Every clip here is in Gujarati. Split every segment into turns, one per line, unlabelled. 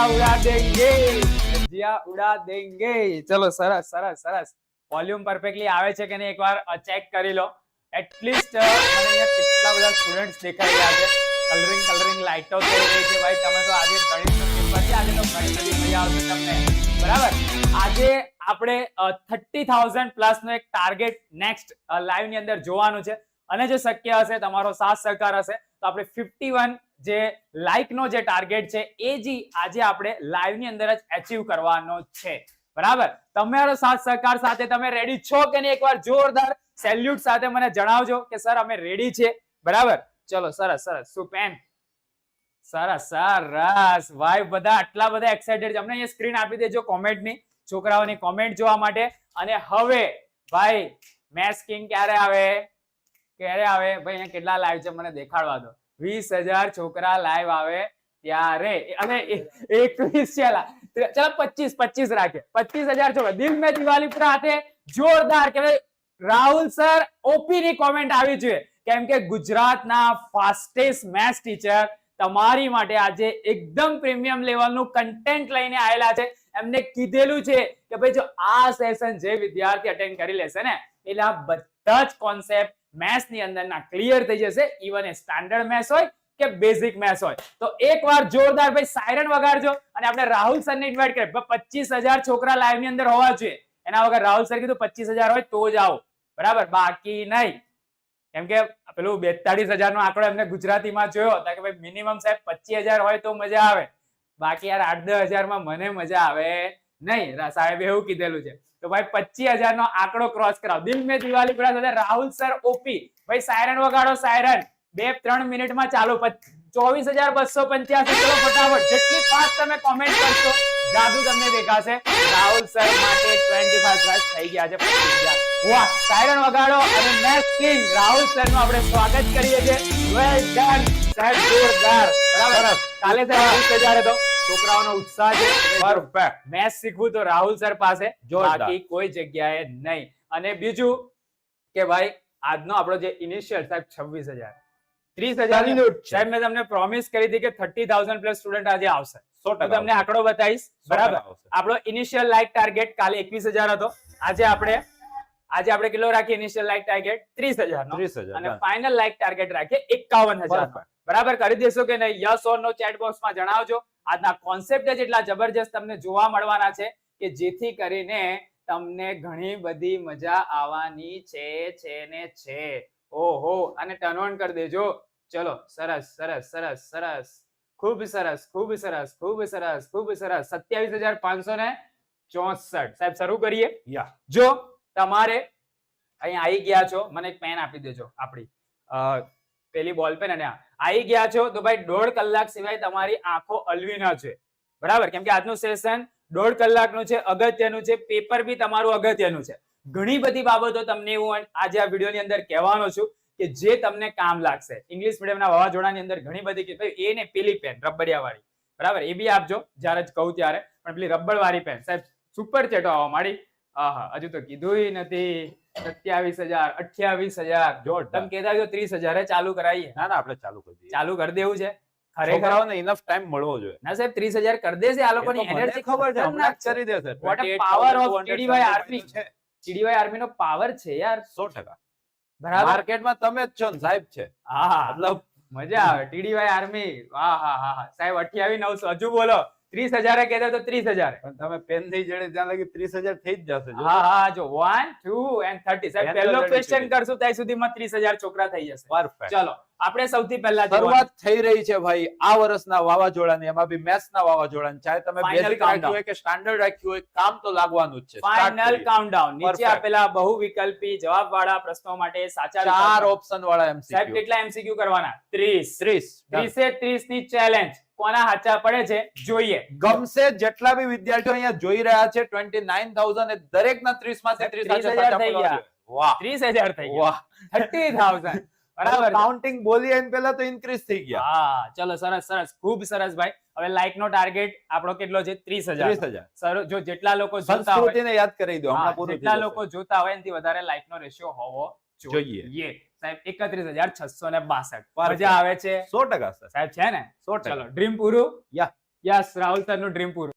उड़ा देंगे, धज्जियां उड़ा देंगे। चलो સરસ સરસ સરસ વોલ્યુમ પરફેક્ટલી આવે છે કે નહીં એકવાર ચેક કરી લો. એટલીસ્ટ મને અહીંયા કેટલા બધા સ્ટુડન્ટ્સ દેખાઈ રહ્યા છે. કલરિંગ લાઇટો થઈ રહી છે. ભાઈ તમે તો આજે ગણિતનું પેપર છે, આજે તો ઘણી બધી મજા આવશે તમને. બરાબર. આજે આપણે 30,000 પ્લસ નો એક ટાર્ગેટ નેક્સ્ટ લાઈવ ની અંદર જોવાનું છે અને જો શક્ય હશે તમારો સાથ સહકાર હશે તો આપણે 51 જે લાઈક નો જે ટાર્ગેટ છે એ જ આજે આપણે લાઈવ ની અંદર જ અચીવ કરવાનો છે. બરાબર. તમારો સાથ સહકાર સાથે તમે રેડી છો કે નહીં એકવાર જોરદાર સેલ્યુટ સાથે મને જણાવજો કે સર અમે રેડી છે. બરાબર. ચલો સરસ સરસ સુપેન સરસ સરસ ભાઈ બધા આટલા બધા એક્સાઇટેડ છે. અમને અહીંયા સ્ક્રીન આપી દેજો કોમેન્ટની, છોકરાઓની કોમેન્ટ જોવા માટે. અને હવે ભાઈ મેથ્સ કિંગ ક્યારે આવે ભાઈ? અહીંયા કેટલા લાઈવ છે મને દેખાડવા દો. 20,000 છોકરા લાઈવ આવે ત્યારે અને 21 છે. ચલો 25 રાખે. 25,000 છોકરા દિલ મેં દિવાલીપુરા હાથે જોરદાર કે રાહુલ સર ઓપી ની કોમેન્ટ આવી જોઈએ કેમ કે ગુજરાતના ફાસ્ટેસ્ટ મેથ્સ ટીચર તમારી માટે આજે એકદમ પ્રીમિયમ લેવલનું કન્ટેન્ટ લઈને આવેલા છે. એમને કીધેલું છે કે ભાઈ જો આ સેશન જે વિદ્યાર્થી અટેન્ડ કરી લેશે ને એટલે આ બધા જ કોન્સેપ્ટ મેથ્સ ની અંદરના ક્લિયર થઈ જશે. ઇવન એ સ્ટાન્ડર્ડ મેથ્સ હોય કે બેઝિક મેથ્સ હોય. તો એકવાર જોરદાર ભાઈ સાયરન વગાડજો અને આપણે રાહુલ સર ને ઇન્વાઇટ કરીએ. 25,000 છોકરા લાઈવ ની અંદર હોવા જોઈએ. એના વગર રાહુલ સર કીધું 25,000 હોય તો જ આવો. બરાબર, બાકી નહીં. કેમ કે પેલું 42,000 નો આંકડો એમને ગુજરાતીમાં જોયો હતા કે ભાઈ મિનિમમ સાહેબ 25,000 હોય તો મજા આવે, બાકી યાર 8-10,000 માં મને મજા આવે નહીં. સાહેબ એવું કીધેલું છે. તો ભાઈ 25,000 નો આંકડો ક્રોસ કરાવો. દિલ મેં દિવાલીપુરા સાથે રાહુલ સર ઓપી. ભાઈ સાયરન વગાડો, સાયરન 2-3 મિનિટમાં ચાલુ. 24,285. ચલો ફટાફટ જેટલી ફાસ્ટ તમે કોમેન્ટ કરશો જાદુ તમને દેખાશે. રાહુલ સર માટે 25 પ્લસ થઈ ગયા છે. 25,000. વાહ, સાયરન વગાડો અને મેથ્સ કિંગ રાહુલ સર નું આપણે સ્વાગત કરીએ છીએ. વેલ ડન સાહેબ, જોરદાર. બરાબર. કાલે સાહેબ 20,000 હતો. છોકરાઓનો ઉત્સાહ છે. પરફેક્ટ. મેથ્સ શીખવું તો રાહુલ સર પાસે, બાકી કોઈ જગ્યાએ નહીં. અને બીજું કે ભાઈ આજનો આપણો જે ઇનિશિયલ સાહેબ 26,000 30,000 સાહેબ મેં તમને પ્રોમિસ કરી હતી કે 30,000 પ્લસ સ્ટુડન્ટ આજે આવશે. તો તમને આંકડો બતાવીશ. બરાબર. આપણો ઇનિશિયલ લાઈક ટાર્ગેટ કાલે 21,000 હતો. આજે આપણે કેટલો રાખીએ ઇનિશિયલ લાઈક ટાર્ગેટ? 30,000 નો. અને ફાઇનલ લાઈક ટાર્ગેટ રાખીએ 51,000. બરાબર કરી દેશો કે નહીં? યસ ઓર નો ચેટ બોક્સમાં જણાવજો. આજના કોન્સેપ્ટ જ એટલા જબરજસ્ત તમને જોવા મળવાના છે કે જેથી કરીને તમને ઘણી બધી મજા આવવાની છે. ઓહો, અને ટર્ન ઓન કરી દેજો. ચલો સરસ સરસ સરસ સરસ, ખૂબ સરસ ખૂબ સરસ ખૂબ સરસ ખૂબ સરસ. 27,564 સાહેબ શરૂ કરીએ. જો તમારે અહીંયા આવી ગયા છો, મને એક પેન આપી દેજો આપણી પેલી બોલ પેન. અને આવી ગયા છો તો ભાઈ 1.5 કલાક સિવાય તમારી આંખો અલવી ન છે. બરાબર. કેમ કે આજનું સેશન 1.5 કલાકનું છે, અગત્યનું છે. પેપર બી તમારું અગત્યનું છે. ઘણી બધી બાબતો તમને હું આજે આ વિડીયોની અંદર કહેવાનો છું કે જે તમને કામ લાગશે. ઇંગ્લિશ મીડિયમના વાવાઝોડાની અંદર ઘણી બધી એ ને પેલી પેન રબડિયા વાળી, બરાબર, એ બી આપજો જ્યારે જ કહું ત્યારે. પણ પેલી રબડ વાળી પેન સાહેબ સુપર ચેટો આવવા માંડી. હજુ તો કીધું નથી. 27,000 28,000 જો તમે કહેતા હોય તો 30,000 ચાલુ કરાવીએ. ના આપણે ચાલુ કરી દેવું છે. ખરેખર
ઇનફ ટાઈમ મળવો જોઈએ.
ના સાહેબ 30,000 કરી દેશે આ લોકોની એનર્જી
ખબર છે, હમણાં જ કરી દેશે.
What a power of TDY army છે. ટીડીવાય આર્મી નો પાવર છે યાર
100%.
બરાબર.
માર્કેટમાં તમે જ છો ને સાહેબ છે.
મતલબ મજા આવે. ટીડીવાય આર્મી સાહેબ 28,900. હજુ બોલો 30,000 કહેતા તો 30,000.
પણ તમે પેન થી જડે ત્યાં લગી 30,000 થઈ જ જશે.
જો 1 2 and 30 સાહેબ પહેલો ક્વેશ્ચન કરશું ત્યાં સુધીમાં 30,000 છોકરા થઈ જશે.
પરફેક્ટ.
ચલો આપણે સૌથી પહેલા
શરૂઆત થઈ રહી છે ભાઈ આ વર્ષના વાવાઝોડાની. એમાં બી મેથ્સ ના વાવાઝોડાની. ચાહે તમે બેઝિક રાખ્યું હોય કે સ્ટાન્ડર્ડ રાખ્યું હોય, કામ તો લાગવાનું જ છે.
Final countdown. નીચે આપેલા બહુ વિકલ્પી જવાબ વાળા પ્રશ્નો માટે સાચા
4 ઓપ્શન વાળા એમસીક્યુ.
સાહેબ કેટલા એમસીક્યુ કરવાના? 30.
30
ની ચેલેન્જ. કોના હાચા પડે છે જોઈએ.
ગમશે જેટલા બી વિદ્યાર્થીઓ અહીંયા જોઈ રહ્યા છે 29,000 એ દરેકના 30 માંથી
30,000 થઈ ગયા.
વાહ,
30,000 થઈ ગયા. 30,000. બરાબર.
કાઉન્ટિંગ બોલી એન પહેલા તો ઇન્ક્રીઝ થઈ ગયા.
ચલો સરસ સરસ ખૂબ સરસ ભાઈ. હવે લાઈક નો ટાર્ગેટ આપણો કેટલો છે? 30,000. સર જો જેટલા લોકો જોતા હોય
સંસ્કૃતિને યાદ કરી દો. હમણાં પૂરું
જેટલા લોકો જોતા હોય એનાથી વધારે લાઈક નો રેશિયો હોવો જોઈએ. સાહેબ 31,662. મજા આવે છે?
100%
સાહેબ છે ને?
100%.
ચલો ડ્રીમ પૂરું. યસ રાહુલ સર નું ડ્રીમ પૂરું.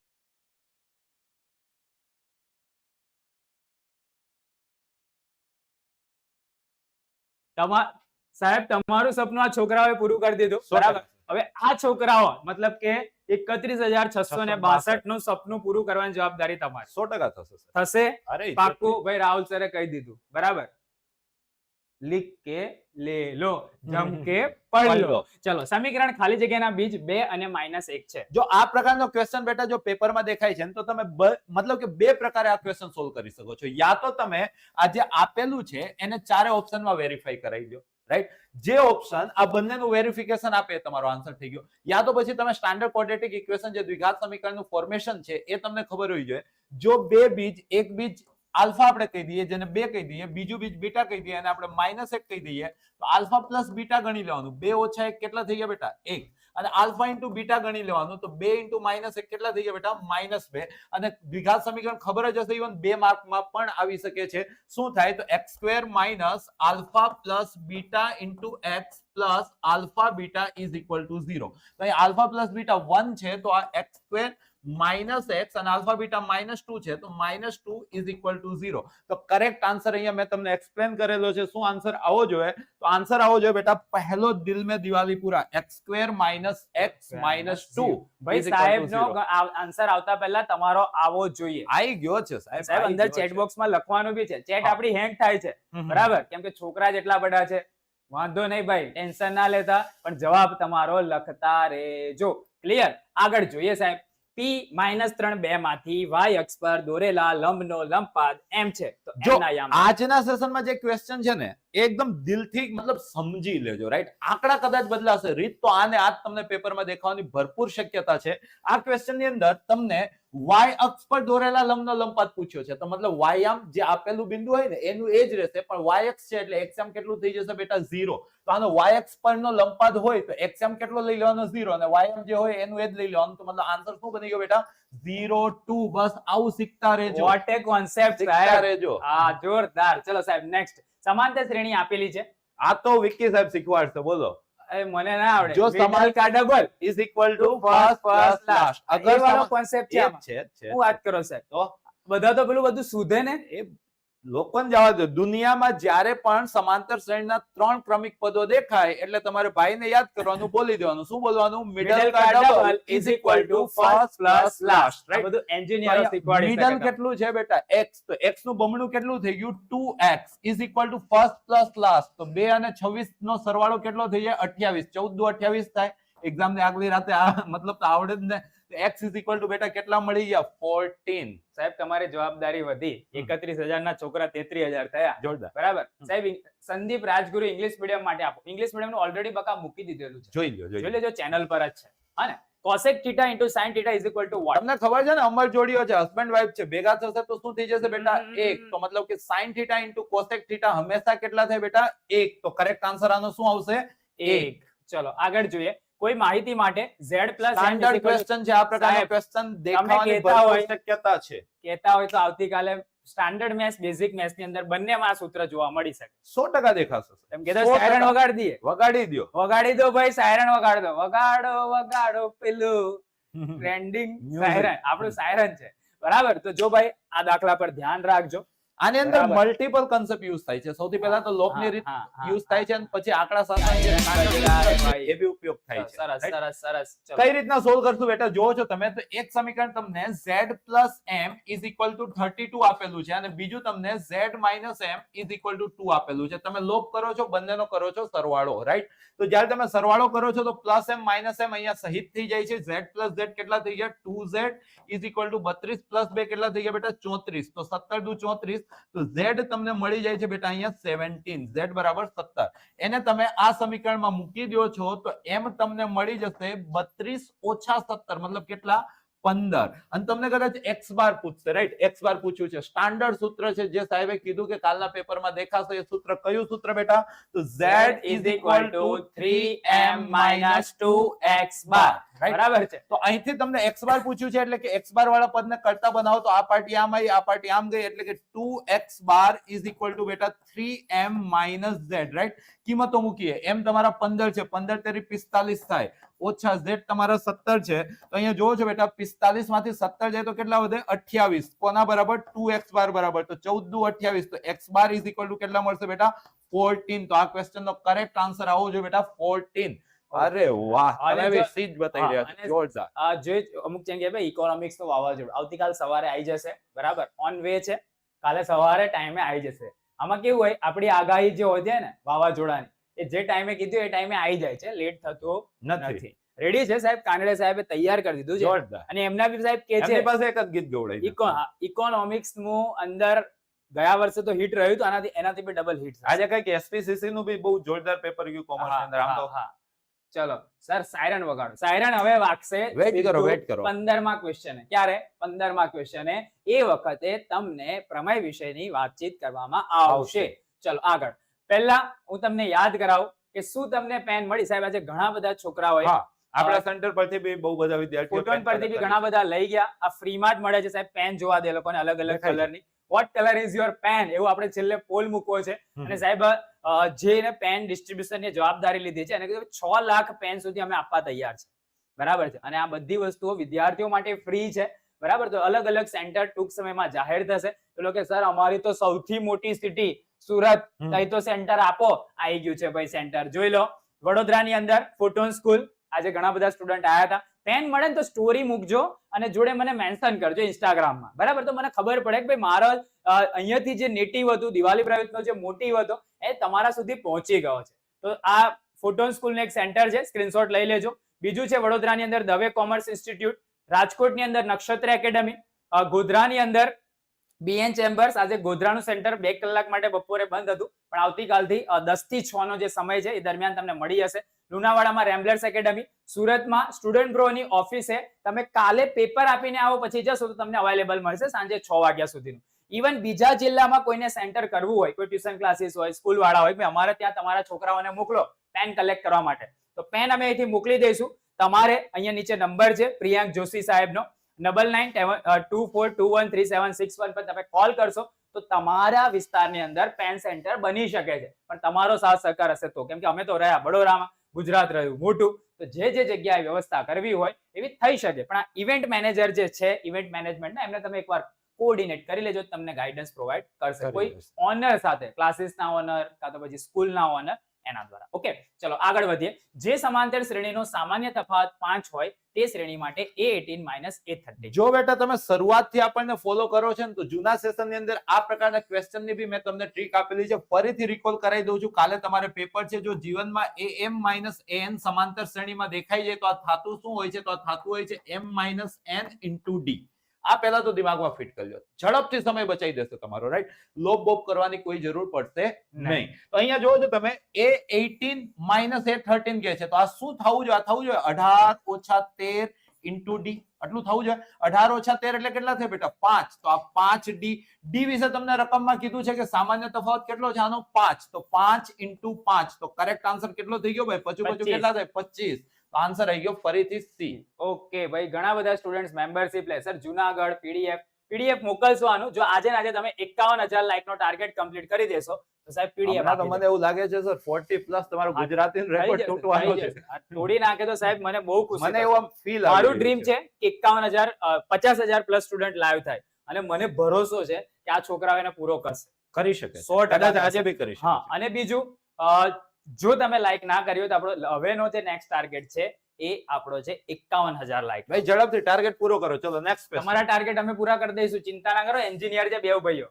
સાહેબ તમારું સપનું આ છોકરાઓએ પૂરું કરી દીધું, બરાબર. હવે આ છોકરાઓ મતલબ કે 31,662 નું સપનું પૂરું કરવાની જવાબદારી તમારી.
100% થશે.
થશે
અરે
પાક્કું. ભાઈ રાહુલ સરે કહી દીધું, બરાબર. लिख के ले लो, जम के पढ़ लो. चलो समीकरण खाली जગ્યાના બીજ 2 અને -1 છે.
જો આ પ્રકારનો ક્વેશ્ચન બેટા જો પેપરમાં દેખાય છે ને તો તમે મતલબ કે બે પ્રકારે આ ક્વેશ્ચન સોલ્વ કરી શકો છો. યા તો તમે આ જે આપેલું છે એને ચારે ઓપ્શનમાં વેરીફાઈ કરાવી દો, રાઈટ. જે ઓપ્શન આ બંનેનું વેરિફિકેશન આપે તમારો આન્સર થઈ ગયો. યા તો પછી તમે સ્ટાન્ડર્ડ ક્વોડ્રેટિક ઇક્વેશન જે દ્વિઘાત સમીકરણનું ફોર્મેશન છે એ તમને ખબર હોવી જોઈએ. જો બે બીજ, એક બીજ આલ્ફા આપણે કહી દઈએ, જેને 2 કહી દઈએ, બીજું બીજ બીટા કહી દઈએ અને આપણે -1 કહી દઈએ, તો આલ્ફા પ્લસ બીટા ગણી લેવાનું. 2 ઓછા 1 કેટલા થઈ ગયા બેટા? 1. અને આલ્ફા ઇન્ટુ બીટા ગણી લેવાનું, તો 2 ઇન્ટુ -1 કેટલા થઈ ગયા બેટા? -2. અને દ્વિઘાત સમીકરણ ખબર જ હશે, ઇવન 2 માર્કમાં પણ આવી શકે છે. શું થાય? તો x² minus alpha plus beta into x plus alpha beta is equal to 0. તો અહીં આલ્ફા પ્લસ બીટા 1 છે, તો આ x² માઇનસ x અને આલ્ફા બીટા -2 છે, તો -2 ઇઝ ઇક્વલ ટુ 0. તો કરેક્ટ આન્સર અહીંયા મેં તમને એક્સપ્લેન કરેલો છે. શું આન્સર આવો જોઈએ? તો આન્સર આવો જોઈએ બેટા, પહેલો દિલ में દિવાળી પૂરા, x² માઇનસ x -2.
ભાઈ સાહેબનો આન્સર આવતા પહેલા તમારો આવો જોઈએ.
આવી ગયો છે
સાહેબ. અંદર ચેટ બોક્સમાં લખવાનું બી છે. ચેટ આપણી હેંગ થાય છે, બરાબર, કેમ કે છોકરા જેટલા બધા છે. વાંધો નહીં ભાઈ, ટેન્શન ના લેતા, પણ જવાબ તમારો લખતા રહેજો. ક્લિયર? આગળ જોઈએ સાહેબ. P -3 2 માંથી y અક્ષ પર દોરેલા લંબનો લંબપાદ m છે. તો
જો
એના યામ
આજના સેશનમાં જે ક્વેશ્ચન છે ને એ એકદમ દિલથી મતલબ સમજી લેજો, રાઈટ. આંકડા કદાચ બદલાશે, રીત તો આને આજ તમને પેપરમાં દેખાવાની ભરપૂર શક્યતા છે. આ ક્વેશ્ચનની અંદર તમને y અક્ષ પર દોરેલા લંબનો લંબપાદ પૂછ્યો છે, તો મતલબ y આમ જે આપેલું બિંદુ હોય ને એનું એ જ રહેશે, પણ y અક્ષ છે એટલે x આમ કેટલું થઈ જશે બેટા? 0. તો આનો y અક્ષ પરનો લંબપાદ હોય તો x આમ કેટલો લઈ લેવાનો? 0. અને y આમ જે હોય એનું એ જ લઈ લેવાનું. તો મતલબ આન્સર શું બની ગયો બેટા? 0 2. બસ આવું શીખતા રહેજો.
વોટ એ કોન્સેપ્ટ
શીખતા
સાહેબ.
રહેજો.
હા, જોરદાર. ચલો સાહેબ નેક્સ્ટ. સમાંતર શ્રેણી આપેલી છે.
આ તો વિકી સાહેબ શીખવાડશે, બોલો.
એ મને ના આવડે.
જો સમાન
કા double
is equal to first plus last.
અગર વાળો કોન્સેપ્ટ છે આમાં.
છે
હું વાત કરો સાહેબ?
તો
બધા તો પેલું બધું સુધે ને.
એ લોકોને જવા દો. દુનિયામાં જ્યારે પણ સમાંતર શ્રેણીના 3 ક્રમિક પદો દેખાય એટલે તમારે ભાઈને યાદ કરવાનું, બોલી દેવાનું. શું બોલવાનું? મિડલ કા double is equal to first plus last,
આ
રાઈટ.
બધું એન્જિનિયરો શીખવાડી શકે.
મિડલ કેટલું છે બેટા? x. તો x નું બમણું કેટલું થઈ ગયું? 2x is equal to first plus last. તો 2 અને 26 નો સરવાળો કેટલો થઈ જાય? 28. 14 દુ 28 થાય. એક્ઝામ ને આગલી રાતે મતલબ તો આવડે જ ને. x ઇઝ ઇક્વલ ટુ બેટા કેટલા મળી ગયા? 14.
સાહેબ તમારી જવાબદારી વધી. 31,000 ના છોકરા 33,000 થયા.
જોરદાર.
બરાબર. સાહેબ સંદીપ રાજગુરુ ઇંગ્લિશ મીડિયમ માટે આપો. ઇંગ્લિશ મીડિયમ નું ઓલરેડી બકા મૂકી દીધેલું છે.
જોઈ લો,
જોઈ લેજો, ચેનલ પર જ છે. હા ને? cosec θ into sin θ is equal to what?
તમને ખબર છે ને, અમર જોડીઓ છે, હસબન્ડ વાઇફ છે, ભેગા થશે તો શું થઈ જશે બેટા? 1. તો મતલબ કે sin θ into cosec θ હંમેશા કેટલા થાય બેટા? 1. તો કરેક્ટ આન્સર આનો શું આવશે? 1.
ચલો આગળ જોઈએ. કોઈ માહિતી માટે z પ્લસ
સ્ટાન્ડર્ડ ક્વેશ્ચન છે. આ પ્રકારનો ક્વેશ્ચન દેખાવાની
કહેતા
ભરપૂર
હોય-
શક્યતા છે.
કહેતા હોય તો આવતીકાલે સ્ટાન્ડર્ડ મેથ્સ, બેઝિક મેથ્સ ની અંદર બંનેમાં આ સૂત્ર જોવા મળી શકે.
100% દેખાશે.
એમ કહેતા
100%
સાયરન વગાડી દઈએ.
વગાડી દ્યો.
વગાડી દો ભાઈ, સાયરન વગાડ દો. વગાડો વગાડો પેલું ટ્રેન્ડિંગ સાયરન. આપણું સાયરન છે, બરાબર. તો જો ભાઈ આ દાખલા પર ધ્યાન રાખજો.
આની અંદર
બરાબર.
મલ્ટિપલ કન્સેપ્ટ યુઝ થાય છે. સૌથી પહેલા તો લોકની રીત યુઝ થાય છે અને પછી આંકડા શાસ્ત્રની જે standard
ભાઈ.
છે એ બી ઉપયોગ થાય છે.
સરસ
right?
સરસ સરસ. ચલો.
કઈ રીતના સોલ્વ કરશું બેટા જોવો છો તમે? તો એક સમીકરણ તમને z plus m is equal to 32 આપેલું છે અને બીજું તમને z minus m is equal to 2 આપેલું છે. તમે લોપ કરો છો, બંનેનો કરો છો સરવાળો, રાઈટ. તો જ્યારે તમે સરવાળો કરો છો તો પ્લસ m માઇનસ m અહીંયા સહિત થઈ જાય છે. z પ્લસ z કેટલા થઈ ગયા? 2z is equal to 32 plus 2 કેટલા થઈ ગયા બેટા? 34. તો 17 દુ 34. તો z તમને મળી જાય છે બેટા અહીંયા 17. z બરાબર 17. એને તમે આ સમીકરણમાં મૂકી દો છો તો m તમને મળી જશે 32 ઓછા 17 મતલબ કેટલા? 15. અને તમને કદાચ x બાર પૂછશે, રાઈટ. x બાર પૂછ્યું છે. સ્ટાન્ડર્ડ સૂત્ર છે જે સાહેબે કીધું કે કાલના પેપરમાં દેખાશે. એ સૂત્ર કયું સૂત્ર બેટા? તો z is equal to 3m minus 2x bar. right?
બરાબર છે.
તો અહીંથી તમને x બાર પૂછ્યું છે એટલે કે x બાર વાળા પદને કરતા બનાવો તો આ પાર્ટી આમ આવી, આ પાર્ટી આમ ગઈ, એટલે કે 2x bar is equal to બેટા 3m માઇનસ z, રાઈટ? કિંમતો મૂકીએ. m તમારા 15 છે, 15 તેરી 45 થાય, ઓછા z તમારા 17 છે, તો અહીંયા જોવો છો બેટા 45 માંથી 17 જાય તો કેટલા વધે? 28. કોના બરાબર? 2x બાર બરાબર, તો 14 દુ 28, તો x bar is equal to કેટલા મળશે બેટા? 14. તો આ ક્વેશ્ચન નો કરેક્ટ આન્સર આવો જોઈએ બેટા, 14. અરે વાહ,
અને
તમે
જો-
બી સીધ બતાવી રહ્યા
અને
છો, જોરદાર.
જે અમુક જગ્યાએ ભાઈ ઇકોનોમિક્સ નું વાવાઝોડું આવતીકાલ સવારે આવી જશે, બરાબર? ઓન વે છે, કાલે સવારે ટાઈમે આવી જશે. આમાં કેવું હોય, આપણી આગાહી જે હોય છે ને વાવાઝોડાની, એ જે ટાઈમે કીધું એ ટાઈમે આવી જાય છે, લેટ થતું
નથી.
નથી. રેડી છે સાહેબ, કાનડે સાહેબે તૈયાર કરી દીધું છે.
જોરદાર.
અને એમના બી સાહેબ કે
એમની
છે
પાસે એક જ ગીત ગવડાવી.
ઇકોનોમિક્સ નું અંદર ગયા વર્ષે તો હિટ રહ્યું હતું, એનાથી બી ડબલ હિટ.
આજે કઈક એસપીસીસી નું બી બહુ જોરદાર પેપર ગયું કોમર્સ ની અંદર. આમ તો
ચલો સર, સાયરન વગાડો. સાયરન હવે વાગશે.
વેઇટ કરો, વેઇટ કરો.
15મા ક્વેશ્ચન. ક્યારે? 15મા ક્વેશ્ચન. એ વખતે તમને પ્રમેય વિષયની વાતચીત કરવામાં આવશે. ચલો આગળ. પહેલા હું તમને યાદ કરાવું કે શું તમને પેન મળી. સાહેબ આજે ઘણા બધા છોકરાઓએ
આપણા સેન્ટર પરથી બી બહુ બધા વિદ્યાર્થીઓ
ફોટોન પરથી બી ઘણા બધા લઈ ગયા. આ ફ્રીમાં જ મળે છે સાહેબ. પેન જોવા દે લોકોને અલગ અલગ
દેખાય છે.
કલરની. What colour is your pen, એવું આપણે છેલ્લે પોલ મૂકવો છે. અને સાહેબ જે પેન ડિસ્ટ્રીબ્યુશન ની જવાબદારી લીધી છે અને કીધું 6 લાખ પેન સુધી અમે આપવા તૈયાર છે, બરાબર છે? અને આ બધી વસ્તુઓ વિદ્યાર્થીઓ માટે ફ્રી છે, બરાબર? તો અલગ અલગ સેન્ટર ટૂંક સમયમાં જાહેર થશે. પેલો કે સર અમારી તો સૌથી મોટી સિટી સુરત, તઈ તો સેન્ટર આપો. આવી ગયું છે ભાઈ સેન્ટર, જોઈ લો. વડોદરાની અંદર ફોટોન સ્કૂલ, આજે ઘણા બધા સ્ટુડન્ટ આવ્યા હતા. પેન મળે ને તો સ્ટોરી મૂકજો અને જોડે મને મેન્શન કરજો ઇન્સ્ટાગ્રામમાં, બરાબર? તો મને ખબર પડે કે ભાઈ મારો અહીંયાથી જે નેટિવ હતું, દિવાળી પ્રાઇવેટનો જે મોટિવ હતો, એ તમારા સુધી પહોંચી ગયો છે. તો આ ફોટોન સ્કૂલનું એક સેન્ટર છે, સ્ક્રીનશોટ લઈ લેજો. બીજું છે વડોદરાની અંદર દવે કોમર્સ ઇન્સ્ટિટ્યૂટ, રાજકોટની અંદર નક્ષત્ર એકેડમી, ગોધરાની અંદર બીએન ચેમ્બર્સ. આજે ગોધરાનું સેન્ટર 2 કલાક માટે બપોરે બંધ હતું, પણ આવતીકાલથી 10 થી 6 નો જે સમય છે એ દરમિયાન તમને મળી જશે. લુણાવાડામાં રેમ્બલર્સ એકેડમી, સુરતમાં સ્ટુડન્ટ બ્રોની ઓફિસે તમે કાલે પેપર આપીને આવો પછી જશો તો તમને અવેલેબલ મળશે સાંજે 6 વાગ્યા સુધીનું. ઇવન બીજા જિલ્લામાં કોઈને સેન્ટર કરવું હોય, કોઈ ટ્યુશન ક્લાસીસ હોય, સ્કૂલ વાળા હોય, ભાઈ અમારે ત્યાં તમારા છોકરાઓને મોકલો પેન કલેક્ટ કરવા માટે, તો પેન અમે અહીંથી મોકલી દઈશું. તમારે અહીંયા નીચે નંબર છે પ્રિયાંક જોશી સાહેબનો, 9924213761 પર તમે કોલ કરશો તો તમારા વિસ્તારની અંદર પેન સેન્ટર બની શકે છે. પણ તમારો સાથ સહકાર હશે તો, કેમ કે અમે તો રહ્યા બડોદરામાં, ગુજરાત રહ્યું મોટું, તો જે જગ્યાએ વ્યવસ્થા કરવી હોય એવી થઈ શકે. પણ આ ઇવેન્ટ મેનેજર જે છે, ઇવેન્ટ મેનેજમેન્ટ, એમને તમે એકવાર કોઓર્ડિનેટ કરી લેજો, તમને ગાઈડન્સ પ્રોવાઈડ કરશે કોઈ ઓનર સાથે, ક્લાસીસના ઓનર કાં તો પછી સ્કૂલના ઓનર, એના દ્વારા. ઓકે, ચલો આગળ વધીએ. જે સમાંતર શ્રેણીનો સામાન્ય તફાવત 5 હોય તે શ્રેણી માટે A18 - A30.
જો બેટા તમે શરૂઆતથી આપણને ફોલો કરો છો ને તો જૂના સેશનની અંદર આ પ્રકારના ક્વેશ્ચનની બી મેં તમને ટ્રીક આપેલી છે. ફરીથી રિકોલ કરાવી દઉં છું. કાલે તમારે પેપર છે, જો જીવનમાં AM - AN સમાંતર શ્રેણીમાં દેખાઈ જાય તો આ થાતું શું હોય છે? તો આ થાતું હોય છે M - N * D. આ પહેલા તો દિમાગમાં ફિટ કરી લો, ઝડપથી સમય બચાવી દેશે તમારો, રાઈટ? લોબ બોબ કરવાની કોઈ જરૂર પડશે નહીં. તો અહીંયા જોવો છો તમે A18 - A13 કહે છે, તો આ શું થવું જોઈએ? આ થવું જોઈએ 18 - 13 * D. આટલું થવું જોઈએ. 18 - 13 એટલે કેટલા થાય બેટા? 5. તો આ 5D. D વિશે તમને રકમમાં કીધું છે કે સામાન્ય તફાવત કેટલો છે આનો? 5. તો 5 * 5, તો કરેક્ટ આન્સર કેટલો થઈ ગયો ભાઈ? પચું કેટલા થાય? 25. તો આન્સર આવી ગયો ફરીથી C.
ઓકે ભાઈ, ઘણા બધા સ્ટુડન્ટ્સ મેમ્બરશિપ લે. સર જુનાગઢ પીડીએફ મોકલશો આનું. જો આજે ને આજે તમે 51,000 લાઈક નો ટાર્ગેટ કમ્પ્લીટ કરી દેશો તો સાહેબ પીડીએફ
હમણાં તો મને એવું લાગે છે સર 40 પ્લસ તમારો ગુજરાતી રેકોર્ડ તૂટવાનો છે.
તોડી નાખે તો સાહેબ મને બહુ ખુશી
મને
થશે.
એવું ફીલ
મારું ડ્રીમ છે કે 51,000 50,000 પ્લસ સ્ટુડન્ટ લાઈવ થાય અને મને ભરોસો છે કે આ છોકરાઓ એને પૂરો કરશે.
કરી શકે
100%
કદાચ આજે બી કરી શકે.
હા, અને બીજું જો તમે લાઈક ના કર્યો તો આપણો હવેનો જે નેક્સ્ટ ટાર્ગેટ છે એ આપણો છે 51,000 લાઈક.
ભાઈ ઝડપથી ટાર્ગેટ પૂરો કરો. ચલો નેક્સ્ટ
તમારા ટાર્ગેટ અમે પૂરા કરી દઈશું, ચિંતા ના કરો. એન્જિનિયર છે બેવ ભાઈઓ.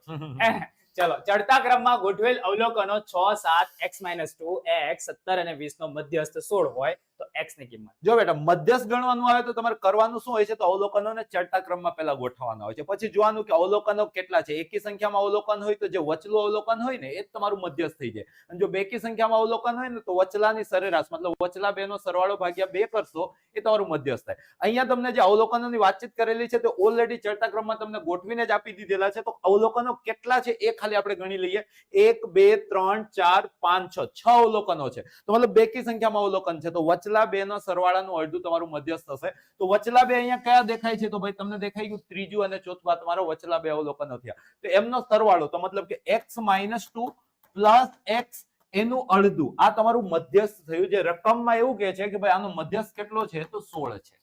ચલો, ચડતા ક્રમમાં ગોઠવેલ અવલોકનો 6, 7, x - 2, x 17 અને 20 નો મધ્યસ્થ 16 હોય તો x ની કિંમત.
જો બેટા મધ્યસ્થ ગણવાનું આવે તો તમારે કરવાનું શું હોય છે? તો અવલોકનોને ચડતા ક્રમમાં પહેલા ગોઠવવાના હોય છે. પછી જોવાનું કે અવલોકનો કેટલા છે. એકી સંખ્યામાં અવલોકન હોય તો જે વચલું અવલોકન હોય ને એ જ તમારું મધ્યસ્થ થઈ જાય. અને જો બેકી સંખ્યામાં અવલોકન હોય ને તો વચલાની સરેરાશ, મતલબ વચલા બેનો સરવાળો ભાગ્યા 2 કરશો એ તમારું મધ્યસ્થ થાય. અહીંયા તમને જે અવલોકનોની વાતચીત કરેલી છે તે ઓલરેડી ચડતા ક્રમમાં તમને ગોઠવીને જ આપી દીધેલા છે. તો અવલોકનો કેટલા છે એ ખાલી ખાલી આપણે ગણી લઈએ 1 2 3 4 5 6 અવલોકનો છે. તો મતલબ બેકી સંખ્યામાં અવલોકન છે, તો વચલા બે નો સરવાળાનું અડધું તમારું મધ્યસ્થ થશે. તો વચલા બે અહીંયા કયા દેખાય છે? તો ભાઈ તમને દેખાઈ ગયું ત્રીજું અને ચોથું, આ તમારો વચલા બે અવલોકનો થયા. તો એમનો સરવાળો, તો મતલબ કે x - 2 પ્લસ x એનું અડધું, આ તમારું મધ્યસ્થ થયું. જે રકમમાં એવું કહે છે કે ભાઈ આનો મધ્યસ્થ કેટલો છે? તો 16 છે.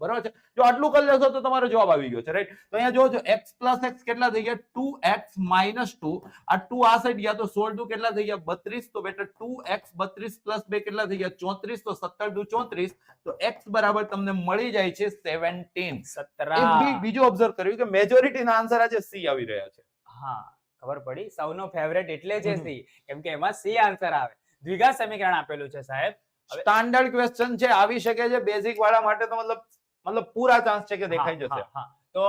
બરાબર છે. જો આટલું કરી લેશો તો તમારો જવાબ આવી ગયો છે, રાઈટ? તો અહીંયા જોજો x પ્લસ x કેટલા થઈ ગયા? 2x - 2. આ 2 આ સાઈડ ગયા તો 16 2 કેટલા થઈ ગયા? 32. તો બેટા 2x 32 પ્લસ 2 કેટલા થઈ ગયા? 34. તો 17 2 34. તો x બરાબર તમને મળી જાય છે 17.
17.
બીજું ઓબ્ઝર્વ કર્યું કે મેજોરિટીના આન્સર આજે C આવી રહ્યા છે.
હા, ખબર પડી. સૌનો ફેવરેટ એટલે છે C, કેમ કે એમાં C આન્સર આવે. દ્વિઘાત સમીકરણ આપેલું છે સાહેબ.
સ્ટાન્ડર્ડ ક્વેશ્ચન છે, આવી શકે છે. બેઝિક વાળા માટે તો મતલબ પૂરા ચાન્સ છે કે દેખાઈ જશે.
તો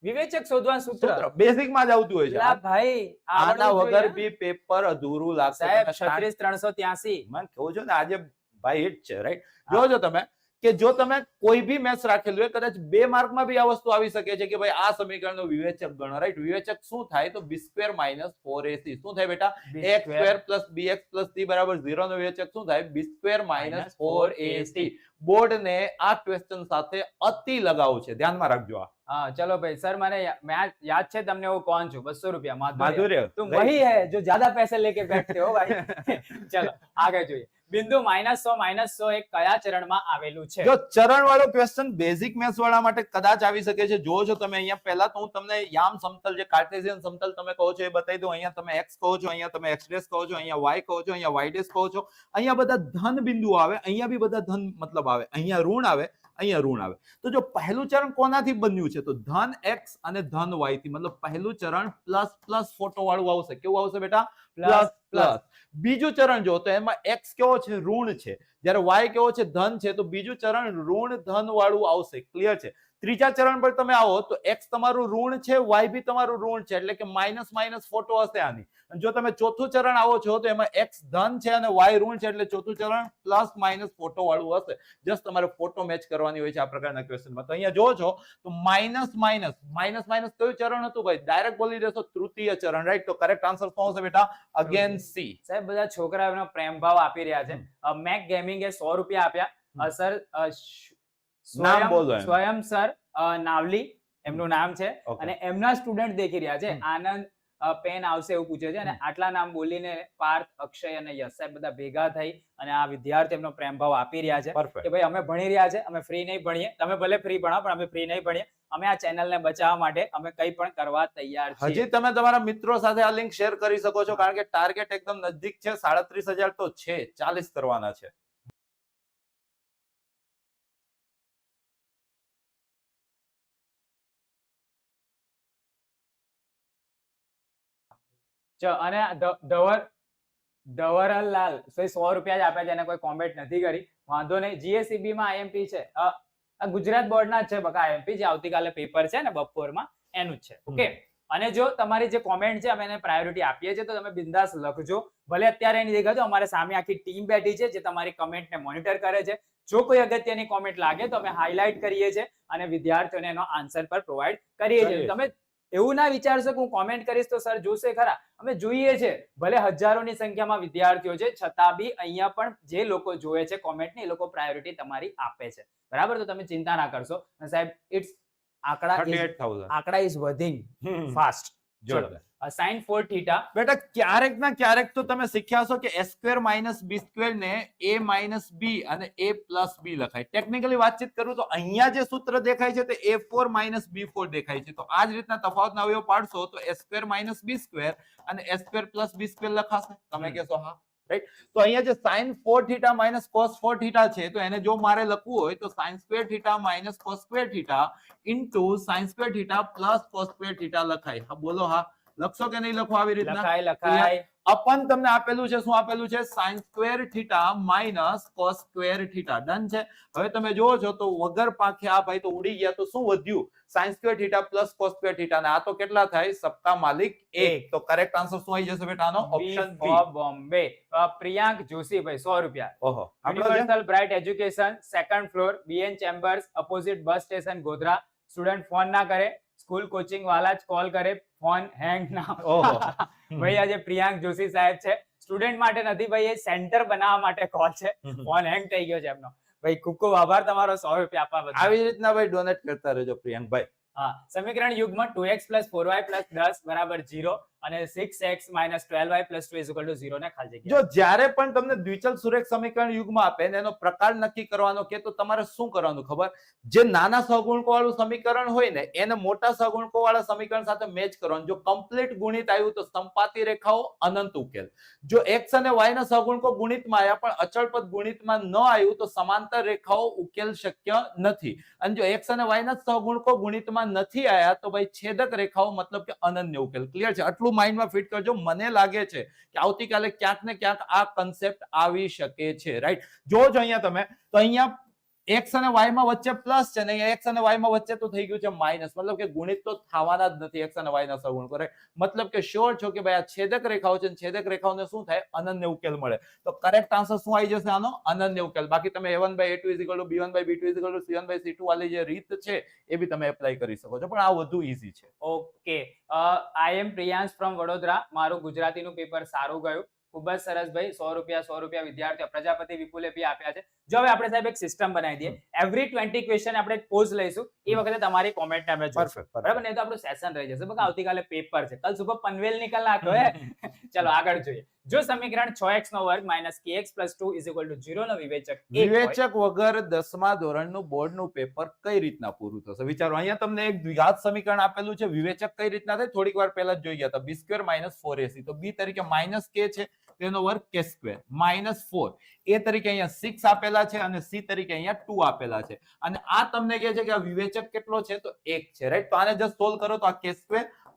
વિવેચક શોધવાનું સૂત્ર
બેઝિક માં જ આવતું હોય છે.
લા ભાઈ,
આના વગર બી પેપર અધૂરું લાગશે.
સાહેબ 36383
મને કહું છો ને આજે ભાઈ હિટ છે, રાઈટ? જોજો તમે કે જો તમે કોઈ બી મેથ્સ રાખેલું હોય, કદાચ 2 માર્કમાં બી આ વસ્તુ આવી શકે છે કે ભાઈ આ સમીકરણનો વિવેચક ગણો, રાઈટ? વિવેચક શું થાય? તો b² - 4ac. શું થાય બેટા? a² + bx + c = 0 નો વિવેચક શું થાય? b² - 4ac. બોર્ડ ને આ ક્વેશ્ચન સાથે અતિ લગાવ છે, ધ્યાનમાં રાખજો.
हाँ चलो भाई सर, मैंने याद है तुमने वो कौन छो 200 रुपया
माधुर्य
तुम वही है जो ज्यादा पैसे लेके बैठते हो भाई. चलो આગળ જોઈએ. બિંદુ -100 એક કયા ચરણમાં આવેલું છે?
જો ચરણ વાળો ક્વેશ્ચન બેઝિક મેથ્સ વાળા માટે કદાચ આવી શકે છે. જો તમે અહીંયા પહેલા તો હું તમને યામ સમતલ, જે કાર્ટેશિયન સમતલ તમે કહો છો એ બતાવી દઉં. અહીંયા તમે x કહો છો, અહીંયા તમે x' કહો છો, અહીંયા y કહો છો, અહીંયા y' કહો છો. અહીંયા બધા ધન બિંદુઓ આવે, અહીંયા બી બધા ધન મતલબ આવે, અહીંયા ઋણ આવે, અહીંયા ઋણ આવે. તો જો પહેલું ચરણ કોનાથી બન્યું છે? તો ધન x અને ધન y થી. મતલબ પહેલું ચરણ પ્લસ ફોટો વાળું આવશે. કેવું આવશે બેટા? પ્લસ. બીજું ચરણ જો તો એમાં x કેવો છે? ઋણ છે. જ્યારે y કેવો છે? ધન છે. તો બીજું ચરણ ઋણ ધન વાળું આવશે. ક્લિયર છે? ત્રીજા ચરણ પર તમે આવો તો x તમારું ઋણ છે, y બી તમારું ઋણ છે, એટલે કે માઇનસ ફોટો હશે આની. જો તમે ચોથું ચરણ આવો છો તો એમાં x ધન છે અને y ઋણ છે, એટલે ચોથું ચરણ પ્લસ ફોટો વાળું હશે. જસ્ટ તમારે ફોટો મેચ કરવાની હોય છે આ પ્રકારના ક્વેશ્ચનમાં. તો અહીંયા જો છો તો માઇનસ કયું ચરણ હતું ભાઈ? ડાયરેક્ટ બોલી દેશો તૃતીય ચરણ, રાઈટ? તો કરેક્ટ આન્સર શું હશે બેટા? Again C.
સાહેબ બધા છોકરાઓ એનો પ્રેમ ભાવ આપી રહ્યા છે. મેક ગેમિંગ એ 100 રૂપિયા આપ્યા. સર
નામ બોલો.
સ્વયં સર નાવલી એમનું નામ છે, અને એમના સ્ટુડન્ટ દેખી રહ્યા છે. આનંદ પેન આવશે એવું પૂછે છે, અને આટલા નામ બોલીને પાર્થ, અક્ષય અને યશ સાહેબ બધા ભેગા થઈ અને આ વિદ્યાર્થી એમનો પ્રેમ ભાવ આપી રહ્યા છે કે ભાઈ અમે ભણી રહ્યા છે, અમે ફ્રી નહીં ભણીએ. તમે ભલે ફ્રી ભણાવો પણ અમે ફ્રી નહીં ભણીએ. અમે આ ચેનલને બચાવવા માટે અમે કંઈ પણ કરવા તૈયાર છીએ.
હજી તમે તમારા મિત્રો સાથે આ લિંક શેર કરી શકો છો, કારણ કે ટાર્ગેટ એકદમ નજદીક છે. 37,000 તો છે, 40 કરવાના છે.
અને ધવરલાલ 100 રૂપિયા જ આપ્યા છે, એને કોઈ કોમેન્ટ નથી કરી. વાંધો નહીં. જીએસસીબી માં આઈએમપી છે, ગુજરાત બોર્ડના જ છે બકા આઈએમપી, જે આવતીકાલે પેપર છે ને બપોરમાં એનું જ છે. ઓકે. અને જો તમારી જે કોમેન્ટ છે અમે એને પ્રાયોરિટી આપીએ છીએ, તો તમે બિંદાસ લખજો. ભલે અત્યારે નહીં દેખાતો, અમારે સામે આખી ટીમ બેઠી છે જે તમારી કમેન્ટને મોનિટર કરે છે. જો કોઈ અગત્યની કોમેન્ટ લાગે તો અમે હાઇલાઇટ કરીએ છીએ અને વિદ્યાર્થીઓને એનો આન્સર પર પ્રોવાઈડ કરીએ છીએ. તમે એવું ના વિચારશો કે હું કોમેન્ટ કરીશ તો સર જોશે ખરા. અમે જોઈએ છે, ભલે હજારોની સંખ્યામાં વિદ્યાર્થીઓ છે, છતાં બી અહીંયા પણ જે લોકો જોવે છે કોમેન્ટ ને, એ લોકો પ્રાયોરિટી તમારી આપે છે. બરાબર? તો તમે ચિંતા ના કરશો. સાહેબ ઇટ્સ આંકડા ઇઝ વધિંગ ફાસ્ટ. ચલો sin 4 થીટા.
બેટા ક્યારેક ના ક્યારેક તો તમે શીખ્યા છો કે a² - b² ને a - b અને a + b લખાય. ટેકનિકલી વાતચીત કરું તો અહીંયા જે સૂત્ર દેખાય છે તે a4 - b4 દેખાય છે. તો આ જ રીતના તફાવતના અવયવ પાડશો તો a² - b² અને a² + b² લખાશે. તમે કહેશો હા, રાઈટ? તો અહીંયા જે sin 4 થીટા - cos 4 થીટા છે, તો એને જો મારે લખવું હોય તો sin² theta - cos² theta into sin² theta + cos² theta લખાય. હા બોલો, હા લખશો કે નહીં લખો આવી રીતના?
લખાય.
અપન તમને આપેલું છે, શું આપેલું છે? sin² theta - cos² theta. Done છે. હવે તમે જોવો છો તો વગર પાંખે આ ભાઈ તો ઉડી ગયા. તો શું વધ્યું? sin² થીટા + cos² થીટા, અને આ તો કેટલા થાય? સપ્તાહ માલિક 1. તો કરેક્ટ આન્સર શું આવી જશે બેટા આનો? Option B.
બોમ્બે. પ્રિયાંક જોશીભાઈ 100 રૂપિયા.
ઓહો.
Universal bright education, 2nd floor, BN chambers, opposite bus station, Godhra. Student phone ના કરે, સ્કૂલ કોચિંગ વાલા જ કોલ કરે, ફોન હેંગ ના
ઓહો.
ભાઈ આજે પ્રિયાંક જોશી સાહેબ છે, સ્ટુડન્ટ માટે નથી ભાઈ, એ સેન્ટર બનાવવા માટે કોલ છે, ફોન હેંગ થઈ ગયો છે એમનો. ભાઈ ખૂબ ખૂબ આભાર તમારો 100 રૂપિયા આપવા બદલ.
આવી રીતના ભાઈ ડોનેટ કરતા રહેજો પ્રિયાંકભાઈ.
હા, સમીકરણ યુગ્મ 2x + 4y + 10 = 0 અને 6x - 12y + 2 = 0 ને ખાલી જગ્યા.
જો જ્યારે પણ તમને દ્વિચલ સુરેખ સમીકરણ યુગ્મ આપે ને એનો પ્રકાર નક્કી કરવાનો કે તો તમારે શું કરવાનું ખબર? જે નાના સહગુણકો વાળું સમીકરણ હોય ને એને મોટા સહગુણકો વાળા સમીકરણ સાથે મેચ કરવાનું. જો કમ્પ્લીટ ગુણિત આવ્યું તો સંપાતી રેખાઓ અનંત ઉકેલ. જો x અને y ના સહગુણકો ગુણિતમાં આવ્યા પણ અચળ પદ ગુણિતમાં ન આવ્યું તો સમાંતર રેખાઓ ઉકેલ શક્ય નથી. અને જો x અને y ના સહગુણકો ગુણિતમાં નથી આવ્યા તો ભાઈ છેદક રેખાઓ મતલબ કે અનન્ય ઉકેલ. ક્લિયર છે? આટલું માઇન્ડમાં ફિટ કરજો. મને લાગે છે કે આવતીકાલે ક્યાંક ને ક્યાંક આ કન્સેપ્ટ આવી શકે છે. રાઈટ? જોજો અહીંયા તમે તો અહીંયા x અને y માં વચ્ચે પ્લસ છે ને અહીંયા x અને y માં વચ્ચે તો થઈ ગયું છે માઇનસ. મતલબ કે ગુણિત તો થવાના જ નથી x અને y ના સહગુણકો. રાઈટ? મતલબ કે શ્યોર છો કે ભાઈ આ છેદક રેખાઓ છે, છેદક રેખાઓને શું થાય? અનન્ય ઉકેલ મળે. તો કરેક્ટ આન્સર શું આવી જશે આનો? અનન્ય ઉકેલ. બાકી તમે a1/a2 = b1/b2 = c1/c2 વાળી જે રીત છે એ બી તમે એપ્લાય કરી શકો છો, પણ આ વધુ ઈઝી છે.
Okay, I am Priyansh from Vadodara. મારું ગુજરાતીનું પેપર સારું ગયું, ખૂબ જ સરસ ભાઈ. 100 રૂપિયા વિદ્યાર્થીઓ પ્રજાપતિ વિપુલે બી આપ્યા છે. જો હવે આપણે સાહેબ એક સિસ્ટમ બનાવી દઈએ, એવરી 20 ક્વેશ્ચન આપણે પોઝ લઈશું, એ વખતે તમારી કોમેન્ટ આપણે જોઈશું, બરાબર? નહીં તો આપણું સેશન રહી જશે. બકા આવતીકાલે પેપર છે, કલ સુબહ પનવેલ નીકળના તો હે. ચલો આગળ જોઈએ. જો સમીકરણ 6x² - kx + 2 = 0 નો વિવેચક એક હોય,
વિવેચક વગર 10મા ધોરણનું બોર્ડનું પેપર કઈ રીતના પૂરું થશે? વિચારો, અહીંયા તમને એક દ્વિઘાત સમીકરણ આપેલું છે. વિવેચક કઈ રીતના થાય? થોડીક વાર પહેલા જ જોઈ ગયા હતા. b² - 4ac. તો b તરીકે -k છે તેનો વર્ગ k² -4. a તરીકે અહીંયા 6 આપેલા છે અને c તરીકે અહીંયા 2 આપેલા છે. અને આ તમને કહે છે કે આ વિવેચક કેટલો છે? તો 1 છે. રાઈટ? તો આને જસ્ટ સોલ્વ કરો તો આ k²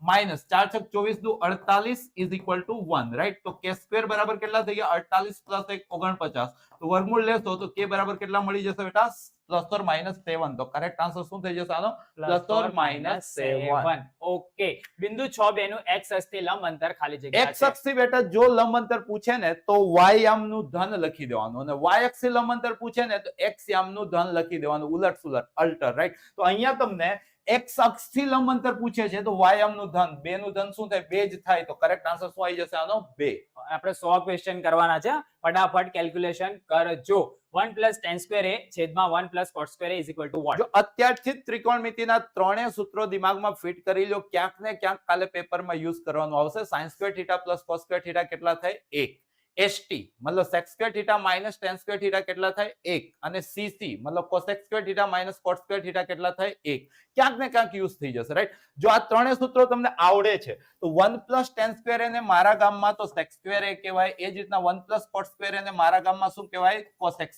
માઇનસ 4 × 24 = 48 = 1. રાઈટ? તો k² બરાબર કેટલા થઈ ગયા? 48 + 1 49. તો વર્ગમૂળ લેશો તો k બરાબર કેટલા મળી જશે બેટા? +or -7. તો કરેક્ટ આન્સર શું થઈ જશે આનો? +or-7.
ઓકે, બિંદુ 6 નું x અક્ષથી લંબ અંતર ખાલી જગ્યા
x અક્ષથી બેટા જો લંબ અંતર પૂછે ને તો y યામનું ધન લખી દેવાનું, અને y અક્ષથી લંબ અંતર પૂછે ને તો x યામનું ધન લખી દેવાનું. ઉલટ સુલટ, અલ્ટર. રાઈટ? તો અહીંયા તમને x અક્ષથી લંબ અંતર પૂછે છે તો y યામનું ધન, 2 નું ધન શું થાય? 2 જ થાય. તો કરેક્ટ આન્સર શું આવી જશે આનો? 2.
આપણે 100 ક્વેશ્ચન કરવાના છે, ફટાફટ કેલ્ક્યુલેશન કરજો. 1 + tan² છેદમાં 1 + cot² = what?
જો અત્યારથી જ ત્રિકોણમિતિના ત્રણેય સૂત્રો દિમાગમાં ફિટ કરી લો. ક્યાંક ને ક્યાંક કાલે પેપરમાં યુઝ કરવાનું આવશે. sin² θ + cos² θ કેટલા થાય? 1. st મતલબ sec² θ - tan² θ કેટલા થાય? 1. અને cc મતલબ cosec² θ - cot² θ કેટલા થાય? 1. ક્યાંક ને ક્યાંક યુઝ થઈ જશે. રાઈટ? જો આ ત્રણેય સૂત્રો તમને આવડે છે તો 1 + tan² ને મારા ગામમાં તો sec² કહેવાય. એ જ રીતના 1 + cot² ને મારા ગામમાં શું કહેવાય? cosec².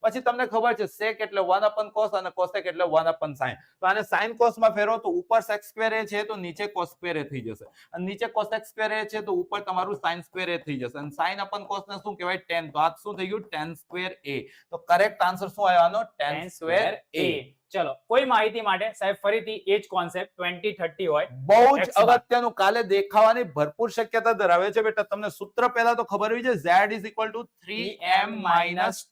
પછી તમને ખબર છે sec એટલે 1/cos અને cosec એટલે 1/sin. તો આને sin cos માં ફેરવો તો ઉપર sec² છે તો નીચે cos² થઈ જશે, અને નીચે cosec² છે તો ઉપર તમારું sin² થઈ જશે, અને sin/cos ને શું કહેવાય? tan. તો આ શું થઈ ગયું? tan²a. તો કરેક્ટ આન્સર શું આવ્યો આનો? tan²a.
ચલો, કોઈ માહિતી માટે સાહેબ ફરીથી એ જ કોન્સેપ્ટ 20 30 હોય.
બહુ જ અગત્યનું, કાલે દેખાવાની ભરપૂર શક્યતા ધરાવે છે બેટા. તમને સૂત્ર પહેલા તો ખબર હોવી જોઈએ. z = 3m -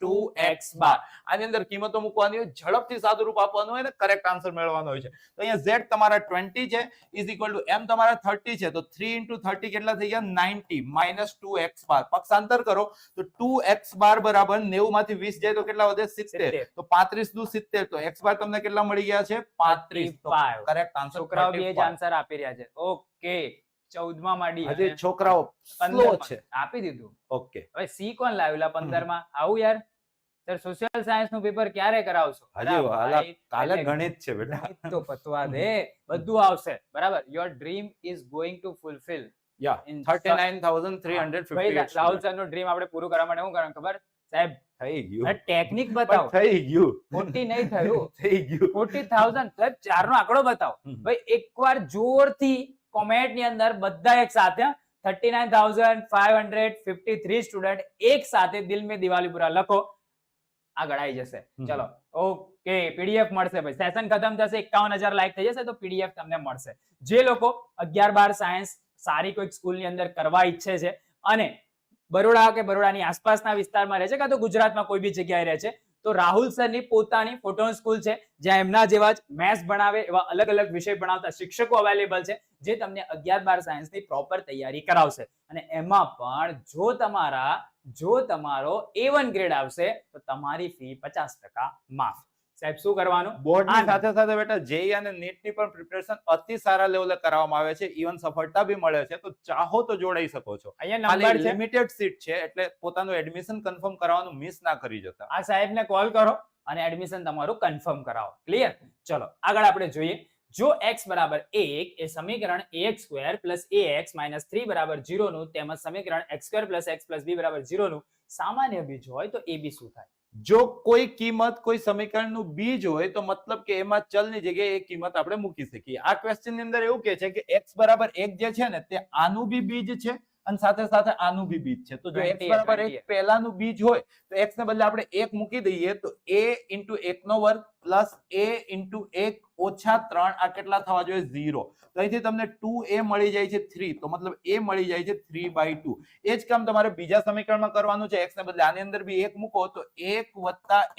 2x બાર. આની અંદર કિંમતો મૂકવાની હોય, ઝડપથી સાદું રૂપ આપવાનું હોય ને કરેક્ટ આન્સર મેળવવાનો હોય છે. તો અહીંયા z તમારા 20 છે = m તમારા 30 છે. તો 3 × 30 કેટલા થઈ ગયા? 90 - 2x બાર. પક્ષાંતર કરો તો 2x બાર બરાબર 90 માંથી 20 જાય તો કેટલા વધે? 70. તો 35 દુ 70. તો x બાર તમને કેટલા મળી ગયા છે? 35. Correct answer.
છોકરાઓ બે જ આન્સર આપી રહ્યા છે. ઓકે, 14માં માં ડી.
હજી છોકરાઓ સ્લો છે.
આપી દીધું.
ઓકે,
હવે સી કોણ લાવેલા 15માં? આવું યાર. સર સોશિયલ સાયન્સ નું પેપર ક્યારે કરાવશો?
હજી કાલે ગણિત છે બેટા.
ગણિત તો પતવા દે, બધું આવશે. બરાબર? Your dream is going to fulfil.
Yeah 39,358.
Rahul sir નું ડ્રીમ આપણે પૂરું કરવા માટે શું કરવાનું ખબર? સાહેબ
થઈ ગયું.
ટેકનિક બતાવો.
થઈ ગયું.
40 નહીં થયું.
થઈ ગયું.
40,000. સાહેબ 4 નો આંકડો બતાવો. ભાઈ એકવાર જોરથી કોમેન્ટ ની અંદર બધા એક સાથે 39,553 સ્ટુડન્ટ એક સાથે દિલ મે દિવાલી પૂરા લખો, આગળ આવી જશે. ચલો, ઓકે, પીડીએફ મળશે ભાઈ. સેશન ખતમ થશે, 51,000 લાઈક થઈ જશે તો પીડીએફ તમને મળશે. જે લોકો 11-12 સાયન્સ સારી કોઈક સ્કૂલની અંદર કરવા ઈચ્છે છે અને બરોડા કે બરોડાની આસપાસના વિસ્તારમાં રહે છે કાં તો ગુજરાતમાં કોઈ બી જગ્યાએ રહે છે, તો રાહુલ સરની પોતાની ફોટોન સ્કૂલ છે, જ્યાં એમના જેવા જ મેથ્સ ભણાવે એવા અલગ અલગ વિષય ભણાવતા શિક્ષકો અવેલેબલ છે, જે તમને 11-12 સાયન્સની પ્રોપર તૈયારી કરાવશે. અને એમાં પણ જો તમારો A1 ગ્રેડ આવશે તો તમારી ફી 50% માફ. સાહેબ શું કરવાનું?
બોર્ડની સાથે સાથે બેટા જેઈ અને નીટની પણ પ્રિપેરેશન અતિ સારા લેવલે કરવામાં આવે છે, ઇવન સફળતા બી મળે છે, તો ચાહો તો જોડાઈ શકો છો.
અહીંયા નંબર
ખાલી
છે,
લિમિટેડ સીટ છે, એટલે પોતાનું એડમિશન કન્ફર્મ કરવાનું મિસ ના કરી જતા.
આ સાહેબને કોલ કરો અને એડમિશન તમારું કન્ફર્મ કરાવો. ક્લિયર? ચલો આગળ આપણે જોઈએ. જો x બરાબર 1 એ સમીકરણ ax² + ax - 3 બરાબર 0 નું તેમજ સમીકરણ x² + x + b બરાબર 0 નું સામાન્ય બીજ હોય તો ab શું થાય?
જો કોઈ કિંમત કોઈ સમીકરણનું બીજ હોય તો મતલબ કે એમાં ચલની જગ્યાએ એ કિંમત આપણે મૂકી શકીએ. આ ક્વેશ્ચનની અંદર એવું કહે છે કે x બરાબર 1 જે છે ને તે આનું બી બીજ છે અને સાથે સાથે આનું બી બીજ છે. તો જો x બરાબર 1 પહેલાનું બીજ હોય તો x ને બદલે આપણે 1 મૂકી દઈએ તો a * 1 નો વર્ગ + a * 1 ઓછા 3 આ કેટલા થવા જોઈએ? 0. તો અહીંથી તમને 2a મળી જાય છે 3, તો મતલબ a મળી જાય છે 3/2. એ જ કામ તમારે બીજા સમીકરણમાં કરવાનું છે. x ને બદલે આની અંદર બી 1 મૂકો તો 1 +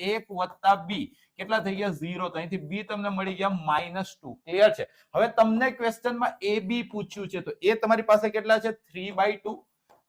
1 + b કેટલા થઈ ગયા? 0. તો અહીંથી b તમને મળી ગયા -2. ક્લિયર છે? હવે તમને ક્વેશ્ચનમાં a b પૂછ્યું છે તો a તમારી પાસે કેટલા છે? 3/2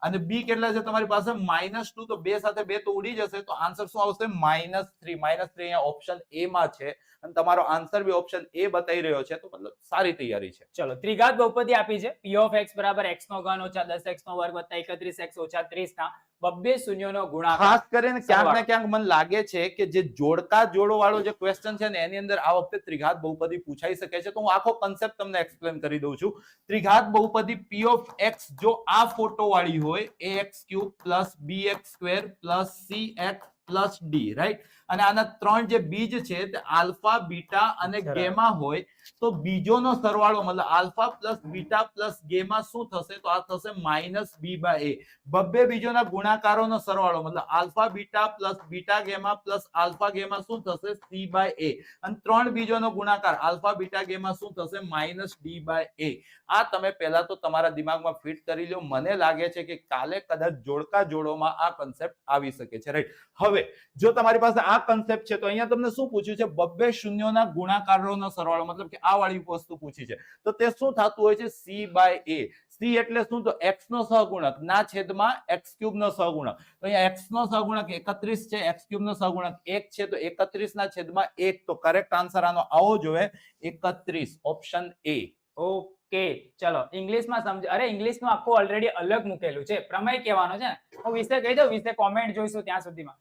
અને b કેટલા છે તમારી પાસે? -2. તો 2 સાથે 2 તો ઉડી જશે, તો આન્સર શું આવશે? -3. -3 અહીંયા ઓપ્શન a માં છે અને તમારો આન્સર બી ઓપ્શન a બતાવી રહ્યો છે, તો મતલબ સારી તૈયારી છે.
ચલો ત્રિઘાત બહુપદી આપી છે p of x બરાબર x નો ઘન ઓછા 10x નો વર્ગ વત્તા 31x ઓછા 30 ના બબ્બે શૂન્યોનો ગુણાકાર.
ખાસ કરીને ક્યાંક ને ક્યાંક મને લાગે છે કે જે જોડકા જોડો વાળો જે ક્વેશ્ચન છે ને એની અંદર આ વખતે ત્રિઘાત બહુપદી પૂછાઈ શકે છે, તો હું આખો કન્સેપ્ટ તમને એક્સપ્લેન કરી દઉં છું. ત્રિઘાત બહુપદી p of x જો આ ફોટો વાળી હોય ax³ + bx² + cx + d, right? અને આના ત્રણ જે બીજ છે તે આલ્ફા, બીટા અને ગેમા હોય તો બીજોનો સરવાળો મતલબ આલ્ફા + બીટા + ગેમા શું થશે? તો આ થશે -b/a. બબ્બે બીજોના ગુણાકારોનો સરવાળો મતલબ alpha beta + beta gamma + alpha gamma શું થશે? c/a. અને ત્રણ બીજોનો ગુણાકાર આલ્ફા બીટા ગેમા શું થશે? -d/a. આ તમે પહેલા તો તમારા દિમાગમાં ફિટ કરી લો. મને લાગે છે કે કાલે કદાચ જોડકા જોડોમાં આ કન્સેપ્ટ આવી શકે છે, રાઈટ? હવે જો તમારી પાસે આ કન્સેપ્ટ છે તો અહીંયા તમને શું પૂછ્યું છે? બબ્બે શૂન્યોના ગુણાકારોનો સરવાળો મતલબ કે આ વાળી વસ્તુ પૂછી છે, તો તે શું થતું હોય છે? c/a. c એટલે શું? તો x નો સહગુણક ના છેદમાં x³ નો સહગુણક. તો અહીંયા x નો સહગુણક 31 છે, x³ નો સહગુણક 1 છે, તો 31 ના છેદમાં 1. તો કરેક્ટ આન્સર આનો આવો જોઈએ 31, ઓપ્શન a.
ઓકે ચલો ઇંગ્લિશમાં સમજ. અરે ઇંગ્લિશનું આખું ઓલરેડી અલગ મૂકેલું છે, પ્રમેય કહેવાનો છે ને. હું વિશે કહી દઉં, વિશે કોમેન્ટ જોઈશું ત્યાં સુધીમાં.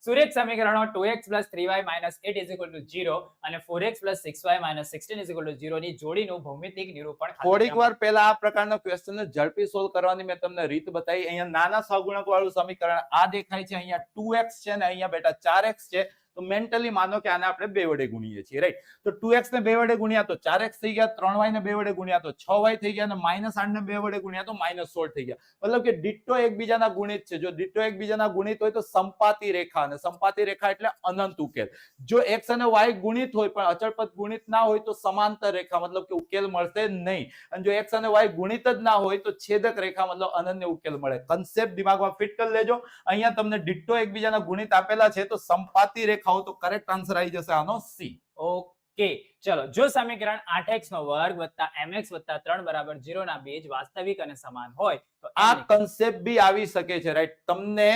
સુરેખ સમીકરણો 2x + 3y - 8 = 0 અને 4x + 6y - 16 = 0 ની જોડીનું ભૌમિતિક નિરૂપણ.
થોડીક વાર પહેલા આ પ્રકારના ક્વેશ્ચનને ઝડપી સોલ્વ કરવાની મેં તમને રીત બતાવી. અહીંયા નાના સહગુણક વાળું સમીકરણ આ દેખાય છે, અહીંયા 2x છે ને અહીંયા બેટા 4x છે. તો મેન્ટલી માનો કે આને આપણે 2 વડે ગુણીએ છીએ, રાઈટ? તો 2x ને 2 વડે ગુણ્યા તો 4x થઈ ગયા, 3y ને 2 વડે ગુણ્યા તો 6y થઈ ગયા અને -8 ને 2 વડે ગુણ્યા તો -16 થઈ ગયા. મતલબ કે ડિટ્ટો એકબીજાના ગુણિત છે. જો ડિટ્ટો એકબીજાના ગુણિત હોય તો સંપાતી રેખા, અને સંપાતી રેખા એટલે અનંત ઉકેલ. જો x અને y ગુણિત હોય પણ અચળ પદ ગુણિત ના હોય તો સમાંતર રેખા, મતલબ કે ઉકેલ મળશે નહીં. અને જો x અને y ગુણિત જ ના હોય તો છેદક રેખા, મતલબ અનન્ય ઉકેલ મળે. કન્સેપ્ટ દિમાગમાં ફિટ કરી લેજો. અહીંયા તમને ડિટ્ટો એકબીજાના ગુણિત આપેલા છે તો સંપાતી રેખાઓ, તો કરેક્ટ આન્સર આવી જશે આનો c.
ઓકે ચલો જો સમીકરણ 8x નો વર્ગ વત્તા mx વત્તા 3 બરાબર 0 ના બેજ વાસ્તવિક અને સમાન હોય તો
આ કન્સેપ્ટ બી આવી શકે છે, રાઈટ? તમને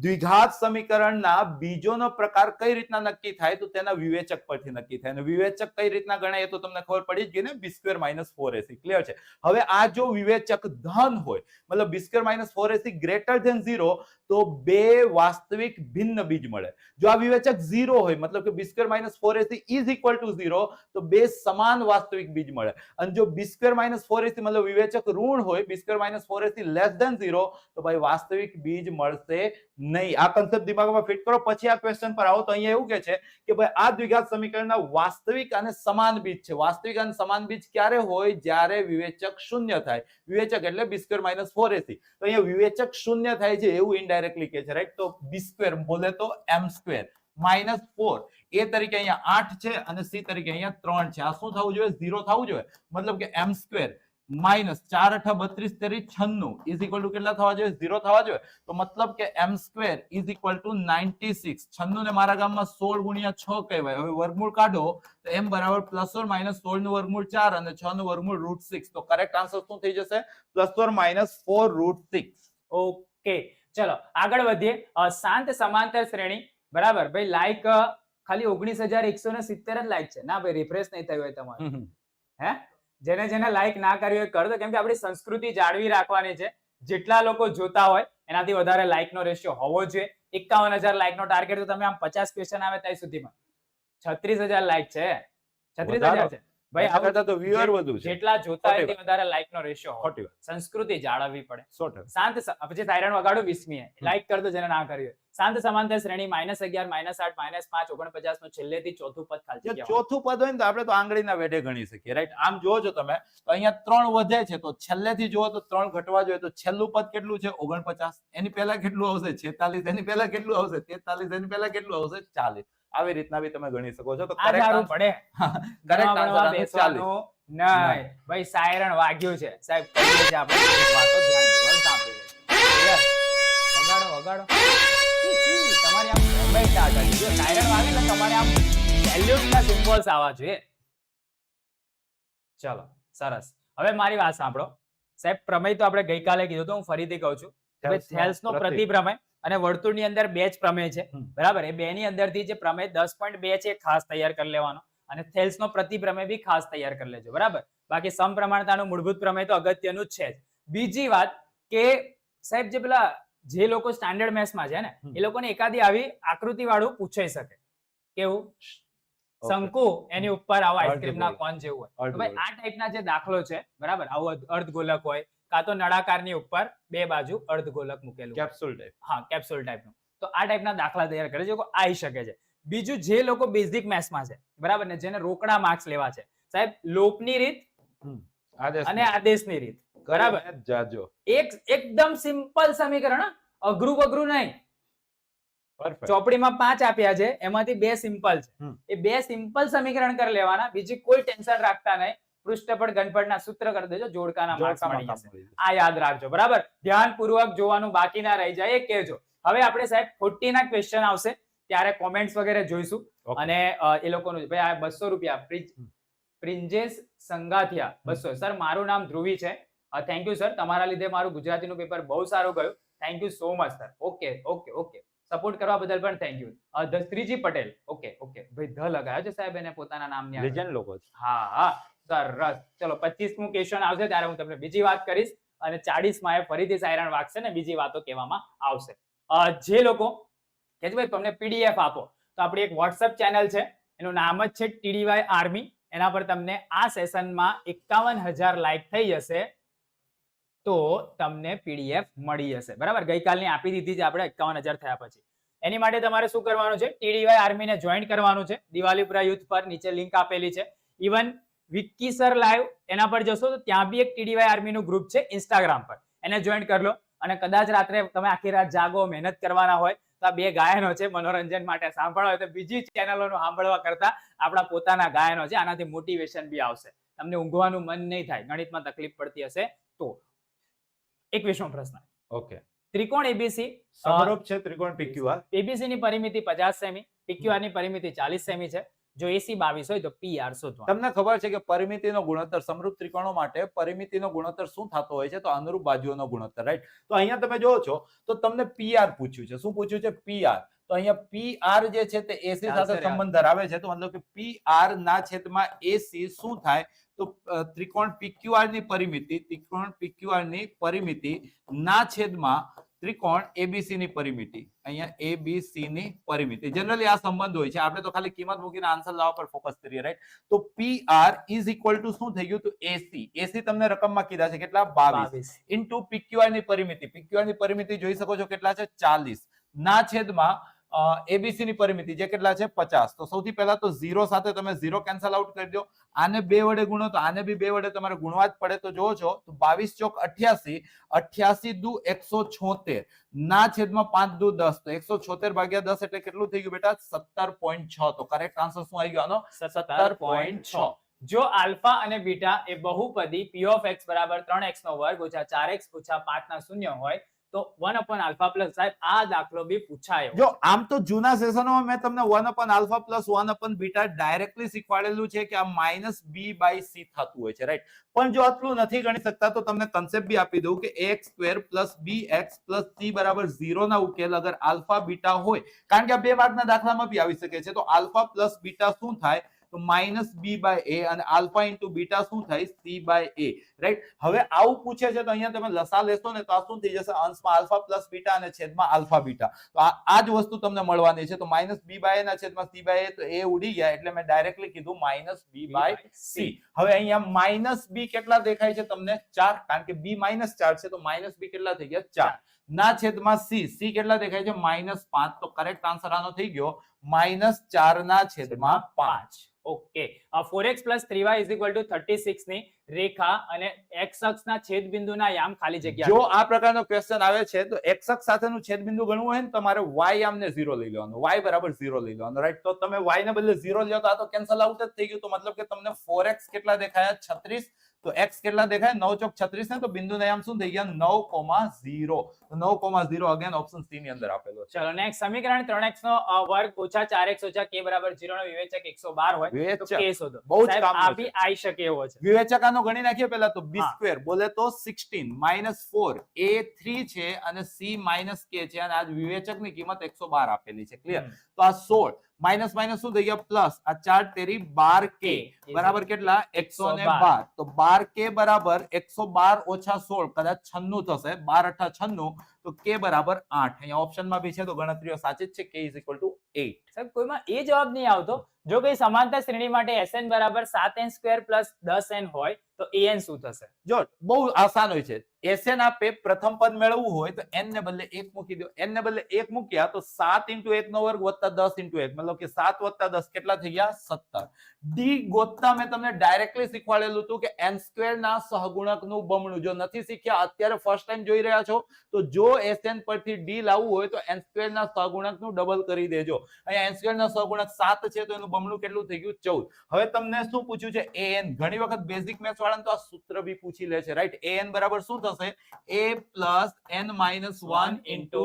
દ્વિઘાત સમીકરણના બીજોનો પ્રકાર કઈ રીતના નક્કી થાય તો તેના વિવેચક પરથી નક્કી થાય. અને વિવેચક કઈ રીતના ગણાય તો તમને ખબર પડી જ ગઈ ને, b² - 4ac. ક્લિયર છે? હવે આ જો વિવેચક ધન હોય મતલબ b² - 4ac ગ્રેટર ધેન 0 તો બે વાસ્તવિક ભિન્ન બીજ મળે. જો આ વિવેચક 0 હોય મતલબ કે b² - 4ac = 0 તો બે સમાન વાસ્તવિક બીજ મળે. અને જો b² - 4ac મતલબ વિવેચક ઋણ હોય, b² - 4ac લેસ ધેન 0 તો ભાઈ વાસ્તવિક બીજ મળશે નહીં. આ કન્સેપ્ટ દિમાગમાં ફિટ કરો. પછી આ ક્વેશ્ચન પર આવો તો અહીંયા એવું કહે છે કે ભાઈ આ દ્વિઘાત સમીકરણના વાસ્તવિક અને સમાન બીજ છે. વાસ્તવિક અને સમાન બીજ ક્યારે હોય? જ્યારે વિવેચક શૂન્ય થાય. વિવેચક એટલે b² - 4ac. તો અહીંયા વિવેચક શૂન્ય થાય છે એવું ઇનડાયરેક્ટલી કહે છે, રાઈટ? તો b² બોલે તો m² -4 a તરીકે અહીંયા 8 છે અને c તરીકે અહીંયા 3 છે. આ શું થવું જોઈએ? 0 થવું જોઈએ. મતલબ કે m² માઇનસ 4 × 32 તેરી 96 ઇઝ ઇક્વલ ટુ કેટલા થવા જોઈએ? 0 થવા જોઈએ. તો મતલબ કે m square is equal to 96. 96 ને મારા ગામમાં 16 × 6 કહેવાય. હવે વર્ગમૂળ કાઢો તો m બરાબર પ્લસ ઓર માઇનસ 16 નું વર્ગમૂળ 4 અને 6 નું વર્ગમૂળ √6. તો કરેક્ટ આન્સર શું થઈ જશે? Plus or minus 4 √6.
ઓકે, ચલો આગળ વધીએ. શાંત સમાંતર શ્રેણી, બરાબર ભાઈ. લાઈક ખાલી 19,170 જ લાઈક છે. ના ભાઈ, રિફ્રેશ નહીં થયું હોય તમારું. હે, જેને લાઈક ના કર્યું હોય કરજો, કેમ કે આપણી સંસ્કૃતિ જાળવી રાખવાની છે. જેટલા લોકો જોતા હોય એનાથી વધારે લાઈક નો રેશિયો હોવો જોઈએ. 51,000 લાઈક નો ટાર્ગેટ, તો તમે આમ 50 ક્વેશ્ચન આવે ત્યાં સુધીમાં 36,000 લાઈક છે. 36,000 છે ભાઈ.
આ કરતા તો viewer વધુ છે.
જેટલા જોતા હોય
ખોટી
તે વધારે લાઈક નો રેશિયો હોય.
ખોટી વાત.
સંસ્કૃતિ જાળવવી પડે.
100%.
શાંત પછી સાયરન વગાડો 20મી લાઈક કરજો જેને ના કર્યું હોય. શાંત સમાંતર શ્રેણી -11 -8 -5 49 નું છેલ્લેથી ચોથું પદ ખાલી
જે
જગ્યા.
ચોથું પદ હોય ને તો આપણે તો આંગળીના વેઢે ગણી શકીએ, રાઈટ? આમ જોવો છો તમે તો અહીંયા 3 વધે છે, તો છેલ્લેથી જુઓ તો 3 ઘટવા જોઈએ. તો છેલ્લું પદ કેટલું છે? 49. એની પહેલા કેટલું આવશે? 46. એની પહેલા કેટલું આવશે? 43. એની પહેલા કેટલું આવશે? 40. આવી રીતના બી તમે ગણી શકો છો. તો
આ સારું પડે.
કરેક્ટ
ભણવા
આન્સર 40.
બેસવાનું નહીં ભાઈ. સાયરન વાગ્યું છે સાહેબ. કહીએ છે આપણે વાતો ધ્યાન પૂર્વક સાંભળી લેજો. વગાડો વગાડો. તમારી આમ મુંબઈ સ્ટાર્ટ કરી જો સાયરન વાગે એટલે તમારે આમ સેલ્યુટના સિમ્બોલ્સ આવવા જોઈએ. ચલો સરસ. હવે મારી વાત સાંભળો સાહેબ. પ્રમેય તો આપણે ગઈકાલે કીધું તો હું ફરીથી કહું છું. થેલ્સનો પ્રતિપ્રમેય અને વર્તુળની અંદર બે જ પ્રમેય છે, બરાબર. એ બે ની અંદરથી જે પ્રમેય 10.2 છે એ ખાસ તૈયાર કરી લેવાનો, અને થેલ્સનો પ્રતિપ્રમેય બી ખાસ તૈયાર કરી લેજો, બરાબર. બાકી સમપ્રમાણતાનું મૂળભૂત પ્રમેય તો અગત્યનું જ છે જ. બીજી વાત કે સાહેબ જે પેલા જે લોકો સ્ટાન્ડર્ડ મેથ્સમાં છે ને એ લોકોને એકાદી આવી આકૃતિ વાળું પૂછાઈ શકે. કેવું? શંકુ એની ઉપર આવા આઈસ્ક્રીમના કોન જેવું હોય. તો ભાઈ આ ટાઈપના જે દાખલો છે, બરાબર, આવો અર્ધગોલક હોય કાં તો નળાકારની ઉપર બે બાજુ અર્ધગોલક મૂકેલું,
કેપ્સ્યુલ ટાઈપ.
હા, કેપ્સ્યુલ ટાઈપનું. તો આ ટાઈપના દાખલા તૈયાર કરે છે, આવી શકે છે. બીજું, જે લોકો બેઝિક મેથ્સમાં છે, બરાબર ને, જેને રોકડા માર્ક્સ લેવા છે, સાહેબ, લોપની રીત અને આદેશની રીત, બરાબર.
જાજો.
એકદમ સિમ્પલ સમીકરણ, અઘરું બઘરું નહીં.
પરફેક્ટ.
ચોપડીમાં 5 આપ્યા છે, એમાંથી 2 સિમ્પલ છે. એ 2 સિમ્પલ સમીકરણ કરી લેવાના, બીજી કોઈ ટેન્શન રાખતા નહીં. પૃષ્ઠપટ ગણપટના સૂત્ર કરી દેજો, જોડકાના માર્ક્સ મળી જશે. આ યાદ રાખજો, બરાબર. ધ્યાનપૂર્વક જોવાનું, બાકી ના રહી જાય એ કહેજો. હવે આપણે સાહેબ 40 ના ક્વેશ્ચન આવશે ત્યારે કોમેન્ટ્સ વગેરે જોઈશું. અને એ લોકોનું ભાઈ આ 200 રૂપિયા પ્રિન્જેશ સંગાથિયા 200. સર, મારું નામ ધ્રુવી છે. થેન્ક યુ સર, તમારા લીધે મારું ગુજરાતીનું પેપર બહુ સારું ગયું. Thank you so much sir. Okay okay okay. Support કરવા બદલ પણ થેન્ક યુ. ધસ્ત્રીજી પટેલ. ઓકે ઓકે ભાઈ, ધ લગાયો છે સાહેબ એને પોતાના નામની આગળ.
લેજેન્ડ લોકો છે.
હા હા, સરસ. ચલો 25મું ક્વેશ્ચન આવશે ત્યારે હું તમને બીજી વાત કરીશ, અને 40માં એ ફરીથી સાયરન વાગશે ને બીજી વાતો કહેવામાં આવશે. જે લોકો કે ભાઈ તમને પીડીએફ આપો, તો આપણી એક વોટ્સએપ ચેનલ છે, એનું નામ જ છે TDY આર્મી. એના પર તમને આ સેશનમાં 51,000 લાઈક થઈ જશે તો તમને પીડીએફ મળી જશે, બરાબર. ગઈકાલની આપી દીધી છે આપણે 51,000 થયા પછી. એની માટે તમારે શું કરવાનું છે? TDY આર્મીને જોઈન કરવાનું છે. દિવાલીપુરા યુથ પર નીચે લિંક આપેલી છે. ઇવન વિક્કી સર લાઈવ એના પર જશો તો ત્યાં બી એક TDY આર્મીનું ગ્રુપ છે ઇન્સ્ટાગ્રામ પર, એને જોઈન કરી લો. અને કદાચ રાત્રે તમે આખી રાત જાગો, મહેનત કરવાના હોય તો આ 2 ગાયનો છે, મનોરંજન માટે સાંભળવા હોય તો બીજી ચેનલોનું સાંભળવા કરતા આપણા પોતાના ગાયનો છે. આનાથી મોટિવેશન બી આવશે, તમને ઊંઘવાનું મન નહીં થાય, ગણિતમાં તકલીફ પડતી હશે તો. 21મો પ્રશ્ન.
ઓકે.
ત્રિકોણ એબીસી
સમરૂપ છે ત્રિકોણ PQR.
એબીસી ની પરિમિતિ 50 સેમી, PQR ની પરિમિતિ 40 સેમી છે. જો AC 22 હોય તો PR શોધવાનું.
તમને ખબર છે કે પરિમિતિનો ગુણોત્તર સમરૂપ ત્રિકોણો માટે પરિમિતિનો ગુણોત્તર શું થતો હોય છે? તો અનુરૂપ બાજુઓનો ગુણોત્તર, રાઈટ? તો અહીંયા તમે જોવો છો તો તમને PR પૂછ્યું છે. શું પૂછ્યું છે? PR. તો અહીંયા PR જે છે તે AC સાથે સંબંધ ધરાવે છે, તો મતલબ કે PR ના છેદમાં AC શું થાય? તો ત્રિકોણ PQR ની પરિમિતિ ના છેદમાં ત્રિકોણ ABC ની પરિમિતિ. અહીંયા ABC ની પરિમિતિ. જનરલી આ સંબંધ હોય છે, આપણે તો ખાલી કિંમત મૂકીને આન્સર લાવવા પર ફોકસ કરીએ, રાઈટ? તો PR ઇઝ ઇક્વલ ટુ શું થઈ ગયું? તો AC તમને રકમમાં કીધા છે કેટલા? 22 ઇન્ટુ PQR ની પરિમિતિ. PQR ની પરિમિતિ જોઈ શકો છો કેટલા છે? 40 ના છેદમાં ABC ની પરિમિતિ જે કેટલા છે? 50. તો સૌથી પહેલા તો 0 સાથે તમે 0 કેન્સલ આઉટ કરી દો. આને 2 વડે ગુણો તો આને બી 2 વડે તમારે ગુણવા જ પડે. તો જોવો છો તો 22 ચોક 88, 88 દુ 176 ના છેદમાં 5 દુ 10. તો 176 ભાગ્યા 10 એટલે કેટલું થઈ ગયું બેટા? 17.6. તો કરેક્ટ આન્સર શું આવી ગયો આનો? 17.6.
જો આલ્ફા અને બીટા એ બહુપદી p of x બરાબર 3x નો વર્ગ ઓછા 4x ઓછા 5 ના શૂન્ય હોય તો 1 upon alpha plus સાહેબ આ દાખલો બી પૂછાયો.
જો આમ તો જૂના સેશનોમાં મેં તમને 1 upon alpha plus 1 upon beta directly શીખવાડેલું છે કે આ -b/c થતું હોય છે, રાઈટ. પણ જો આટલું નથી ગણી શકતા તો તમને કન્સેપ્ટ બી આપી દઉં કે ax² + bx + c બરાબર 0 ના ઉકેલ અગર આલ્ફા બીટા હોય, કારણ કે આ 2 માર્કના દાખલામાં બી આવી શકે છે, તો આલ્ફા પ્લસ બીટા શું થાય તો -b/a અને આલ્ફા ઇન્ટુ બીટા શું થાય c/a, રાઈટ. હવે આવું પૂછે છે તો અહીંયા તમે લસા લેશો ને તો આ શું થઈ જશે, અંશમાં આલ્ફા પ્લસ બીટા અને છેદમાં આલ્ફા બીટા, તો આ જ વસ્તુ તમને મળવાની છે. તો -b/a ના છેદમાં c/a, તો a ઉડી ગયા એટલે મેં ડાયરેક્ટલી કીધું -b/c. હવે અહીંયા -b કેટલા દેખાય છે તમને 4, કારણ કે b -4 છે તો -b કેટલા થઈ ગયા 4 ના છેદમાં c કેટલા દેખાય છે -5, તો કરેક્ટ આન્સર આનો થઈ ગયો -4 ના છેદમાં 5.
ઓકે. 4x + 3y = 36 ની રેખા અને x અક્ષના છેદબિંદુના યામ ખાલી જગ્યા.
જો આ પ્રકારનો ક્વેશ્ચન આવે છે તો x અક્ષ સાથેનું છેદબિંદુ ગણવું હોય ને તમારે y યામને 0 લઈ લેવાનું, y બરાબર 0 લઈ લેવાનું, રાઈટ. તો તમે y ને બદલે 0 લ્યો તો આ તો કેન્સલ આઉટ જ થઈ ગયું. તો મતલબ કે તમને 4x કેટલા દેખાયા 36, તો x કેટલા દેખાય 9 ચોક 36 ને, તો બિંદુના યામ શું થઈ ગયા 9,0. તો 9,0 અગેન ઓપ્શન સી ની અંદર આપેલો છે.
ચલો નેક્સ્ટ સમીકરણ 3x નો વર્ગ ઓછા 4x ઓછા k બરાબર 0 નો વિવેચક 112 હોય તો
વિવેચક
k શોધો.
બહુ જ
સાહેબ,
કામનો
આ
છે.
બી આવી શકે એવો છે.
વિવેચકાનો ગણી નાખીએ પહેલા તો
હા.
b² બોલે તો 16 -4 a 3 છે અને c -k છે, અને આ વિવેચકની કિંમત 112 આપેલી છે, ક્લિયર. તો આ 16 માઇનસ માઇનસ શું થઈ ગયા પ્લસ, આ 4 તેરી 12k બરાબર કેટલા 112. તો 12k બરાબર 112 ઓછા 16 કદાચ 96 થશે, 12 × 96 તો k બરાબર 8. અહીંયા ઓપ્શનમાં બી છે તો ગણતરીઓ સાચી જ છે, k = 8.
સાહેબ કોઈમાં એ જવાબ નહીં આવતો. જો કોઈ સમાંતર શ્રેણી માટે Sn બરાબર 7n² + 10n હોય તો an શું થશે?
જો બહુ આસાન હોય છે. Sn આપે પ્રથમ પદ મેળવવું હોય તો n ને બદલે 1 મૂકી દો. n ને બદલે 1 મૂક્યા તો 7 × 1 નો વર્ગ વત્તા 10 × 1, મતલબ કે 7 + 10 કેટલા થઈ ગયા 17. ડી ગોતતા મેં તમને ડાયરેક્ટલી શીખવાડેલું હતું કે n² ના સહગુણકનું બમણું. જો નથી શીખ્યા, અત્યારે ફર્સ્ટ ટાઈમ જોઈ રહ્યા છો, તો જો Sn પરથી ડી લાવવું હોય તો n² ના સહગુણકનું ડબલ કરી દેજો. અહીંયા n² ના સહગુણક 7 છે તો એનું બમણું કેટલું થઈ ગયું 14. હવે તમને શું પૂછ્યું છે an. ઘણી વખત બેઝિક મેથ્સ વાળાને તો આ સૂત્ર બી પૂછી લે છે, રાઈટ. an બરાબર શું થશે a + n - 1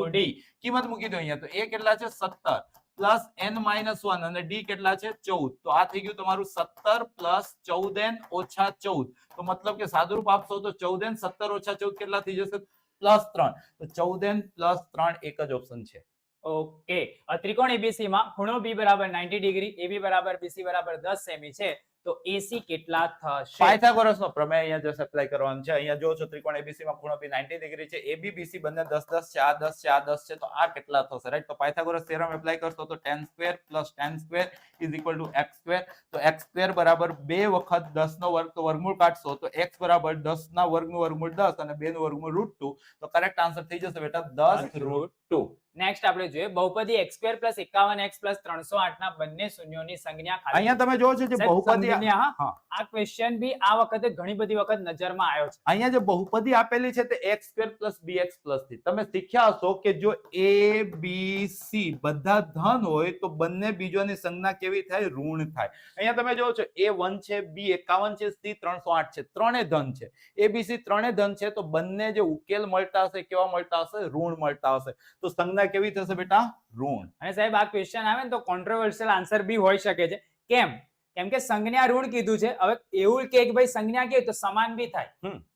* d. કિંમત મૂકી દો અહીંયા, તો a કેટલા છે 17 પ્લસ n - 1 અને d કેટલા છે 14. તો આ થઈ ગયું તમારું 17 + 14n - 14. તો મતલબ કે સાદુરૂપ આપશો તો 14n 17 - 14 કેટલા થઈ જશે +3. તો 14n + 3 એક જ ઓપ્શન છે.
ઓકે. ત્રિકોણ ABC માં ખૂણો B બરાબર 90 ડિગ્રી, AB બરાબર BC બરાબર 10 સેમી છે, તો AC કેટલા થશે?
પાયથાગોરસનો પ્રમેય અહીંયા જસ્ટ એપ્લાય કરવાનું છે. અહીંયા જો છો ત્રિકોણ ABC માં ખૂણો B 90 ડિગ્રી છે, AB BC બંને 10 10 છે, આ 10 છે, આ 10 છે, તો આ કેટલા થશે, રાઈટ. તો પાયથાગોરસ થિયરમ એપ્લાય કરશો તો tan² + tan² = x². તો x² બરાબર 2 વખત 10 નો વર્ગ, તો વર્ગમૂળ કાઢશો તો x બરાબર 10 ના વર્ગનું વર્ગમૂળ 10 અને 2 નું વર્ગમૂળ √2. તો કરેક્ટ આન્સર થઈ જશે બેટા 10√2.
નેક્સ્ટ આપણે જોઈએ બહુપદી x² + 51x + 308 ના બંને શૂન્યોની સંજ્ઞા ખાલી.
અહીંયા તમે જોવો છો જે બહુપદી
આ ક્વેશ્ચન બી આ વખતે ઘણી બધી વખત નજરમાં આવ્યો છે.
અહીંયા જે બહુપદી આપેલી છે તે x² + bx + c. તમે શીખ્યા હશો કે જો a b c બધા ધન હોય તો બંને બીજોની સંજ્ઞા કેવી થાય ઋણ થાય. અહીંયા તમે જોવો છો a 1 છે, b 51 છે, c 308 છે, ત્રણે ધન છે. a b c ત્રણે ધન છે તો બંને જે ઉકેલ મળતા હશે કેવા મળતા હશે ઋણ મળતા હશે. તો સંજ્ઞા કેવી થશે બેટા ઋણ. અને
સાહેબ આ ક્વેશ્ચન આવે ને તો કોન્ટ્રોવર્શિયલ આન્સર બી હોઈ શકે છે. કેમ કે સંજ્ઞા ઋણ કીધું છે. હવે એવું કે ભાઈ સંજ્ઞા કે તો સમાન બી થાય.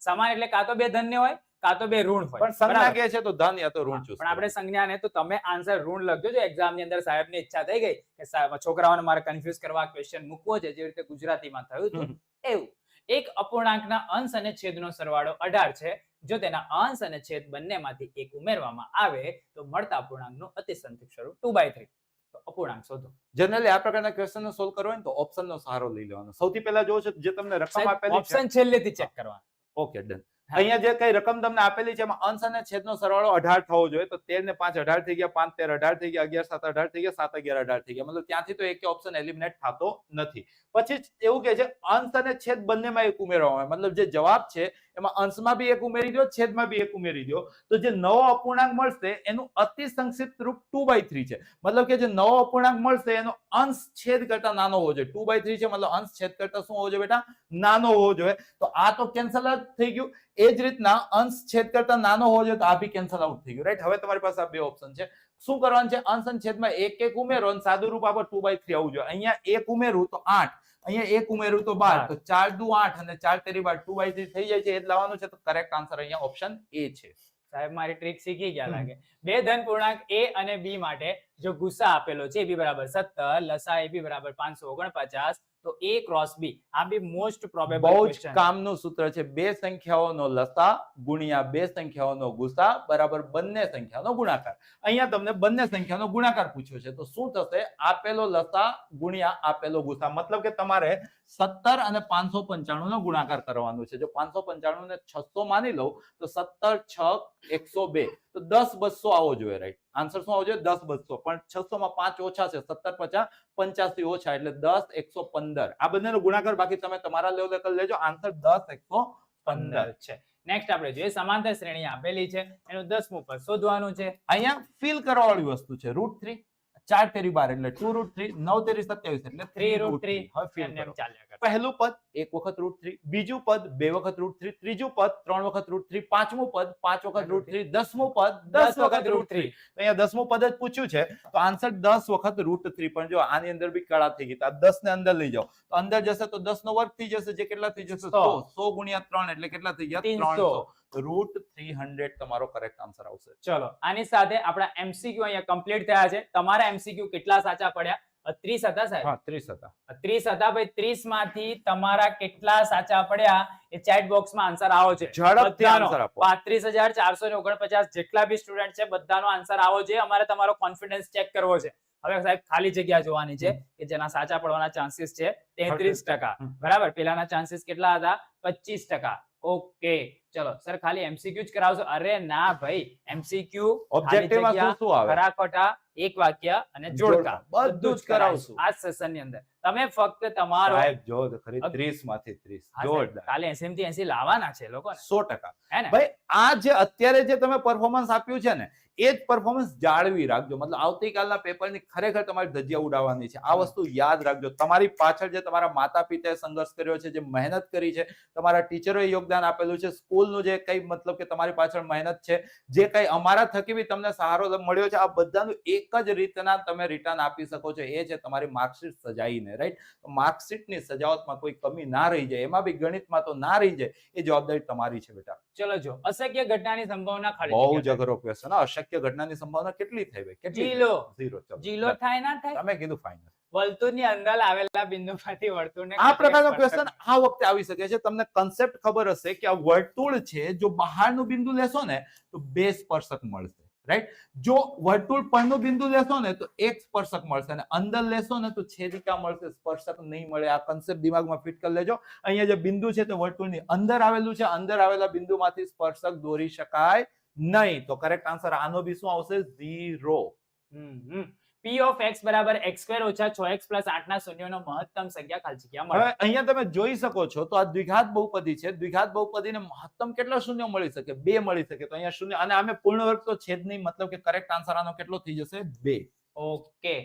સમાન એટલે કાં તો બે ધન્ય હોય કાં તો બે ઋણ હોય.
પણ સંજ્ઞા કે છે તો ધન યા તો ઋણ ચૂઝ.
પણ આપણે સંજ્ઞા ને તો તમે આન્સર ઋણ લખજો. જો એક્ઝામ ની અંદર સાહેબ ની ઈચ્છા થઈ ગઈ કે છોકરાઓને મારે કન્ફ્યુઝ કરવા ક્વેશ્ચન મૂકવો છે, જે રીતે ગુજરાતીમાં થયું હતું એવું. એક અપૂર્ણાંકના અંશ અને છેદનો સરવાળો 18 છે. જો તેના અંશ અને છેદ બંનેમાંથી એક ઉમેરવામાં આવે તો મળતા અપૂર્ણાંકનું અતિસંક્ષિપ્ત સ્વરૂપ 2/3. તો અપૂર્ણાંક શોધો.
જનરલી આ પ્રકારના ક્વેશ્ચનનો સોલ્વ કરવો હોય તો ઓપ્શનનો સહારો લઈ લેવાનો. સૌથી પહેલા જો છે જે તમને રકમ આપેલી છે
ઓપ્શન છેલ્લેથી ચેક કરવાનો.
Okay done. અહીંયા જે કઈ રકમ તમને આપેલી છે એમાં અંશ અને છેદનો સરવાળો 18 થવો જોઈએ. તો 13 ને 5 18 થઈ ગયા, 5 13 18 થઈ ગયા, 11 7 18 થઈ ગયા, 7 11 18 થઈ ગયા. મતલબ ત્યાંથી તો એક ઓપ્શન એલિમિનેટ થતો નથી. પછી એવું કે છે અંશ અને છેદ બંનેમાં એક ઉમેરવામાં આવે. મતલબ જે જવાબ છે એમાં અંશમાં બી એક ઉમેરી દો, છેદમાં બી એક ઉમેરી દો, તો જે નવો અપૂર્ણાંક મળશે એનું અતિ સંક્ષિપ્ત રૂપ 2/3 છે. મતલબ કે જે નવો અપૂર્ણાંક મળશે એનો અંશ છેદ કરતા નાનો હોવો જોઈએ. 2/3 છે મતલબ અંશ છેદ કરતા શું હોવો જોઈએ બેટા? નાનો હોવો જોઈએ. તો આ તો કેન્સલ જ થઈ ગયું. એ જ રીતના અંશ છેદ કરતા નાનો હોવો જોઈએ તો આ બી કેન્સલ આઉટ થઈ ગયું, રાઈટ? હવે તમારી પાસે આ બે ઓપ્શન છે. શું કરવાનું છે? અંશ અને છેદમાં એક એક ઉમેરો અને સાદું રૂપ આપો 2/3 આવવું જોઈએ. અહીંયા એક ઉમેરું તો 8, અહીંયા એક ઉમેરું તો 12, તો 4 દુ 8 અને 4 તેરી 12, 2/3 થઈ જાય છે. એ જ લાવવાનું છે. તો કરેક્ટ આન્સર અહીંયા ઓપ્શન એ છે.
સાહેબ મારી ટ્રીક શીખી ગયા લાગે. બે ધન પૂર્ણાંક a અને b માટે જો ગુસા આપેલો છે, b બરાબર 17, લસા ab બરાબર 549, તો a ક્રોસ b આ બી મોસ્ટ પ્રોબેબલ
બહુ જ
ક્વેશ્ચન.
કામનું સૂત્ર છે. બે સંખ્યાઓનો લસા ગુણ્યા બે સંખ્યાઓનો ગુસા બરાબર બંને સંખ્યાનો ગુણાકાર. અહીંયા તમને બંને સંખ્યાનો ગુણાકાર પૂછ્યો છે. તો શું થશે? આપેલો લસા ગુણ્યા આપેલો ગુસા. મતલબ કે તમારે 17 અને 595 નો ગુણાકાર કરવાનો છે. જો 595 ને 600 માની લો તો 17 6 102, તો 10 200 આવો જોઈએ, રાઈટ? આન્સર શું આવો જોઈએ? 10 200. પણ 600 માં 5 ઓછા છે, 17 50 85 ઓછા એટલે 10 115. આ બંનેનો ગુણાકાર બાકી તમે તમારા લેવલે કરી લેજો. આન્સર 10 115
છે. નેક્સ્ટ આપણે જોઈએ સમાંતર શ્રેણી આપેલી છે, એનું 10મું પદ શોધવાનું છે.
અહીંયા ફિલ કરવા વાળી વસ્તુ છે. √3, 4 તેરી 12 એટલે 2√3, 9 તેરી 27 એટલે
3√3.
હવે ફિલ
એમ
કરો.
ચાલ્યા કરે.
પહેલું પદ એક વખત √3, બીજું પદ બે વખત √3, ત્રીજું પદ 3 વખત √3, પાંચમું પદ 5 વખત √3, 10મું પદ 10 વખત √3. તો અહીંયા 10મું પદ જ પૂછ્યું છે તો આન્સર 10 વખત √3. પણ જો આની અંદર બી કળા થઈ ગઈ. તો આ 10 ને અંદર લઈ જાઓ તો અંદર જશે તો 10 નો વર્ગ થઈ જશે, જે કેટલા થઈ જશે? 100. 100 ગુણ્યા 3 એટલે કેટલા થઈ ગયા? 300. √300 તમારો કરેક્ટ આન્સર આવશે.
ચલો આની સાથે આપણા MCQ અહીંયા કમ્પ્લીટ થયા છે. તમારા MCQ કેટલા સાચા પડ્યા? 30 હતા સાહેબ?
હા 30 હતા.
30 હતા ભાઈ. 30 માંથી તમારા કેટલા સાચા પડ્યા એ ચેટ બોક્સમાં આન્સર આવો છે.
ઝડપથી
બધાનો
આન્સર આપો.
35,449 જેટલા બી સ્ટુડન્ટ છે બધાનો આન્સર આવો છે. અમારે તમારો કોન્ફિડન્સ ચેક કરવો છે. હવે સાહેબ ખાલી જગ્યા જોવાની છે કે જેના સાચા પડવાના ચાન્સીસ છે 33%. બરાબર? પેલાના ચાન્સીસ કેટલા હતા? 25%. ઓકે ચલો સર ખાલી MCQ જ કરાવશો? અરે ના ભાઈ, MCQ
ઓબ્જેક્ટિવમાં શું શું આવે?
ખરા ખોટા, એક વાક્ય અને જોડકા
બધું જ કરાવશું
આ સેશન ની અંદર. તમે ફક્ત તમારો
સાહેબ જો તો ખરી 30 માંથી 30 જોરદાર.
કાલે 80 થી 80 લાવવાના છે લોકોને.
100%.
હે ને?
ભાઈ આ જે અત્યારે જે તમે પરફોર્મન્સ આપ્યું છે ને એ જ પરફોર્મન્સ જાળવી રાખજો. મતલબ આવતીકાલના પેપરની ખરેખર તમારી ધજિયા ઉડાવવાની છે. આ વસ્તુ યાદ રાખજો. તમારી પાછળ જે તમારા માતા પિતાએ સંઘર્ષ કર્યો છે, જે મહેનત કરી છે, તમારા ટીચરોએ યોગદાન આપેલું છે, સ્કૂલનું જે કઈ મતલબ કે તમારી પાછળ મહેનત છે, જે કઈ અમારા થકી બી તમને સહારો મળ્યો છે, આ બધાનું એક જ રીતના તમે રિટર્ન આપી શકો છો. એ છે તમારી માર્કશીટ સજાઈને, રાઈટ? માર્કશીટની સજાવટમાં કોઈ કમી ના રહી જાય, એમાં બી ગણિતમાં તો ના રહી જાય, એ જવાબદારી તમારી છે બેટા.
ચલો જો અશક્ય ઘટનાની સંભાવના ખાલી
બહુ
જગ્યા.
જ અઘરો ક્વેશ્ચન. અશક્ય ઘટનાની સંભાવના કેટલી થઈ ભાઈ? કેટલી?
જીલો.
0. ચલો
જીલો થાય ના થાય?
તમે કીધું ફાઇનલ.
વર્તુળની અંદર આવેલા બિંદુમાંથી વર્તુળને
આ પ્રકારનો ક્વેશ્ચન આ વખતે આવી શકે છે. તમને કન્સેપ્ટ ખબર હશે કે આ વર્તુળ છે, જો બહારનું બિંદુ લેશો ને તો 2 સ્પર્શક મળશે, રાઈટ? જો વર્તુળ પરનું બિંદુ લેશો ને તો 1 સ્પર્શક મળશે અને અંદર લેશો ને તો છેદિકા મળશે, સ્પર્શક નહીં મળે. આ કન્સેપ્ટ દિમાગમાં ફિટ કરી લેજો. અહીંયા જે બિંદુ છે તે વર્તુળની અંદર આવેલું છે. અંદર આવેલા બિંદુમાંથી સ્પર્શક દોરી શકાય નહીં. તો કરેક્ટ આન્સર આનો બી શું આવશે? 0.
P of x બરાબર x² ઓછા 6x પ્લસ 8 ના શૂન્યનો મહત્તમ સંખ્યા ખાલી જગ્યા મળે.
હવે અહીંયા તમે જોઈ શકો છો તો આ દ્વિઘાત બહુપદી છે. દ્વિઘાત બહુપદીને મહત્તમ કેટલા શૂન્ય મળી શકે? 2 મળી શકે. તો અહીંયા શૂન્ય અને આમે પૂર્ણ વર્ગ તો છે જ નહીં. મતલબ કે કરેક્ટ આન્સર આનો કેટલો થઈ જશે? 2.
ઓકે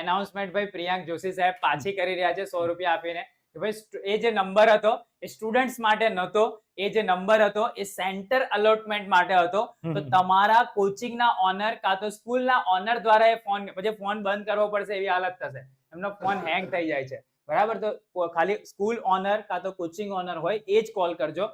એનાઉન્સમેન્ટ ભાઈ પ્રિયાંક જોશી સાહેબ પાછી કરી રહ્યા છે 100 રૂપિયા આપીને કે ભાઈ એ જે નંબર હતો એ સ્ટુડન્ટ્સ માટે નહોતો. એ જે નંબર હતો એ સેન્ટર અલોટમેન્ટ માટે હતો. તો તમારા કોચિંગના ઓનર કાં તો સ્કૂલના ઓનર દ્વારા એ ફોન પછી ફોન બંધ કરવો પડશે એવી હાલત થશે. એમનો ફોન હેંગ થઈ જાય છે. બરાબર? તો ખાલી સ્કૂલ ઓનર કાં તો કોચિંગ ઓનર હોય એ જ કોલ કરજો.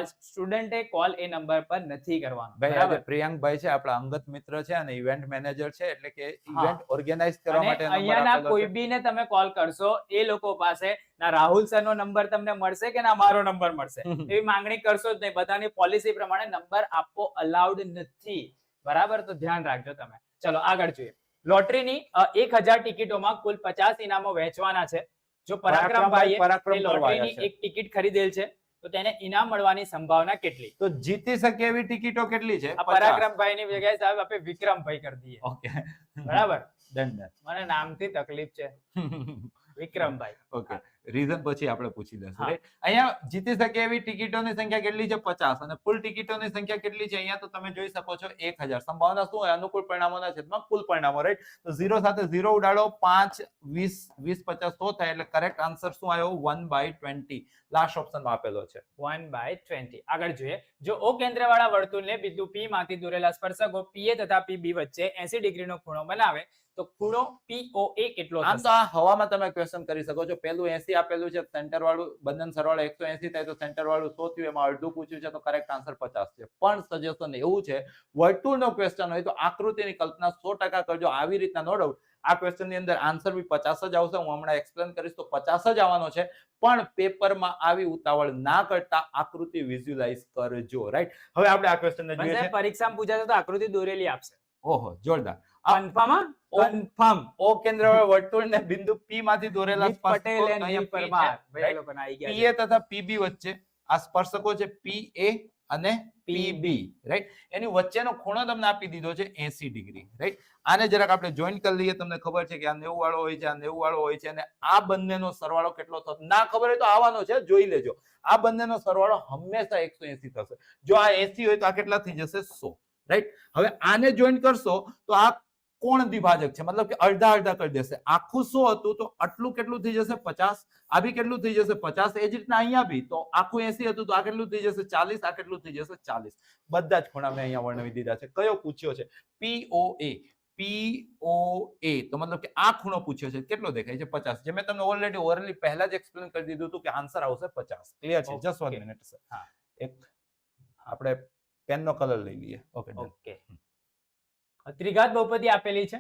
સ્ટુડન્ટે કોલ એ નંબર પર નથી કરવાનો.
બરાબર? પ્રિયાંકભાઈ છે આપણા અંગત મિત્ર છે અને ઇવેન્ટ મેનેજર છે, એટલે કે ઇવેન્ટ ઓર્ગેનાઇઝ કરવા માટે
અહીંયાના કોઈ બીને તમે કોલ કરશો એ લોકો પાસે ના રાહુલ સર નો નંબર તમને મળશે કે ના મારો નંબર મળશે એવી માંગણી કરશો જ નહીં. બધાની પોલિસી પ્રમાણે નંબર આપવો અલાઉડ નથી. બરાબર? તો ધ્યાન રાખજો તમે. ચલો આગળ જોઈએ. લોટરીની 1000 ટિકિટોમાં કુલ 50 ઇનામો વહેંચવાના છે. જો પરાક્રમભાઈએ લોટરીની એક ટિકિટ ખરીદેલ છે તો તેને ઇનામ મળવાની સંભાવના કેટલી?
તો જીતી શકે એવી ટિકિટો કેટલી છે?
આ પરાક્રમભાઈ ની જગ્યાએ સાહેબ આપણે વિક્રમભાઈ કરી દઈએ.
ઓકે
બરાબર?
ડન.
મને નામથી તકલીફ છે. વિક્રમભાઈ.
ઓકે રીઝન પછી આપણે પૂછી લેશું
હા.
right? અહીંયા જીતી શકે એવી ટિકિટોની સંખ્યા કેટલી છે 50 અને કુલ ટિકિટોની સંખ્યા કેટલી છે અહીંયા તો તમે જોઈ શકો છો 1000 સંભાવના શું હોય અનુકૂળ પરિણામોના છેદમાં કુલ પરિણામો રાઈટ તો 0 સાથે 0 ઉડાડો 5 20 20 50 100 થાય એટલે કરેક્ટ આન્સર શું આવ્યો 1/20 લાસ્ટ ઓપ્શનમાં આપેલો છે
1/20 આગળ જોઈએ જો ઓ કેન્દ્રવાળા વર્તુળને બિંદુ P માંથી દોરેલા સ્પર્શકો PA તથા PB વચ્ચે 80 ડિગ્રીનો ખૂણો બનાવે તો ખૂણો POA કેટલો
આમ
થશે
તો આ હવામાં તમે ક્વેશ્ચન કરી શકો છો પેલું 80 આપેલું છે સેન્ટર વાળું બંધન સરવાળો 180 થાય તો સેન્ટર વાળું 100 થયું એમાં અડધું પૂછ્યું છે તો કરેક્ટ આન્સર 50 છે પણ સજેશન એવું છે વર્તુળનો ક્વેશ્ચન હોય તો આકૃતિની કલ્પના 100% કરજો આવી રીતના નો ડાઉટ આ ક્વેશ્ચનની અંદર આન્સર બી 50 જ આવશે હું હમણાં એક્સપ્લેન કરીશ તો 50 જ આવવાનો છે પણ પેપરમાં આવી ઉતાવળ ના કરતા આકૃતિ વિઝ્યુઅલાઇઝ કરજો રાઈટ હવે આપણે આ ક્વેશ્ચનને જોઈએ
બંને
છે
પરીક્ષામાં પૂછાશે તો આકૃતિ દોરેલી આપશે
ઓહો જોરદાર
કન્ફર્મ
ઓ કેન્દ્ર વર્તુળને બિંદુ P માંથી દોરેલા
જીત પટેલ
સ્પર્શકો
and
અહીંયા
વી
P
પરમાર
છે,
ભાઈ
right?
લોકોના આવી ગયા
PA તથા PB વચ્ચે આ સ્પર્શકો છે PA અને PB રાઈટ એની વચ્ચેનો ખૂણો તમને આપી દીધો છે 80 ડિગ્રી રાઈટ આને જરાક આપણે જોઈન્ટ કરી લઈએ તમને ખબર છે કે આ 90 વાળો હોય છે આ 90 વાળો હોય છે અને આ બંનેનો સરવાળો કેટલો થશે ના ખબર હોય તો આવવાનો છે જોઈ લેજો આ બંનેનો સરવાળો હંમેશા 180 થશે જો આ 80 હોય તો આ કેટલા થઈ જશે 100 રાઈટ હવે આને જોઈન્ટ કરશો તો આ કોણ દ્વિભાજક છે મતલબ કે અડધા અડધા કરી દેશે આખું 100 હતું તો આટલું કેટલું થઈ જશે 50 આ બી કેટલું થઈ જશે 50 એ જ રીતના અહીંયા બી તો આખું 80 હતું તો આ કેટલું થઈ જશે 40 આ કેટલું થઈ જશે 40 બધા જ ખૂણા મેં અહીંયા વર્ણવી દીધા છે કયો પૂછ્યો છે POA તો મતલબ કે આ ખૂણો પૂછ્યો છે કેટલો દેખાય છે 50 જે મેં તમને ઓલરેડી ઓરલી પહેલા જ એક્સપ્લેન કરી દીધું હતું કે આન્સર આવશે 50 ક્લિયર છે જસ્ટ 1 મિનિટ સર
હા.
એક આપણે પેનનો કલર લઈ લઈએ ઓકે
ઓકે ત્રિઘાત બહુપદી આપેલી છે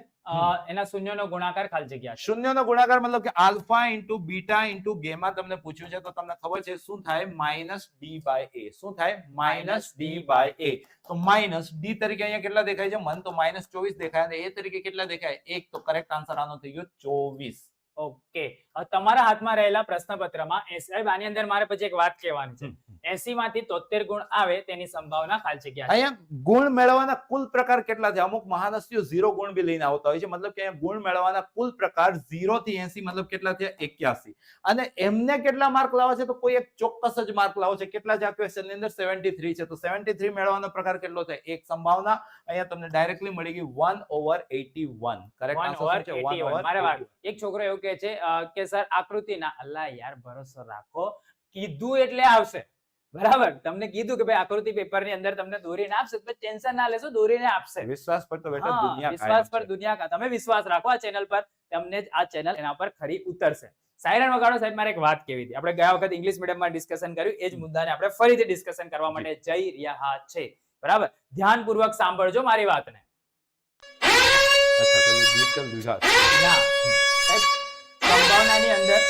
એના શૂન્યનો ગુણાકાર ખાલી જગ્યા છે
શૂન્યનો ગુણાકાર મતલબ કે alpha into beta into gamma તમને પૂછ્યું છે તો તમને ખબર છે શું થાય -d/a શું થાય -d/a તો -d તરીકે અહીંયા કેટલા દેખાય છે મન તો -24 દેખાય અને એ તરીકે કેટલા દેખાય 1 તો કરેક્ટ આન્સર આનો થઈ ગયો 24
ઓકે તમારા હાથમાં રહેલા પ્રશ્નપત્રમાં 80 આની અંદર મારે પછી એક વાત કહેવાની છે 80 માંથી 73 ગુણ આવે તેની સંભાવના ખાલી જગ્યા છે
અહીંયા ગુણ મેળવવાના કુલ પ્રકાર કેટલા છે અમુક મહાનસીઓ 0 ગુણ બી લઈને આવતા હોય છે મતલબ કે અહીંયા ગુણ મેળવવાના કુલ પ્રકાર 0 થી 80 મતલબ કેટલા છે 81 અને એમને કેટલા માર્ક લાવવા છે તો કોઈ એક ચોક્કસ જ માર્ક લાવો છે કેટલા છે આ ક્વેશ્ચન ની અંદર 73 છે તો 73 મેળવવાનો પ્રકાર કેટલો થાય એક સંભાવના અહીંયા તમને ડાયરેક્ટલી મળી ગઈ 1/81 કરેક્ટ આન્સર છે 1/81
મારે વાત એક છોકરો એવું કહે છે કે સર આકૃતિ ના અલ્લાહ યાર ભરોસો રાખો કીધું એટલે આવશે બરાબર તમને કીધું કે ભાઈ આકૃતિ પેપર ની અંદર તમને દોરીને આપશે તો ટેન્શન ના લેશો દોરીને આપશે
વિશ્વાસ પર તો બેટા દુનિયા
વિશ્વાસ પર દુનિયા કા તમે વિશ્વાસ રાખો આ ચેનલ પર તમને આ ચેનલ એના પર ખરી ઉતરશે સાયરન વગાડો સાહેબ મારે એક વાત કહેવી હતી આપણે ગયા વખત ઇંગ્લિશ મીડિયમમાં ડિસ્કશન કર્યું એ જ મુદ્દાને આપણે ફરીથી ડિસ્કશન કરવા માટે જઈ રહ્યા છે બરાબર ધ્યાનપૂર્વક સાંભળજો મારી વાતને
અચ્છા તો ડિજિટલ વિકાસ
ના સાહેબ સંભાવનાની અંદર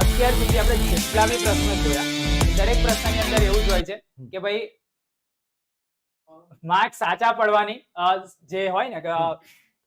અત્યાર સુધી આપણે જેટલા બી પ્રશ્નો જોયા દરેક પ્રશ્નની અંદર એવું જ હોય છે કે ભાઈ માર્ક સાચા પડવાની જે હોય ને કે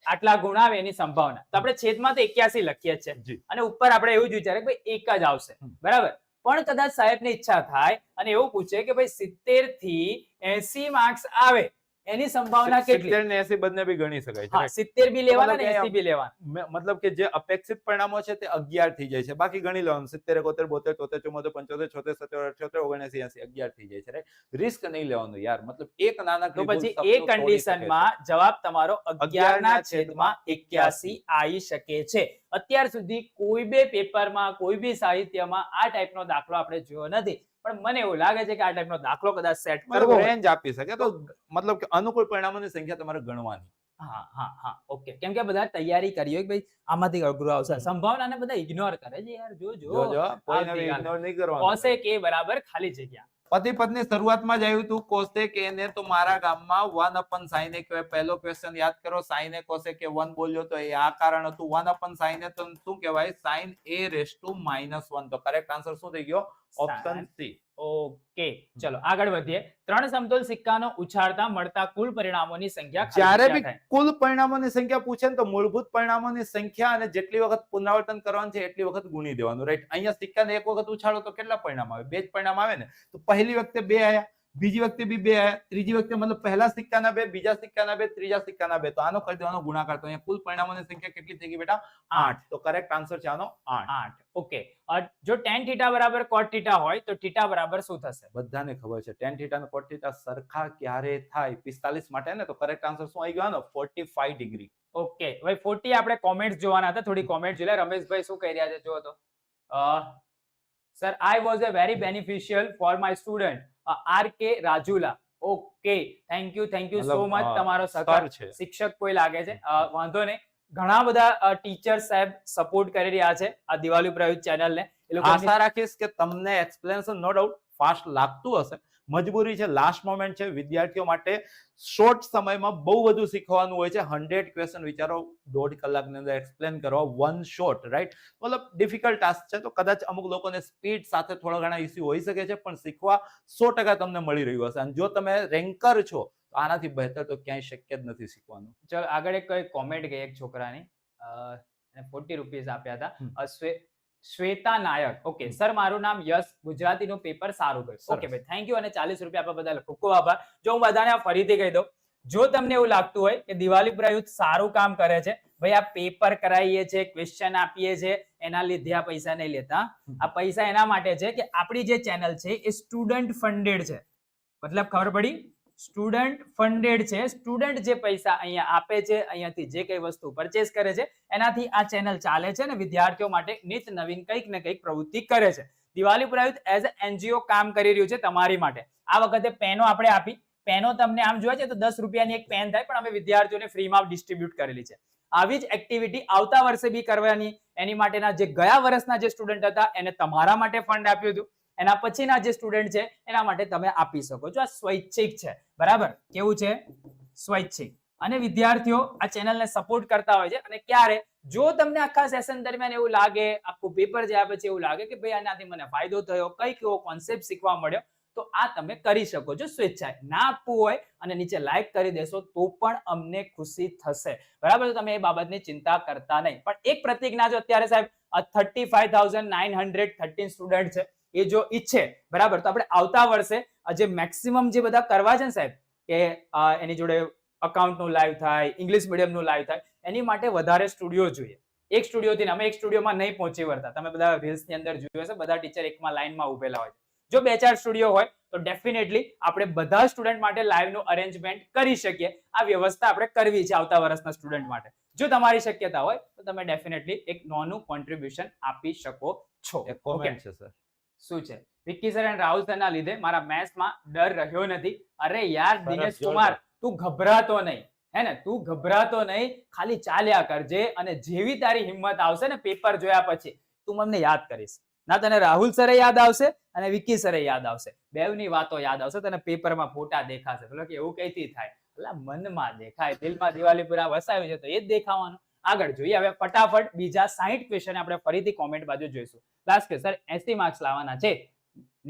આટલા ગુણ આવે એની સંભાવના તો આપણે છેદમાં તો 81 લખીએ છીએ અને ઉપર આપણે એવું જ વિચારે કે ભાઈ એક જ આવશે બરાબર પણ કદાચ સાહેબની ઈચ્છા થાય અને એવું પૂછે કે ભાઈ 70 થી 80 માર્ક્સ આવે એની સંભાવના કેટલી
70 ને 80 બંને બી ગણી શકાય છે
હા 70 બી લેવાના ને 80 બી લેવાના
મતલબ કે જે અપેક્ષિત પરિણામો છે તે 11 થઈ જાય છે બાકી ગણી લેવાનું 70 71 72 73 74 75 76 78 11 થઈ જાય છે રાઈટ રિસ્ક નહીં લેવાનું યાર મતલબ એક નાનકડી
તો પછી એ કન્ડિશનમાં જવાબ તમારો 11 ના છેદમાં 81 આવી શકે છે અત્યાર સુધી કોઈ બે પેપરમાં કોઈ બી સાહિત્યમાં આ ટાઈપનો દાખલો આપણે જોયો નથી પણ મને એવું લાગે છે કે આ ટાઈપનો દાખલો કદાચ સેટ કરવો
રેન્જ આપી શકે તો મતલબ કે અનુકૂળ પરિણામોની સંખ્યા તમારે ગણવાની
હા ઓકે કેમ કે બધા તૈયારી કરી હોય કે ભાઈ આમાંથી અઘરું આવશે સંભાવનાને બધા ઇગ્નોર કરે છે યાર જો
કોઈને ઇગ્નોર નહીં કરવાનું
કોસે કે બરાબર ખાલી જગ્યા
પતિ પત્ની શરૂઆતમાં જ આવ્યું હતું કોસેક એને તો મારા ગામમાં 1/sin કહેવાય પહેલો ક્વેશ્ચન યાદ કરો sin કોસેક 1 બોલ્યો તો એ આ કારણ હતું 1/sin તો શું કહેવાય sin a⁻1 તો કરેક્ટ આન્સર શું થઈ ગયો ઓપ્શન સી
ઓકે ચલો આગળ વધીએ ત્રણ સમતોલ સિક્કાનો ઉછાળતા મળતા કુલ પરિણામોની સંખ્યા
જ્યારે બી કુલ પરિણામોની સંખ્યા પૂછે ને તો મૂળભૂત પરિણામોની સંખ્યા અને જેટલી વખત પુનરાવર્તન કરવાનું છે એટલી વખત ગુણી દેવાનું રાઈટ અહીંયા સિક્કાને એક વખત ઉછાળો તો કેટલા પરિણામ આવે બે જ પરિણામ આવે ને તો પહેલી વખતે 2 આયા બીજી વખતે બી 2 આયા, ત્રીજી વખતે મતલબ પહેલા સિક્કાના 2, બીજા સિક્કાના 2, ત્રીજા સિક્કાના 2, તો આનો કરી દેવાનો ગુણાકાર. તો અહીંયા કુલ પરિણામોની સંખ્યા કેટલી થઈ ગઈ બેટા? 8. તો કરેક્ટ આન્સર છે આનો 8.
8. ઓકે. જો tan θ બરાબર cot θ હોય તો θ બરાબર શું થશે?
બધાને ખબર છે tan θ અને cot θ સરખા ક્યારે થાય? 45 માટે ને, તો કરેક્ટ આન્સર શું આવી ગયો આનો? 45 ડિગ્રી.
ઓકે. ભાઈ 40 આપણે કોમેન્ટ્સ જોવાના હતા, થોડી કોમેન્ટ જોઈ લે. રમેશભાઈ શું કહી રહ્યા છે જો તો. Sir I was a very beneficial for my student RK Rajula. Okay, thank you so much. તમારો સહકાર
છે.
શિક્ષક કોઈ લાગે છે, વાંધો નહીં. ઘણા બધા ટીચર સાહેબ સપોર્ટ કરી રહ્યા છે આ દિવાળી પ્રયુક્ત ચેનલને. એ લોકો
આશા રાખીશ કે તમને એક્સપ્લેનેશન નો ડાઉટ ફાસ્ટ લાગતું હશે. મજબૂરી છે, લાસ્ટ મોમેન્ટ છે, વિદ્યાર્થીઓ માટે શોર્ટ સમયમાં બહુ બધું શીખવાનું હોય છે. 100 ક્વેશ્ચન વિચારો 1.5 કલાકની અંદર એક્સપ્લેન કરવા, વન શોટ, રાઈટ? મતલબ ડિફિકલ્ટ ટાસ્ક છે. તો કદાચ અમુક લોકોને સ્પીડ સાથે થોડા ઘણા ઇસ્યુ હોઈ શકે છે, પણ શીખવા 100% તમને મળી રહ્યું હશે. અને જો તમે રેન્કર છો તો આનાથી બહેતર તો ક્યાંય શક્ય જ નથી શીખવાનું.
ચલો આગળ એક કોમેન્ટ ગઈ એક છોકરાની, એને 40 રૂપીસ આપ્યા હતા. શ્વેતા નાયક. ઓકે સર, મારું નામ યશ, ગુજરાતીનું પેપર સારું ગયું. ઓકે ભાઈ, થેન્ક યુ. અને 40 રૂપિયા આપવા બદલ ખૂબ ખૂબ આભાર. જો હું બધાને ફરીથી કહી દઉં, જો તમને એવું લાગતું હોય કે દિવાળી પ્રયુક્ત સારું કામ કરે છે, ભાઈ આ પેપર કરાવીએ છે, ક્વેશ્ચન આપીએ છે, એના લીધે આ પૈસા નહીં લેતા. આ પૈસા એના માટે છે કે આપણી જે ચેનલ છે એ સ્ટુડન્ટ ફંડેડ છે. મતલબ ખબર પડી? સ્ટુડન્ટ ફંડેડ છે. સ્ટુડન્ટ જે પૈસા અહીંયા આપે છે, અહીંયાથી જે કઈ વસ્તુ પરચેસ કરે છે, એનાથી આ ચેનલ ચાલે છે અને વિદ્યાર્થીઓ માટે નિત નવીન કંઈક ને કંઈક પ્રવૃત્તિ કરે છે. દિવાળી પ્રયુક્ત એઝ અ NGO કામ કરી રહ્યું છે તમારી માટે. આ વખતે પેનો આપણે આપી. પેનો તમને આમ જોઈએ છે તો 10 રૂપિયાની એક પેન થાય, પણ અમે વિદ્યાર્થીઓને ફ્રીમાં ડિસ્ટ્રીબ્યુટ કરેલી છે. આવી જ એક્ટિવિટી આવતા વર્ષે બી કરવાની. એની માટેના જે ગયા વર્ષના જે સ્ટુડન્ટ હતા એને તમારા માટે ફંડ આપ્યું હતું. એના પછીના જે સ્ટુડન્ટ છે એના માટે તમે આપી શકો છો. આ સ્વૈચ્છિક છે, બરાબર? કેવું છે? સ્વૈચ્છિક. અને વિદ્યાર્થીઓ આ ચેનલને સપોર્ટ કરતા હોય છે. અને ક્યારે જો તમને આખા સેશન દરમિયાન એવું લાગે, આખું પેપર જ્યાં પછી એવું લાગે કે ભાઈ આનાથી મને ફાયદો થયો, કઈક એવો કોન્સેપ્ટ શીખવા મળ્યો, તો આ તમે કરી શકો છો સ્વેચ્છાએ. ના આપવું હોય અને નીચે લાઈક કરી દેશો તો પણ અમને ખુશી થશે, બરાબર? તો તમે એ બાબતની ચિંતા કરતા નહીં. પણ એક પ્રતિજ્ઞા જો અત્યારે સાહેબ 35,913 સ્ટુડન્ટ છે, એ જો ઈચ્છે, બરાબર, તો આપણે આવતા વર્ષે જે મેક્સિમમ જે બધા કરવા છે ને સાહેબ, કે એની જોડે અકાઉન્ટનું લાઈવ થાય, ઇંગ્લિશ મીડિયમનું લાઈવ થાય, એની માટે વધારે સ્ટુડિયો જોઈએ. એક સ્ટુડિયોથી અમે એક સ્ટુડિયોમાં નહીં પહોંચી વળતા. તમે બધા રીલ્સની અંદર જોયું હશે, બધા ટીચર એકમાં લાઈનમાં ઉભેલા હોય. જો 2-4 સ્ટુડિયો હોય તો ડેફિનેટલી આપણે બધા સ્ટુડન્ટ માટે લાઈવનું અરેન્જમેન્ટ કરી શકીએ. આ વ્યવસ્થા આપણે કરવી છે આવતા વર્ષના સ્ટુડન્ટ માટે. જો તમારી શક્યતા હોય તો તમે ડેફિનેટલી એક નાનું કોન્ટ્રીબ્યુશન આપી શકો છો.
એક કોમેન્ટ છે સર.
શું છે? વિક્કી સર અને રાહુલ સર ના લીધે મારા મેથ્સમાં ડર રહ્યો નથી. અરે યાર દિનેશ કુમાર, તું ગભરાતો નહીં, હે ને? તું ગભરાતો નહીં, ખાલી ચાલ્યા કરજે. અને જેવી તારી હિંમત આવશે ને પેપર જોયા પછી, તું મને યાદ કરીશ. ના તને રાહુલ સરે યાદ આવશે અને વિક્કી સરે યાદ આવશે. બેવની વાતો યાદ આવશે. તને પેપરમાં ફોટા દેખાશે. એટલે કે એવું કઈથી થાય? એટલે મનમાં દેખાય, દિલમાં દિવાલીપુરા વસાવ્યું છે તો એ જ દેખાવાનું. આગળ જોઈએ હવે ફટાફટ બીજા 60 ક્વેશ્ચન આપણે ફરીથી કોમેન્ટ બાજુ જોઈશું. લાસ્ટ કે સર 80 માર્ક્સ લાવવાના છે.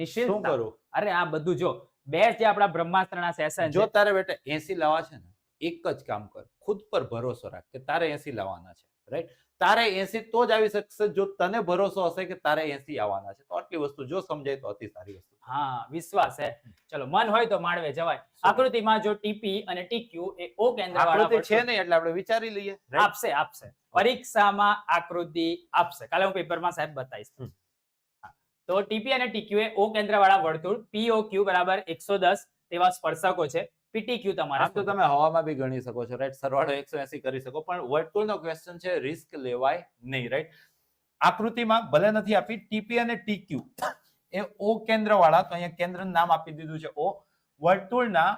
નિશ્ચિત
શું કરું?
અરે આ બધું જો બેસ્ટ જે આપણા બ્રહ્માસ્ત્રના સેશન
જો તારે બેટા 80 લાવવા છે ને, એક જ કામ કર, ખુદ પર ભરોસો રાખ કે તારે 80 લાવવાના છે, રાઈટ? તારે 80 તો જ આવી શકશે જો તને ભરોસો હશે કે તારે 80 આવવાના છે. તો આટલી વસ્તુ જો સમજાય તો અતિ સારી વસ્તુ.
હા, વિશ્વાસ છે. ચલો, મન હોય તો માંડવે જવાય. આકૃતિમાં જો TP અને TQ એ O કેન્દ્ર વાળા
આકૃતિ છે નહીં એટલે આપણે વિચારી લઈએ.
આપશે પરીક્ષામાં આકૃતિ આપશે. કાલે હું પેપરમાં સાહેબ બતાવીશ. તો TP અને TQ એ O કેન્દ્ર વાળા વર્તુળ POQ બરાબર 110 તેવા સ્પર્શકો છે. PTQ તમારે
આમ તો તમે હવામાં બી ગણી શકો છો, રાઈટ? સરવાળો 180 કરી શકો, પણ વર્તુળનો ક્વેશ્ચન છે, રિસ્ક લેવાય નહીં, રાઈટ? આકૃતિમાં ભલે નથી આપી TP અને TQ એ O કેન્દ્ર વાળા, તો અહીંયા કેન્દ્રનું નામ આપી દીધું છે O. વર્તુળના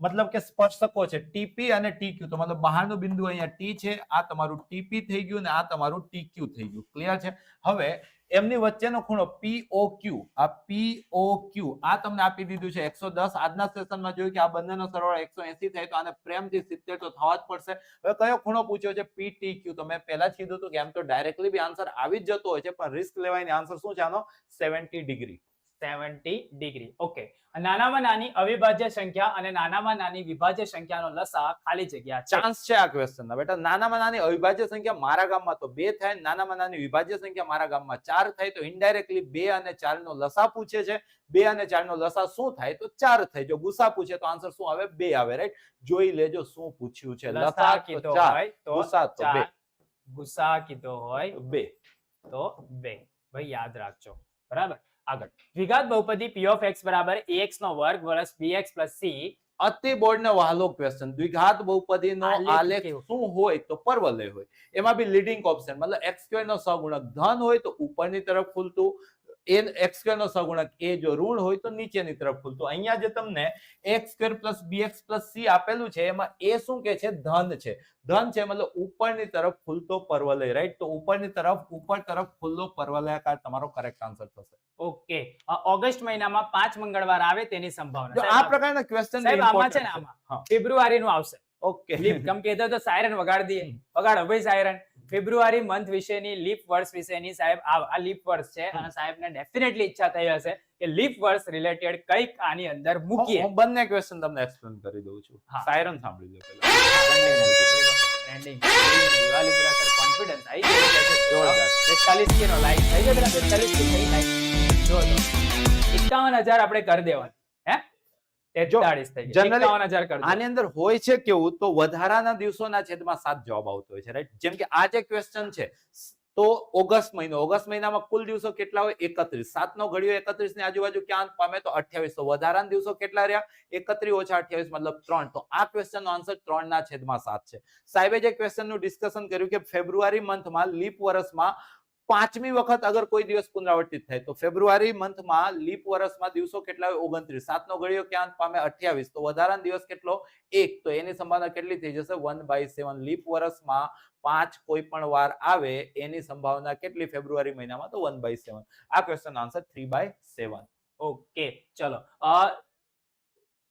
મતલબ કે સ્પર્શકો છે TP અને TQ. તો મતલબ બહારનું બિંદુ અહીંયા T છે, આ તમારું TP થઈ ગયું ને આ તમારું TQ થઈ ગયું. ક્લિયર છે? હવે એમની વચ્ચેનો ખૂણો POQ, આ POQ આ તમને આપી દીધું છે 110. આજના સેશનમાં જોયું કે આ બંનેનો સરવાળો 180 થાય તો આને પ્રેમથી 70 તો થવા જ પડશે. હવે કયો ખૂણો પૂછ્યો છે? PTQ. તો મેં પહેલા જ કીધું હતું કે એમ તો ડાયરેક્ટલી બી આન્સર આવી જ જતો હોય છે, પણ રિસ્ક લેવાય ને આન્સર શું છે આનો? 70 ડિગ્રી.
70 ડિગ્રી. ઓકે, નાનામાં નાની અવિભાજ્ય સંખ્યા અને નાનામાં નાની વિભાજ્ય સંખ્યાનો લસા ખાલી જગ્યા છે.
ચાન્સ છે આ ક્વેશ્ચન ના બેટા. નાનામાં નાની અવિભાજ્ય સંખ્યા મારા ગામમાં તો 2 થાય, નાનામાં નાની વિભાજ્ય સંખ્યા મારા ગામમાં 4 થાય, તો ઇનડાયરેક્ટલી 2 અને 4 નો લસા પૂછે છે. 2 અને 4 નો લસા શું થાય? તો 4 થાય. જો ગુસા પૂછે તો આન્સર શું આવે? 2 આવે, રાઈટ? જોઈ લેજો શું પૂછ્યું છે.
લસા
લસા
કીધો
તો 4,
હોય તો
ગુસા તો 2.
4, ગુસા કીધો હોય
2.
તો 2. ભાઈ યાદ રાખજો, બરાબર. આગળ, દ્વિઘાત બહુપદી p of x બરાબર ax નો વર્ગ પ્લસ bx પ્લસ c.
અતિ બોર્ડ ને વહાલો ક્વેશ્ચન. દ્વિઘાત બહુપદીનો આલેખ
કેવો?
શું હોય? તો પરવલય હોય. એમાં બી લીડિંગ ઓપ્શન, મતલબ x² નો સહગુણક ધન હોય તો ઉપરની તરફ ખુલતું, x² નો સહગુણક એ જો ઋણ હોય તો નીચેની તરફ ખુલતું. અહીંયા જે તમને x² plus bx plus c આપેલું છે એમાં એ શું કે છે? ધન છે. ધન છે મતલબ ઉપરની તરફ ખુલતો પરવલય, રાઈટ? તો ઉપરની તરફ, ઉપર તરફ ખુલ્લો પરવલયાકાર તમારો કરેક્ટ આન્સર થશે.
ઓકે, ઓગસ્ટ મહિનામાં 5 મંગળવાર આવે તેની સંભાવના.
જો આ પ્રકારના ક્વેશ્ચન
સાહેબ આમાં છે ને, આમાં ફેબ્રુઆરી નું આવશે.
ઓકે,
લીપ કમ કહેતો તો સાયરન વગાડી દઈએ. વગાડો ભાઈ સાયરન. ફેબ્રુઆરી મંથ વિશેની, લીપ વર્ષ વિશેની સાહેબ આ લીપ વર્ષ છે અને સાહેબને ડેફિનેટલી ઈચ્છા થઈ હશે કે લીપ વર્ષ રિલેટેડ કંઈક આની અંદર મૂકીએ.
હું બંને ક્વેશ્ચન તમને એક્સપ્લેન કરી દઉં છું.
હા.
સાયરન સાંભળી લો પહેલા.
Trending. દિવાળી પૂરા સર કોન્ફિડન્સ આવી ગયો છે.
જોરદાર.
42 કે નો લાઈક થઈ ગયો પેલા 42 કે થઈ લાઈક. જો તો 51,000 આપણે કરી દેવાનું. હે? 43 થઈ ગયા.
Generally
51,000 કરી દો.
આની અંદર હોય છે કેવું? તો વધારાના દિવસોના છેદમાં 7 જવાબ આવતો હોય છે, રાઈટ? જેમ કે આ જે ક્વેશ્ચન છે તો ઓગસ્ટ મહિનામાં કુલ દિવસો કેટલા હોય? 31. 7 નો ઘડિયો 31 ની આજુબાજુ ક્યાં પામે? તો 28. તો વધારાના દિવસો કેટલા રહ્યા? 31 ઓછા 28 મતલબ 3. તો આ ક્વેશ્ચન નો આન્સર 3 ના છેદમાં 7 છે. સાહેબે જે ક્વેશ્ચન નું ડિસ્કશન કર્યું કે ફેબ્રુઆરી મંથમાં લીપ વર્ષમાં 5મી વખત અગર કોઈ દિવસ પુનરાવર્તિત થાય તો ફેબ્રુઆરી મંથમાં લીપ વર્ષમાં દિવસો કેટલા હોય? 29. 7 નો ઘડિયો ક્યાં પામે? 28. તો વધારાનો દિવસ કેટલો? 1. તો એની સંભાવના કેટલી થઈ જશે? 1/7. લીપ વર્ષમાં 5 કોઈ પણ વાર આવે એની સંભાવના કેટલી ફેબ્રુઆરી મહિનામાં? તો 1/7. આ ક્વેશ્ચન આન્સર 3/7.
ઓકે, ચલો.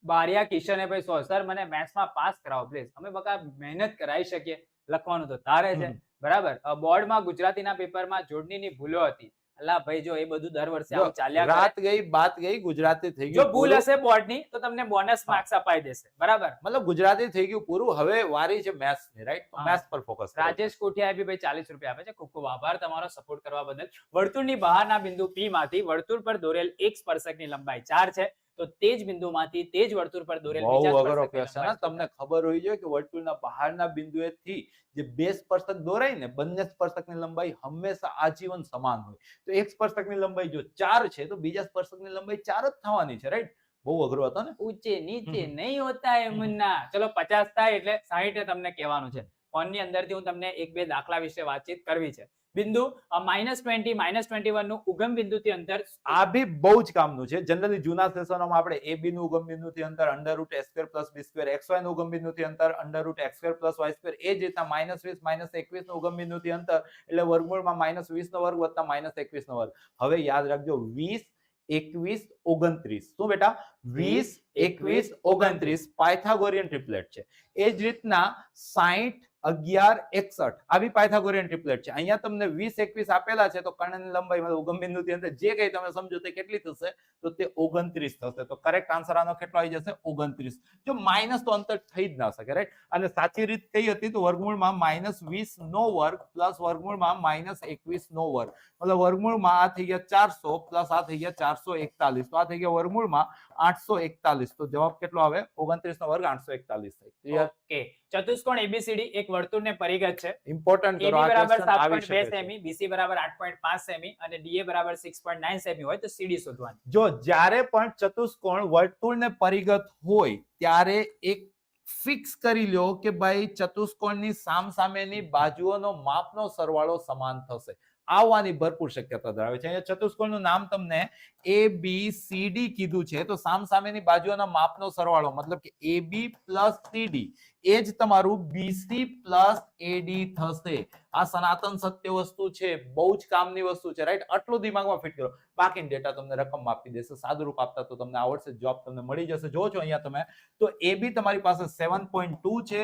બારિયા કિશને ભાઈ સર મને મેથ્સમાં પાસ કરાવો પ્લીઝ. અમે બકા મહેનત કરાવી શકીએ, લખવાનું તો તારે છે, બરાબર. બોર્ડમાં ગુજરાતીના પેપરમાં જોડણીની ભૂલો હતી. અલ્લા ભાઈ જો એ બધું દર વર્ષે આવું ચાલ્યા કરે.
રાત ગઈ બાત ગઈ, ગુજરાતી થઈ
જો
ગયું
ભૂલ
પૂરું.
હશે બોર્ડની તો તમને બોનસ માર્ક્સ અપાઈ દેશે, બરાબર.
મતલબ ગુજરાતી થઈ ગયું પૂરું. હવે વારી છે મેથ્સ ની, રાઈટ? તો
હા.
મેથ્સ પર ફોકસ.
રાજેશ કોઠિયાએ બી ભાઈ 40 રૂપિયા આપે છે. ખૂબ ખૂબ આભાર તમારો સપોર્ટ કરવા બદલ. વર્તુળની બહારના બિંદુ P માંથી વર્તુળ પર દોરેલ એક સ્પર્શકની લંબાઈ 4 છે, તો તે જ બિંદુમાંથી તે જ વર્તુળ પર દોરેલ
બહુ
બીજા
અઘરો
સ્પર્શકની
ક્વેશ્ચન.
લંબાઈ
તમને ખબર હોવી જોઈએ કે વર્તુળના બહારના બિંદુએથી જે બે સ્પર્શક દોરાય ને, બંને સ્પર્શકની લંબાઈ હંમેશા આજીવન સમાન હોય. તો એક સ્પર્શકની લંબાઈ જો 4 છે તો બીજા સ્પર્શકની લંબાઈ 4 જ થવાની છે, રાઈટ? બહુ અઘરો હતો ને.
ઊંચે નીચે નહીં હોતા હે મુન્ના. ચલો 50 થાય એટલે 60 તમને કહેવાનું છે. ફોનની અંદરથી હું તમને એક બે દાખલા વિશે વાતચીત કરવી છે. બિંદુ -20 -21 નું ઉગમ બિંદુથી અંતર.
આ બી બહુ જ કામનું છે. જનરલી જૂના સેશનોમાં આપણે AB નું ઉગમ બિંદુથી અંતર √a² + b², XY નું ઉગમ બિંદુથી અંતર √x² + y². એ જ રીતના -20 -21 નું ઉગમ બિંદુથી અંતર એટલે વર્ગમૂળમાં -20 નો વર્ગ વત્તા -21 નો વર્ગ. હવે યાદ રાખજો 20 21 29. શું બેટા? 20 21 29 પાયથાગોરિયન ટ્રિપલેટ છે. એ જ રીતના 60 11 61 આ બી પાયથાગોરિયન ટ્રિપલેટ છે. અહીંયા તમને 20 21 આપેલા છે તો કર્ણની લંબાઈ મતલબ ઉગમ બિંદુથી અંતર જે કઈ તમે સમજો તે કેટલી થશે? તો તે 29 થશે. તો કરેક્ટ આન્સર આનો કેટલો આવી જશે? 29. જો માઇનસ તો અંતર થઈ જ ના શકે, રાઈટ? અને સાચી રીત કઈ હતી? તો વર્ગમૂળમાં -20 નો વર્ગ પ્લસ વર્ગમૂળમાં -21 નો વર્ગ. મતલબ વર્ગમૂળમાં આ થઈ ગયા 400 પ્લસ આ થઈ ગયા 441. તો આ થઈ ગયા વર્ગમૂળમાં 841. તો જવાબ કેટલો આવે? 29 નો વર્ગ 841 થાય. ક્લિયર?
ઓકે, ચતુષ્કોણ ABCD એક વર્તુળને પરિઘ છે.
ઇમ્પોર્ટન્ટ
AB
કરો. આ
બરાબર
ક્વેશ્ચન આવી
7.2
શકે છે.
સેમી, BC બરાબર 8.5 સેમી અને DA બરાબર 6.9 સેમી હોય તો CD શોધવાની.
જો જ્યારે પણ ચતુષ્કોણ વર્તુળને પરિગત હોય ત્યારે એક ફિક્સ કરી લો કે ભાઈ ચતુષ્કોણની સામસામેની બાજુઓનો માપનો સરવાળો સમાન થશે. આવવાની ભરપૂર શક્યતા ધરાવે છે. અહીંયા ચતુષ્કોણનું નામ તમને ABCD કીધું છે તો સામસામેની બાજુઓના માપનો સરવાળો મતલબ કે AB + CD એ જ તમારું BC + AD થશે. આ સનાતન સત્ય વસ્તુ છે, બહુ જ કામની વસ્તુ છે, રાઈટ? આટલું દિમાગમાં ફિટ કરો. બાકી ડેટા તમને રકમ આપી દેશે, સાદુરૂપ આપતા તો તમને આવડશે, જોબ તમને મળી જશે. જો છો અહીંયા તમે તો AB તમારી પાસે 7.2 છે,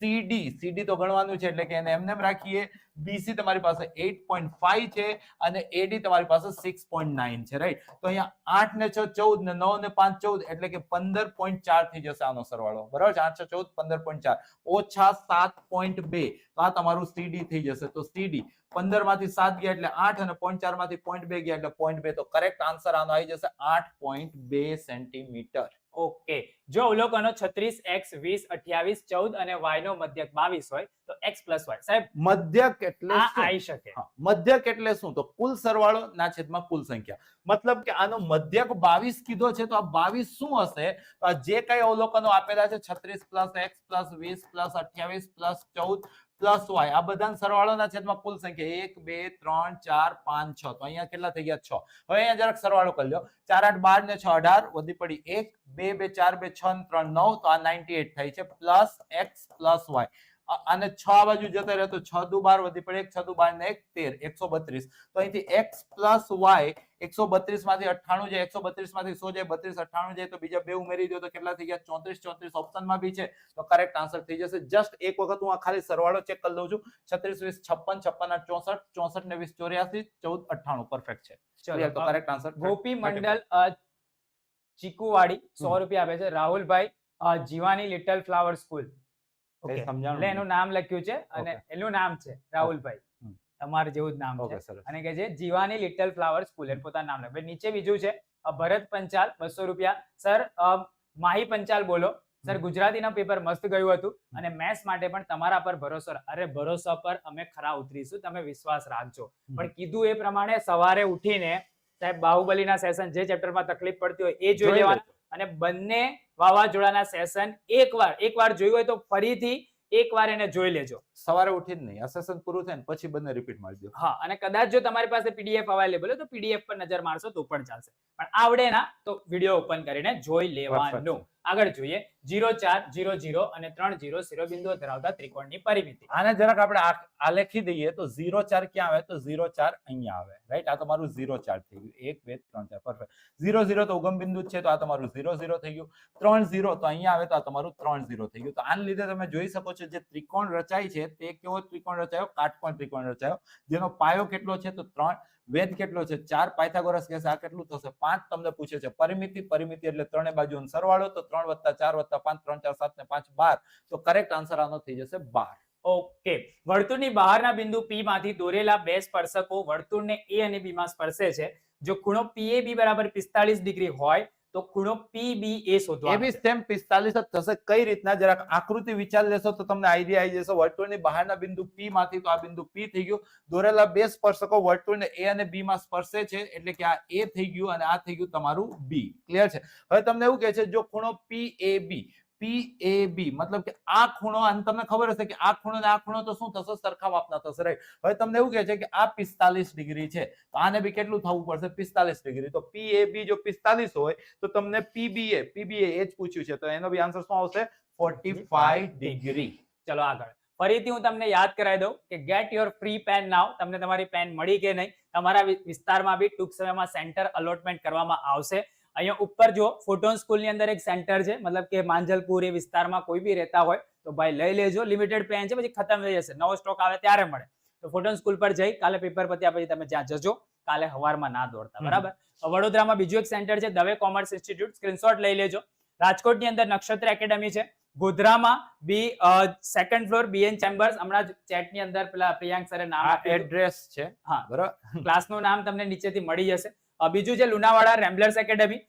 CD તો ગણવાનું છે એટલે કે એને એમને રાખીએ. BC તમારી પાસે 8.5 છે અને AD તમારી પાસે 6.9 છે, રાઈટ? તો અહીંયા 8 ને 6 14 ને 9 ને 5 14 એટલે કે 15.4 થઈ જશે આનો સરવાળો, બરાબર છે? 8 6 14 15.4 ઓછા 7.2, તો આ તમારું CD થઈ જશે. તો CD 15 માંથી 7 ગયા એટલે 8 અને 0.4 માંથી 0.2 ગયા એટલે 0.2. તો કરેક્ટ આન્સર આનો આવી જશે 8.2 સેન્ટીમીટર.
ઓકે, જો અવલોકનો 36 x 20 28 14 અને y નો મધ્યક 22 હોય તો x + y. સાહેબ
મધ્યક એટલે
આ
શું?
આવી શકે.
હા, મધ્યક એટલે શું? તો કુલ સરવાળો ના છેદમાં કુલ સંખ્યા. મતલબ કે આનો મધ્યક 22 કીધો છે, તો આ 22 શું હશે? તો આ જે કઈ અવલોકનો આપેલા છે 36 + x + 20 + 28 + 14 + y, આ બધાના સરવાળોના છેદમાં કુલ સંખ્યા 1 2 3 4 5 6. તો અહીંયા કેટલા થઈ ગયા? 6. હવે અહીંયા જરાક સરવાળો કરી લો. 4 8 12 ને 6 18, વધી પડી 1 2 2 4 2 6 3 9, તો આ 98 થાય છે, પ્લસ x + y. અને 6 આ બાજુ જતા રહે તો 6 દુ 12, વધી પડે 1 6 દુ 12 ને 1 13, 132. તો અહીંથી x + y 132 માંથી 98 જાય, 132 માંથી 100 જાય, 32 98 જાય, તો બીજા બે ઉમેરી દો તો કેટલા થઈ ગયા? 34 34 ઓપ્શનમાં બી છે, તો કરેક્ટ આન્સર થઈ જશે. જસ્ટ એક વખત હું આ ખાલી સરવાળો ચેક કરી લઉં છું. 36 20 56 56 64 64 ને 20 84 14 98 પરફેક્ટ છે.
ચલો,
તો કરેક્ટ આન્સર
ગોપી મંડલ ચીકુવાડી 100 રૂપિયા આપે છે. રાહુલભાઈ જીવાની લિટલ ફ્લાવર સ્કૂલ. ઓકે,
સમજાણું
એટલે એનું નામ લખ્યું છે અને એનું નામ છે રાહુલભાઈ, તમારું જેવું જ નામ
ઓકે
છે.
સરસ.
અને કે છે જીવાની લિટલ ફ્લાવર સ્કૂલ, એ પોતાનું નામ લખે. નીચે બીજું છે ભરત પંચાલ 200 રૂપિયા. સર માહી પંચાલ બોલો. સર ગુજરાતીના પેપર મસ્ત ગયું હતું અને મેથ્સ માટે પણ તમારા પર ભરોસો. અરે ભરોસા પર અમે ખરા ઉતરીશું, તમે વિશ્વાસ રાખજો. પણ કીધું એ પ્રમાણે સવારે ઉઠીને સાહેબ બાહુબલીના સેશન જે ચેપ્ટરમાં તકલીફ પડતી હોય એ જોઈ લેવાના, અને બંને વાવાઝોડાના સેશન એકવાર જોયું હોય તો ફરીથી એકવાર એને જોઈ લેજો.
સવારે ઉઠીને નહીં, આ સેશન પૂરું થાય ને પછી બંને રિપીટ મારી દો.
હા, અને કદાચ જો તમારી પાસે પીડીએફ અવેલેબલ હોય તો પીડીએફ પર નજર મારશો તો પણ ચાલશે, પણ આવડે ના તો વિડીયો ઓપન કરીને જોઈ લેવાનું. આગળ જોઈએ 0 4 0 0 અને 3 0 શિરોબિંદુઓ ધરાવતા ત્રિકોણની પરિમિતિ.
આને જરાક આપણે આલેખી દઈએ તો 0 4 ક્યાં આવે? તો 0 4 અહીંયા આવે, રાઈટ? આ તમારું 0 4 થઈ ગયું. 1 2 3 4 પરફેક્ટ. 0 0 તો ઉગમ બિંદુ છે, તો આ તમારું 0 0 થઈ ગયું. 3 0 તો અહીંયા આવે, તો આ તમારું 3 0 થઈ ગયું. તો આને લીધે તમે જોઈ શકો છો જે ત્રિકોણ રચાય છે તે કેવો ત્રિકોણ રચાયો? કાટકોણ ત્રિકોણ રચાયો, જેનો પાયો કેટલો છે? તો 3. વેધ કેટલો છે? 4. પાયથાગોરસ કહેશે આ કેટલું થશે? 5. તમને પૂછે છે પરિમિતિ એટલે ત્રણે બાજુનો સરવાળો, તો 3 + 4 + 5 3 4 7 ને 5 12. તો કરેક્ટ આન્સર આનો થઈ જશે 12.
ઓકે, વર્તુળની બહારના બિંદુ P માંથી દોરેલા બે સ્પર્શકો વર્તુળને A અને B માં સ્પર્શે છે. જો ખૂણો PAB = 45 ડિગ્રી હોય તો ખૂણો PBA શોધવાનો.
એ બી સેમ 45 જ થશે. કઈ રીતના? જરાક આકૃતિ વિચાર લેશો તો તમને આઈડિયા આવી જશે. વર્તુળની બહારના બિંદુ P માંથી, તો આ બિંદુ P થઈ ગયું. દોરેલા બે સ્પર્શકો વર્તુળને A અને B માં સ્પર્શે છે, એટલે કે આ A થઈ ગયું અને આ થઈ ગયું તમારું B. ક્લિયર છે? હવે તમને એવું કહે છે જો ખૂણો PAB મતલબ કે આ ખૂણો, અને તમને ખબર હશે કે આ ખૂણો ને આ ખૂણો તો શું થશે? સરખા માપના થશે, રાઈટ? હવે તમને એવું કહે છે કે આ 45 ડિગ્રી છે, તો આને બી કેટલું થવું પડશે? 45 ડિગ્રી. તો PAB જો 45 હોય તો તમને PBA એ જ પૂછ્યું છે, તો એનો બી આન્સર શું આવશે? 45 ડિગ્રી.
ચલો આગળ. ફરીથી હું તમને યાદ કરાવી દઉં કે ગેટ યોર ફ્રી પેન નાઉ. તમને તમારી પેન મળી કે નહીં? તમારા વિસ્તારમાં બી ટૂંક સમયમાં સેન્ટર અલોટમેન્ટ કરવામાં આવશે. અહીંયા ઉપર જો ફોટોન સ્કૂલની અંદર એક સેન્ટર છે, મતલબ કે માંજલપુર એ વિસ્તારમાં કોઈ બી રહેતા હોય તો ભાઈ લઈ લેજો. લિમિટેડ પેન છે, પછી ખતમ થઈ જશે, નવો સ્ટોક આવે ત્યારે મળે. તો ફોટોન સ્કૂલ પર જઈ કાલે પેપર પત્યા પછી તમે જ્યાં જજો, કાલે હવારમાં ના દોડતા, બરાબર? વડોદરામાં બીજું એક સેન્ટર છે દવે કોમર્સ ઇન્સ્ટિટ્યૂટ, સ્ક્રીનશોટ લઈ લેજો. રાજકોટની અંદર નક્ષત્ર એકેડમી છે. ગોધરામાં બી સેકન્ડ ફ્લોર BN ચેમ્બર્સ, હમણાં જ ચેટની અંદર પેલા પ્રિયાંક સરે નામ આપ્યું,
એડ્રેસ છે.
હા
બરાબર,
ક્લાસનું નામ તમને નીચેથી મળી જશે. બીજું છે લુણાવાડા રેમ્બલર્સ એકેડમી.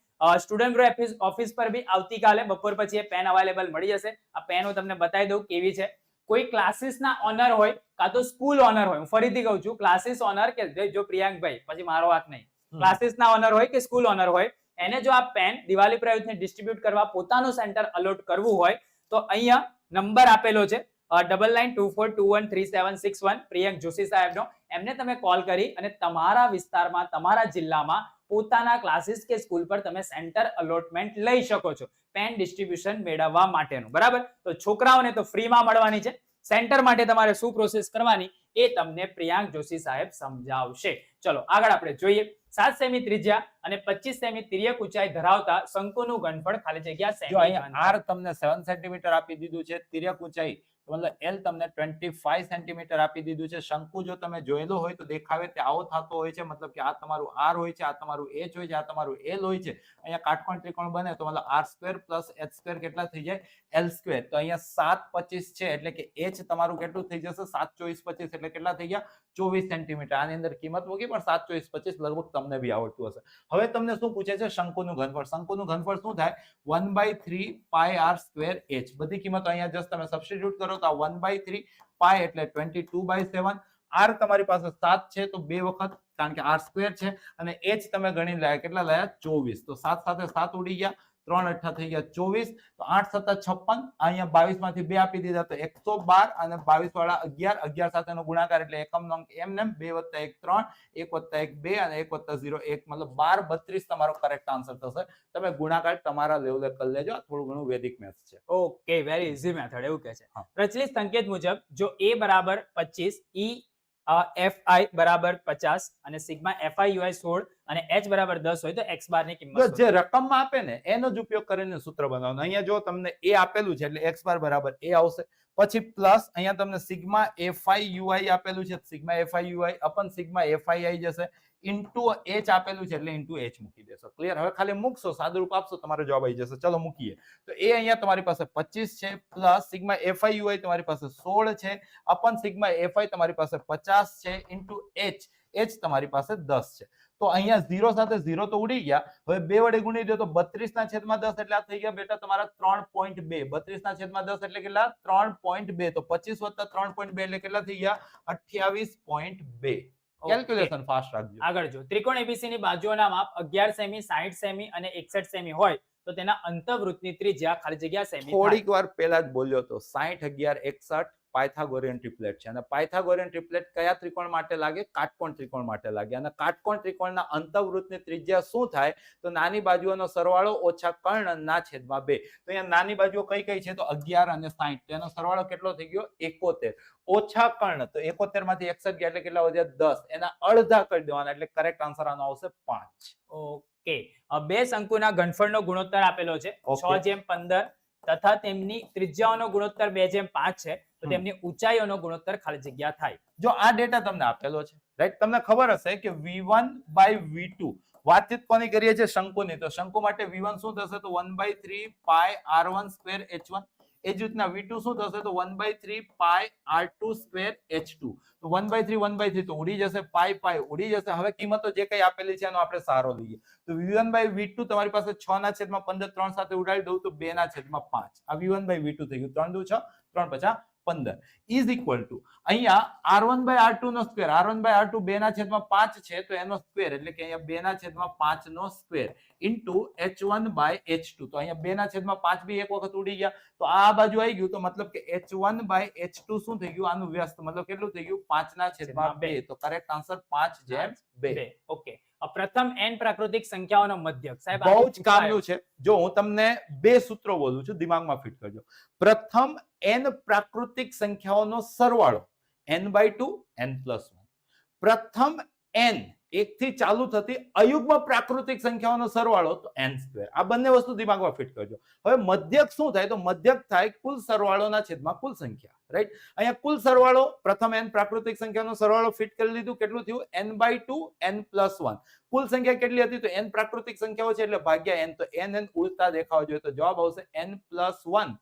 સ્ટુડન્ટ ગ્રો ઓફિસ પર બી આવતીકાલે બપોર પછી એ પેન અવેલેબલ મળી જશે. આ પેન હું તમને બતાવી દઉં કેવી છે. કોઈ ક્લાસીસના ઓનર હોય કાં તો સ્કૂલ ઓનર હોય, હું ફરીથી કહું છું ક્લાસીસ ઓનર કે જો પ્રિયાંકભાઈ, પછી મારો વાત નહીં, ક્લાસીસના ઓનર હોય કે સ્કૂલ ઓનર હોય, એને જો આ પેન દિવાળી પ્રયુક્તને ડિસ્ટ્રીબ્યુટ કરવા પોતાનું સેન્ટર અલોટ કરવું હોય તો અહીંયા નંબર આપેલો છે 9924213761 પ્રિયંક જોશી સાહેબનો. એમને તમે કોલ કરી અને તમારા વિસ્તારમાં, તમારા જિલ્લામાં પોતાના ક્લાસીસ કે સ્કૂલ પર તમે સેન્ટર અલોટમેન્ટ લઈ શકો છો પેન ડિસ્ટ્રીબ્યુશન મેળવવા માટેનું, બરાબર? તો છોકરાઓને તો ફ્રીમાં મળવાની છે. સેન્ટર માટે તમારે શું પ્રોસેસ કરવાની એ તમને પ્રિયાંક જોશી સાહેબ સમજાવશે. ચલો આગળ આપણે જોઈએ. 7 સેમી ત્રિજ્યા અને 25 સેમી તિર્યક ઊંચાઈ ધરાવતા શંકુનું ઘનફળ ખાલી જગ્યા
જો
સેમી
અહીંયા આર તમને 7 સેન્ટીમીટર આપી દીધું છે, તિર્યક ઊંચાઈ મતલબ એલ તમને 25 સેન્ટીમીટર આપી દીધું છે. શંકુ જો તમે જોયેલો હોય તો દેખાવે તે આવો થતો હોય છે, મતલબ કે આ તમારું આર હોય છે, આ તમારું એચ હોય છે, આ તમારું એલ હોય છે. અહીંયા કાટકોણ ત્રિકોણ બને તો મતલબ R square plus H square કેટલા થઈ જાય? L square. તો અહીંયા 7 25 છે એટલે કે એચ તમારું કેટલું થઈ જશે? 7 24 25 એટલે કેટલા થઈ ગયા? 24 સેન્ટીમીટર. આની અંદર કિંમત મૂકી પણ 7 24 25 લગભગ તમને બી આવડતું હશે. હવે તમને શું પૂછે છે? શંકુનું ઘનફળ. શંકુનું ઘનફળ શું થાય? 1/3 પાઈ આર સ્ક્વેર એચ. બધી કિંમતો અહીંયા જસ્ટ તમે સબસ્ટિટ્યુટ કરો તો 1/3 પાઈ એટલે 22/7. આર તમારી પાસે 7 છે તો બે વખત, કારણ કે આર સ્ક્વેર છે, અને એચ તમે ગણી લાયા, કેટલા લાયા? 24. તો 7 સાથે 7 ઉડી ગયા, 3 8 થઈ ગયા 24. તો 8 7 56. અહીંયા 22 માંથી 2 આપી દીધા તો 112, અને 22 વાળા 11, 11 સાથેનો ગુણાકાર એટલે એકમનો અંક એમને 2 + 1 3, 1 + 1 2 અને 1 + 0 1, મતલબ 12 32 તમારો કરેક્ટ આન્સર થશે. તમે ગુણાકાર તમારા લેવલે કરી લેજો. આ થોડું ઘણું વૈદિક મેથ્સ છે.
ઓકે, વેરી ઇઝી મેથડ એવું કહે છે.
હા.
પ્રચલિત સંકેત મુજબ જો a બરાબર 25, e fi બરાબર 50 અને સિગ્મા fi ui 16 અને h બરાબર 10 હોય તો x બાર ની કિંમત
જો
શોધો.
જે રકમમાં આપે ને એનો જ ઉપયોગ કરીને સૂત્ર બનાવવાનું. અહીંયા જો તમને એ આપેલું છે એટલે x બાર બરાબર એ આવશે. પછી પ્લસ અહીંયા તમને સિગ્મા fi ui આપેલું છે, sigma fi ui upon sigma fi આવી જશે, ઇન્ટુ h આપેલું છે એટલે ઇન્ટુ h મૂકી દેશો. ક્લિયર? હવે ખાલી મૂકશો, સાદુરૂપ આપશો, તમારો જવાબ આવી જશે. ચલો મૂકીએ. તો એ અહીંયા તમારી પાસે 25 છે, પ્લસ સિગ્મા fi ui તમારી પાસે 16 છે, અપન સિગ્મા fi તમારી પાસે 50 છે, ઇન્ટુ h તમારી પાસે 10 છે. તો અહીંયા 0 સાથે 0 તો ઉડી ગયા. હવે 2 વડે ગુણી દો તો 32/10 એટલે આ થઈ ગયા બેટા તમારા 3.2. 32/10 એટલે કેટલા? 3.2. તો 25 + 3.2 એટલે કેટલા થઈ ગયા? 28.2. કેલ્ક્યુલેશન ફાસ્ટ રાખજો.
આગળ જો ત્રિકોણ એબીસી ની બાજુઓના માપ 11 સેમી, 60 સેમી અને 61 સેમી હોય તો તેના અંતઃવૃત્તની ત્રિજ્યા ખાલી જગ્યા સેમી થાય.
થોડીક વાર પહેલા જ બોલ્યો તો 60 11 61 પાયથાગોરિયન ટ્રિપ્લેટ છે, અને પાયથાગોરિયન ટ્રિપ્લેટ કયા ત્રિકોણ માટે લાગે? કાટકોણ ત્રિકોણ માટે લાગે. અને કાટકોણ ત્રિકોણના અંતઃવૃત્તની ત્રિજ્યા શું થાય? તો નાની બાજુઓનો સરવાળો ઓછા કર્ણના છેદમાં 2. તો અહીંયા નાની બાજુઓ કઈ કઈ છે? તો 11 અને 60. તેનો સરવાળો કેટલો થઈ ગયો? 71. ઓછા કર્ણ તો 71 માંથી 61 ગયા એટલે કેટલા વધ્યા? 10. એના અડધા કરી દેવાના એટલે કરેક્ટ આન્સર આનો આવશે 5.
ઓકે, બે શંકુના ઘનફળનો ગુણોત્તર આપેલો છે 6:15 તથા તેમની ત્રિજ્યાઓનો ગુણોત્તર 2:5 છે, તો તેમની ઊંચાઈઓનો ગુણોત્તર ખાલી જગ્યા થાય.
જો આ ડેટા તમને આપેલો છે, રાઈટ, તમને ખબર હશે કે v1/v2 વાતચીત કોની કરીએ છીએ? શંકુની. તો શંકુ માટે v1 શું થશે? તો 1/3 પાઈ r1 સ્ક્વેર h1. એ જ રીતના v2 શું થશે? તો 1/3 પાઈ r2 સ્ક્વેર h2. તો 1/3 તો ઉડી જશે, પાઈ ઉડી જશે. હવે કિંમતો જે કઈ આપેલી છે એનો આપણે સારો લઈએ. તો v1/v2 તમારી પાસે 6/15 3 સાથે ઉડાડી દઉં તો 2/5. આ v1/v2 થઈ ગયું. 3 દુ 6, 3 5 15 ઇઝ ઇક્વલ ટુ અહીંયા r1/r2 નો સ્ક્વેર. r1/r2 2/5 છે તો એનો સ્ક્વેર એટલે કે અહીંયા 2/5 નો સ્ક્વેર ઇન્ટુ h1/h2. તો અહીંયા 2/5 બી એક વખત ઉડી ગયા, તો આ બાજુ આવી ગયું. તો મતલબ કે h1/h2 શું થઈ ગયું? આનું વ્યસ્ત, મતલબ કેટલું થઈ ગયું? 5/2. તો કરેક્ટ આન્સર 5/2.
ઓકે, પ્રથમ n પ્રાકૃતિક સંખ્યાઓનો મધ્યક. સાહેબ
બહુ જ કામનું છે. જો હું તમને બે સૂત્રો બોલું છું, દિમાગમાં ફિટ કરજો. પ્રથમ n પ્રાકૃતિક સંખ્યાઓનો સરવાળો n/2 n+1. પ્રથમ n એક થી ચાલુ થતી અયુગ્મ પ્રાકૃતિક સંખ્યાઓનો સરવાળો તો n². આ બંને વસ્તુ દિમાગમાં ફિટ કરજો. હવે મધ્યક શું થાય? તો મધ્યક થાય કુલ સરવાળોના છેદમાં કુલ સંખ્યા. રાઈટ, અહીંયા કુલ સરવાળો પ્રથમ n પ્રાકૃતિક સંખ્યાનો સરવાળો ફિટ કરી લીધું. કેટલું થયું? n/2 n+1. કુલ સંખ્યા કેટલી હતી? તો n પ્રાકૃતિક સંખ્યાઓ છે એટલે ભાગ્યા n. તો n ઉડતા દેખાવા જોઈએ, તો જવાબ આવશે n+1/2.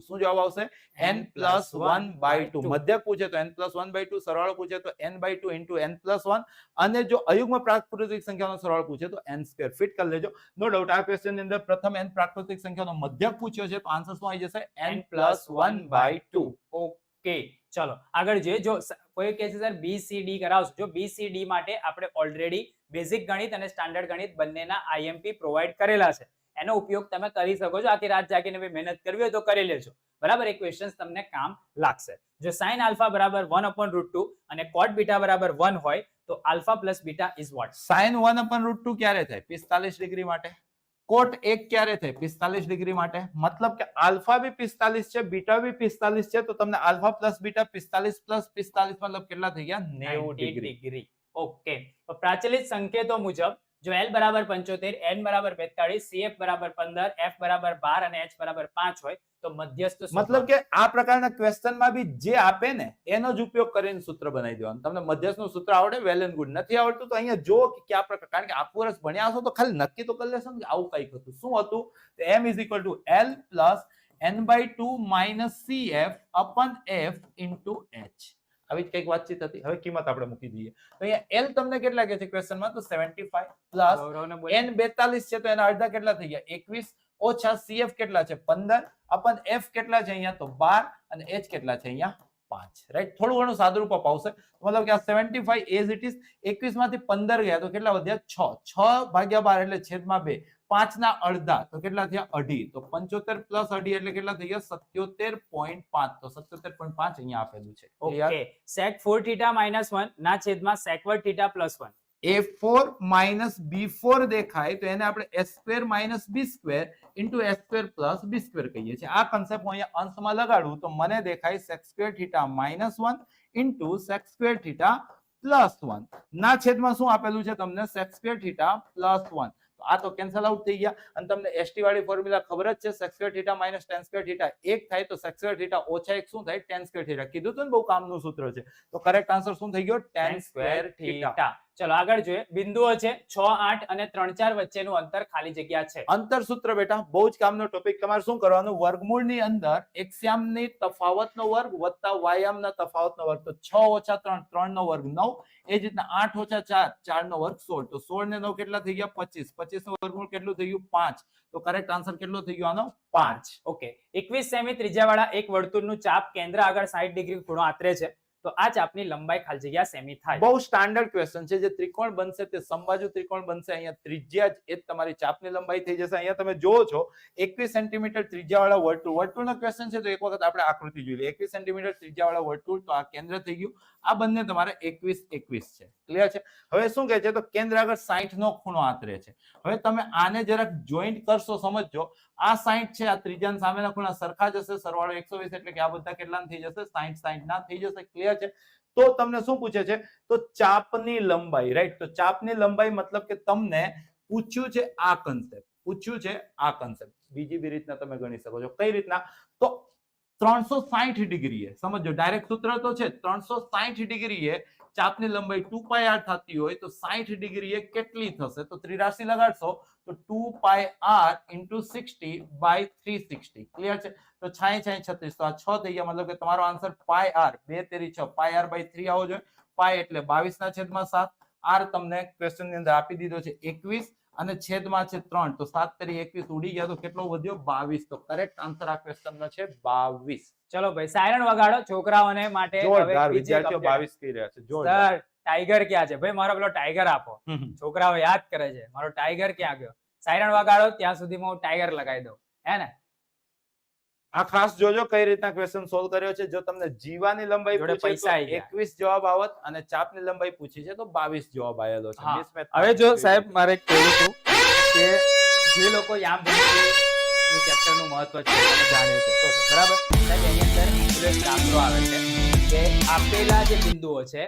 શું જવાબ આવશે? n+1/2. મધ્યક પૂછે તો n+1/2, સરવાળો પૂછે તો n/2 ઇન્ટુ n+1, અને જો અયુગ્મ પ્રાકૃતિક સંખ્યાનો સરવાળો પૂછે તો n². ફિટ કરી લેજો. નો ડાઉટ આ ક્વેશ્ચન ની અંદર પ્રથમ n પ્રાકૃતિક સંખ્યાનો મધ્યક પૂછ્યો છે તો આન્સર શું આવી જશે? n+1/2.
ઓકે, ચલો આગળ જોઈએ. જો કોઈ કહે છે સર BCD કરાવશો, જો BCD માટે આપણે ઓલરેડી બેઝિક ગણિત અને સ્ટાન્ડર્ડ ગણિત બંનેના IMP પ્રોવાઈડ કરેલા છે. એનો ઉપયોગ તમે કરી શકો છો. આખી રાત જાગીને મહેનત કરવી હોય તો કરી લેજો, બરાબર? એ ક્વેશ્ચન્સ તમને કામ લાગશે. જો sin આલ્ફા બરાબર 1/√2 અને cot બીટા બરાબર 1 હોય તો alpha plus beta is what?
sin 1/√2 ક્યારે થાય? 45 ડિગ્રી માટે. કોટ 1 ક્યારે થાય 45 ડિગ્રી માટે, મતલબ કે આલ્ફા બી 45 છે, બીટા બી 45 છે, તો તમને આલ્ફા પ્લસ બીટા 45 પ્લસ 45 મતલબ કેટલા થઈ ગયા 90 ડિગ્રી.
ઓકે, તો પ્રચલિત સંકેતો મુજબ જો L બરાબર 75, N બરાબર 42, CF બરાબર 15, F બરાબર 12 અને H બરાબર 5 હોય તો મધ્યસ્થ
મતલબ કે આ પ્રકારના ક્વેશ્ચનમાં બી જે આપે ને એનો જ ઉપયોગ કરીને સૂત્ર બનાવી દેવાનું. તમને મધ્યસ્થનું સૂત્ર આવડે વેલ એન્ડ ગુડ, નથી આવડતું તો અહીંયા જો કે કયા પ્રકાર, કારણ કે આખું વર્ષ ભણ્યા હશો તો ખાલી નક્કી તો કરી લેશો ને કે આવું કંઈક હતું. શું હતું? M is equal to L plus N/2 minus CF upon F into H. આવી જ કંઈક વાતચીત હતી. હવે કિંમત આપણે મૂકી દઈએ તો અહીંયા L તમને કેટલા કે છે ક્વેશ્ચનમાં તો 75 પ્લસ
ગૌરવને બોલો.
N 42 છે તો એના અડધા કેટલા થઈ ગયા 21 ઓછા CF કેટલા છે 15 અપન F કેટલા છે અહીંયા તો 12 અને H કેટલા છે અહીંયા 5, રાઈટ. થોડું ઘણું સાદુરૂપ આવશે, મતલબ કે આ 75 એઝ ઇટ ઇઝ 21 માંથી 15 ગયા તો કેટલા વધ્યા 6 ભાગ્યા 12 એટલે છેદમાં 2, 5 ના અડધા તો કેટલા થયા 2.5, તો 75 પ્લસ 2.5 એટલે કેટલા થઈ ગયા 77.5, તો 77.5 અહીંયા આપેલું છે.
ઓકે, sec 4 θ - 1 ના છેદમાં sec વર્ગ θ + 1.
A4 minus B4 દેખાય તો એને આપણે A² minus B² into A² plus B² કહીએ છીએ. આ કન્સેપ્ટ હું અહીંયા અંશમાં લગાડું તો મને દેખાય sec² θ -1 into sec² θ + 1 ના છેદમાં શું આપેલું છે તમને sec² θ + 1. આ તો કેન્સલ આઉટ થઈ ગયા અને તમને ST વાળી ફોર્મ્યુલા ખબર જ છે sec² θ minus tan² θ 1 થાય તો sec² θ ઓછા 1 શું થાય tan² θ. કીધું તો ને બહુ કામનું સૂત્ર છે, તો કરેક્ટ આન્સર શું થઈ ગયો tan² θ.
ચલો આગળ જોઈએ. બિંદુઓ છે 6, 8 અને 3, 4 વચ્ચેનું અંતર ખાલી જગ્યા છે.
અંતર સૂત્ર બેટા બહુ જ કામનો ટોપિક. તમારે શું કરવાનું વર્ગમૂળની અંદર એક્સ્યામની તફાવતનો વર્ગ વત્તા વાયામના તફાવતનો વર્ગ, તો 6 ઓછા 3 3 નો વર્ગ 9, એ જ રીતના 8 ઓછા 4 4 નો વર્ગ 16, તો 16 ને 9 કેટલા થઈ ગયા 25, 25 નું વર્ગમૂળ કેટલું થઈ ગયું 5, તો કરેક્ટ આન્સર કેટલો થઈ ગયો આનો 5.
ઓકે, 21 સેમી ત્રિજ્યાવાળા એક વર્તુળનું ચાપ કેન્દ્ર આગળ 60 ડિગ્રી ખૂણો આતરે છે, તો આ ચાપની લંબાઈ ખાલી જગ્યા સેમી થાય.
બહુ સ્ટાન્ડર્ડ ક્વેશ્ચન છે. જે ત્રિકોણ બનશે તે સમબાજુ ત્રિકોણ બનશે. અહીંયા ત્રિજ્યા જ એ તમારી ચાપની લંબાઈ થઈ જશે. અહીંયા તમે જોવો છો 21 સેન્ટીમીટર ત્રિજ્યાવાળા વર્તુળ, વર્તુળનો ક્વેશ્ચન છે તો એક વખત આપણે આકૃતિ જોઈ લઈએ. 21 સેન્ટીમીટર ત્રિજ્યાવાળા વર્તુળ, તો આ કેન્દ્ર થઈ ગયું. આ બંને તમારે 21 21 છે. ક્લિયર છે? હવે શું કહે છે તો કેન્દ્ર આગળ 60 નો ખૂણો આતરે છે. હવે તમે આને જરાક જોઈન્ટ કરશો, સમજજો. આ 60 છે, આ ત્રિજ્યા સામેના ખૂણા સરખા જશે, સરવાળો 120 એટલે કે આ બધા કેટલા થઈ જશે 60 60 ના થઈ જશે. ક્લિયર છે? તો તમને શું પૂછે છે તો ચાપની લંબાઈ, રાઈટ. તો ચાપની લંબાઈ મતલબ કે તમને પૂછ્યું છે આ કન્સેપ્ટ, પૂછ્યું છે આ કન્સેપ્ટ. બીજી બી રીતના તમે ગણી શકો છો. કઈ રીતના? તો 360 ડિગ્રીએ, સમજો ડાયરેક્ટ સૂત્ર તો છે, 360 ડિગ્રીએ ચાપની લંબાઈ 2πr થતી હોય તો 60 ડિગ્રીએ કેટલી થશે? તો ત્રિરાશી લગાડશો તો 2πr into 60/360. ક્લિયર છે? તો 6 6 36, તો આ 6 થઈ ગયા, મતલબ કે તમારો આન્સર πr 2 તેરી 6 πr/3 આવો જોઈએ. પાઈ એટલે 22/7. r તમને ક્વેશ્ચન ની અંદર આપી દીધો છે 21 અને છેદમાં છે 3, તો 7 તેરી 21 ઉડી ગયા, તો કેટલો વધ્યો 22. તો કરેક્ટ આન્સર આ ક્વેશ્ચન નો છે 22.
ચલો ભાઈ, સાયરન વગાડો છોકરાઓને માટે.
જોરદાર વિદ્યાર્થીઓ 22 કહી રહ્યા છે. જોરદાર.
સર ટાઈગર ક્યાં છે ભાઈ? મારો પેલો ટાઈગર આપો. છોકરાઓ યાદ કરે છે મારો ટાઈગર ક્યાં ગયો. સાયરન વગાડો ત્યાં સુધીમાં હું ટાઈગર લગાવી દઉં, હે ને?
આ ખાસ જોજો કઈ રીતના ક્વેશ્ચન સોલ્વ કર્યો છે. જો તમને જીવાની લંબાઈ
જોડે
પૂછે
પૈસા
તો
આવી ગયા.
21 જવાબ આવત અને ચાપની લંબાઈ પૂછી છે તો 22 જવાબ આવેલો છે.
હા.
Mismatch
હવે જો સાહેબ મારે કહેવું હતું કે જે લોકો યામ ભણતી ચેપ્ટર નું મહત્વ છે તમે જાણ્યું છે, તો બરાબર સાહેબ એની અંદર પેલો એક દાખલો આવે છે કે આપેલા જે બિંદુઓ છે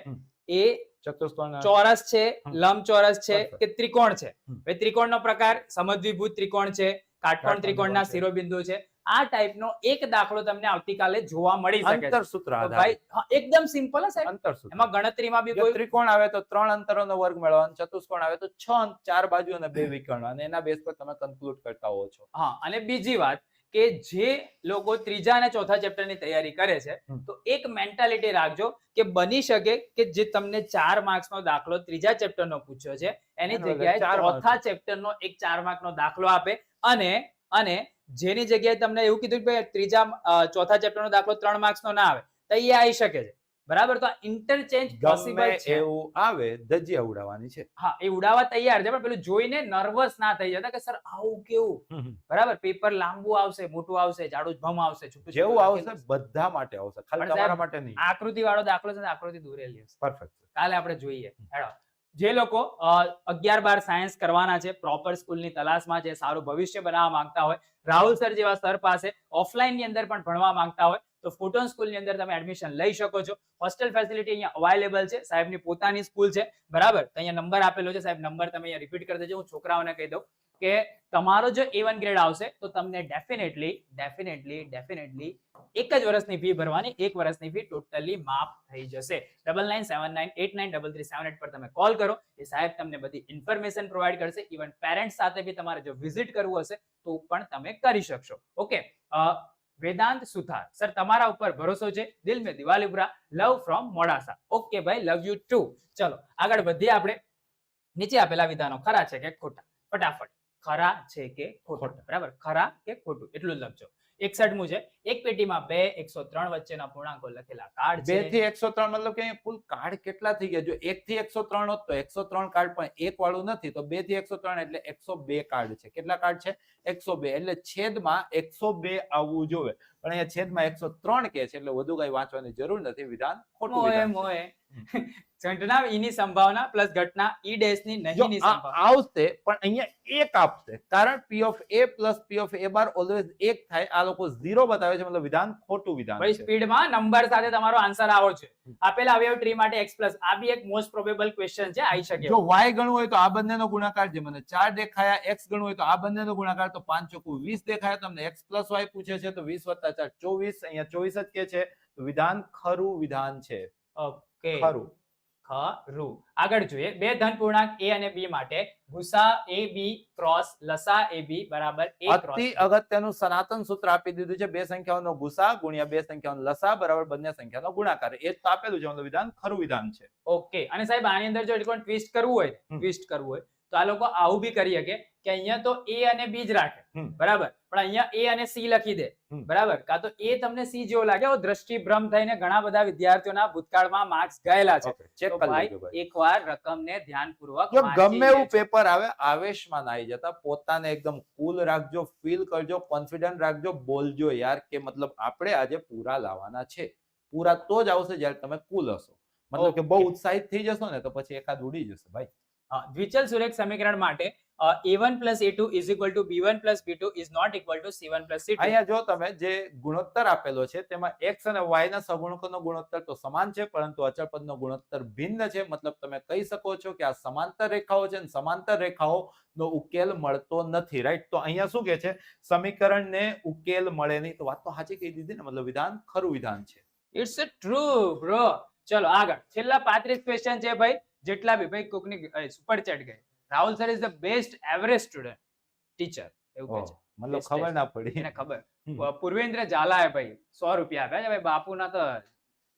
એ
ચતુષ્કોણ
ચોરસ છે, લંબચોરસ છે
બરાબર.
કે ત્રિકોણ છે. હવે ત્રિકોણનો પ્રકાર સમદ્વિભુજ ત્રિકોણ છે, કાટકોણ ત્રિકોણના શિરોબિંદુ છે. આ ટાઈપનો એક દાખલો તમને આવતીકાલે જોવા મળી શકે છે.
અંતરસૂત્ર
તો
આધારિત.
ભાઈ હા, એકદમ સિમ્પલ હે સાહેબ.
અંતરસૂત્ર.
એમાં ગણતરીમાં બી
જો
કોઈ
ત્રિકોણ આવે તો 3 અંતરોનો વર્ગ મેળવવાનો, ચતુષ્કોણ આવે તો 6 4 બાજુ અને 2 વિકર્ણ, અને એના બેઝ પર તમે કન્ક્લુડ કરતા હોવ છો.
હા. અને બીજી વાત કે જે લોકો ત્રીજા અને ચોથા ચેપ્ટરની તૈયારી કરે છે તો એક મેન્ટાલિટી રાખજો કે બની શકે કે જે તમને 4 માર્ક્સનો દાખલો ત્રીજા ચેપ્ટરનો પૂછ્યો છે એની
એનો
જગ્યાએ
4
ચોથા ચેપ્ટરનો એક 4 માર્કનો દાખલો આપે, અને જેની જગ્યાએ તમને એવું કીધું કે ભાઈ ચોથા ચેપ્ટરનો દાખલો 3 માર્ક્સનો ના આવે તો એ આવી શકે છે. બરાબર? તો ઇન્ટરચેન્જ પોસિબલ
ગમે
છે.
એવું આવે ધજ્જિયા ઉડાવવાની છે.
હા, એ ઉડાવવા તૈયાર છે, પણ પેલું જોઈને નર્વસ ના થઈ જતા કે સર આવું કેવું. બરાબર? પેપર લાંબુ આવશે, મોટું આવશે, જાડું ભમ આવશે, છૂટું
જેવું આવશે બધા માટે આવશે, ખાલી
પણ
તમારા
સાહેબ,
માટે નહીં.
આકૃતિ વાળો દાખલો છે ને આકૃતિ દોરેલી હશે.
પરફેક્ટ.
કાલે આપણે જોઈએ. હેડો જે લોકો 11-12 સાયન્સ કરવાના છે, પ્રોપર સ્કૂલની તલાશમાં છે, સારું ભવિષ્ય બનાવવા માંગતા હોય, રાહુલ સર જેવા સર પાસે ઓફલાઈન ની અંદર પણ ભણવા માંગતા હોય તો ફોટોન સ્કૂલની અંદર તમે એડમિશન લઈ શકો છો. હોસ્ટેલ ફેસિલિટી અહીંયા અવેલેબલ છે. સાહેબની પોતાની સ્કૂલ છે, બરાબર. તો અહીંયા નંબર આપેલો છે, સાહેબ નંબર તમે અહીંયા રિપીટ કરી દેજો. હું છોકરાઓને કહી દઉં કે તમારો જો A1 ગ્રેડ આવશે તો તમને ડેફિનેટલી એક જ વર્ષની ફી ભરવાની, એક વર્ષની ફી ટોટલી માફ થઈ જશે. 9979893337 પર તમે કોલ કરો, એ સાહેબ તમને બધી ઇન્ફોર્મેશન પ્રોવાઈડ કરશે. ઇવન પેરેન્ટ્સ સાથે બી તમારે જો વિઝિટ કરવું હશે તો પણ તમે કરી શકશો. ઓકે, વેદાંત સુથાર સર તમારા ઉપર ભરોસો છે, દિલ મે દિવાલી પૂરા, લવ ફ્રોમ મોડાસા. ઓકે ભાઈ, લવ યુ ટુ. ચલો આગળ વધીએ આપણે. નીચે આપેલા વિધાનો ખરા છે કે ખોટા? ફટાફટ, ખરા છે કે ખોટા? બરાબર, ખરા કે ખોટું એટલું જ લખજો. 61મું છે, એક પેટીમાં 2 103 વચ્ચેના પૂર્ણાંકો લખેલા કાર્ડ
2
છે.
થી 103 મતલબ કે અહીંયા કુલ કાર્ડ કેટલા થઈ ગયા? જો 1 થી 103 હોત તો 103 કાર્ડ, પણ એક વાળું નથી તો 2 થી 103 એટલે 102 કાર્ડ છે. કેટલા કાર્ડ છે? 102. એટલે છેદમાં 102 આવવું જોઈએ, પણ અહીંયા છેદમાં 103 કે છે એટલે વધુ કઈ વાંચવાની જરૂર નથી. વિધાન ખોટું વિધાન છે.
મોએ ઘટના ઈની સંભાવના પ્લસ ઘટના ઈ ડેશ ની
જો
નહીંની
આ
સંભાવના.
આવશે પણ અહીંયા એક આપશે, કારણ P of A plus P of A bar always એક થાય. આ લોકો 0 બતાવે છે, મતલબ વિધાન ખોટું વિધાન
ભાઈ
છે.
સ્પીડમાં નંબર સાથે તમારો આન્સર આવો છે. આપેલા અવયવ ટ્રી માટે x પ્લસ, આ બી એક મોસ્ટ પ્રોબેબલ ક્વેશ્ચન છે, આવી શકે.
જો y ગણવું હોય તો આ બંનેનો ગુણાકાર, જે મને 4 દેખાયા, x ગણવું હોય તો આ બંનેનો ગુણાકાર, તો 5 ચોકુ 20 દેખાયા. તમને x plus y પૂછે છે તો 20 + 4 24, અહીંયા 24 જ કે છે, તો વિધાન ખરું વિધાન છે.
ઓકે,
ખરું.
ખરું. આગળ જોઈએ, બે ધન પૂર્ણાંક a અને b માટે ગુસા ab ક્રોસ લસા ab બરાબર a ક્રોસ
અતિ અગત્યનું સનાતન સૂત્ર આપી દીધું છે. બે સંખ્યાઓનો ગુસા ગુણ્યા બે સંખ્યાઓનો લસા બરાબર બંને સંખ્યાનો ગુણાકાર. એ જ તો આપેલું છે, મતલબ વિધાન ખરું વિધાન છે.
ઓકે. અને સાહેબ આની અંદર જો કોઈ ટ્વિસ્ટ કરવું હોય તો આ લોકો આવું બી કરી શકે કે અહીંયા તો a અને b જ રાખે, બરાબર, પણ અહીંયા a અને c લખી દે, બરાબર. કાં તો એ તમને c જેવો લાગે, દ્રષ્ટિભ્રમ થઈને ઘણા બધા વિદ્યાર્થીઓના ભૂતકાળમાં માર્ક્સ ગયેલા છે.
ચેક
તો
કરી
ભાઈ
લેજો ભાઈ.
એકવાર રકમને ધ્યાનપૂર્વક
જો
વાંચી
ગમે એવું
લેજો.
પેપર આવે, આવેશમાં ના આવી જતા, પોતાને એકદમ કુલ રાખજો, ફીલ કરજો, કોન્ફિડન્ટ રાખજો, બોલજો યાર કે મતલબ આપણે આજે પૂરા લાવવાના છે. પૂરા તો જ આવશે જ્યારે તમે કુલ હશો. મતલબ કે બહુ ઉત્સાહિત થઈ જશો ને તો પછી એકાદ ઉડી જશે ભાઈ.
દ્વિચલ સુરેખ સમીકરણ માટે a1 + a2 = b1 + b2 is not equal to c1 + c2.
અહીંયા જો તમે જે ગુણોત્તર આપેલો છે તેમાં x અને y ના સહગુણકોનો ગુણોત્તર તો સમાન છે, પરંતુ અચળ પદનો ગુણોત્તર ભિન્ન છે. મતલબ તમે કહી શકો છો કે આ સમાંતર રેખાઓ છે અને સમાંતર રેખાઓનો ઉકેલ મળતો નથી, રાઈટ? તો અહીંયા શું કે છે? સમીકરણને ઉકેલ મળે નહીં. તો વાત તો સાચી કહી દીધી ને, મતલબ વિધાન ખરું વિધાન છે.
It's a true bro. ચલો આગળ, છેલ્લા 35 ક્વેશ્ચન છે ભાઈ. જેટલા બી ભાઈ કોકની સુપર ચેટ ગઈ, Rahul sir is the best average student teacher એવું કહે છે.
મતલબ ખબર ના પડી.
એને ખબર. પૂર્વેન્દ્ર ઝાલાએ ભાઈ 100 રૂપિયા આપ્યા છે ભાઈ. બાપુના તો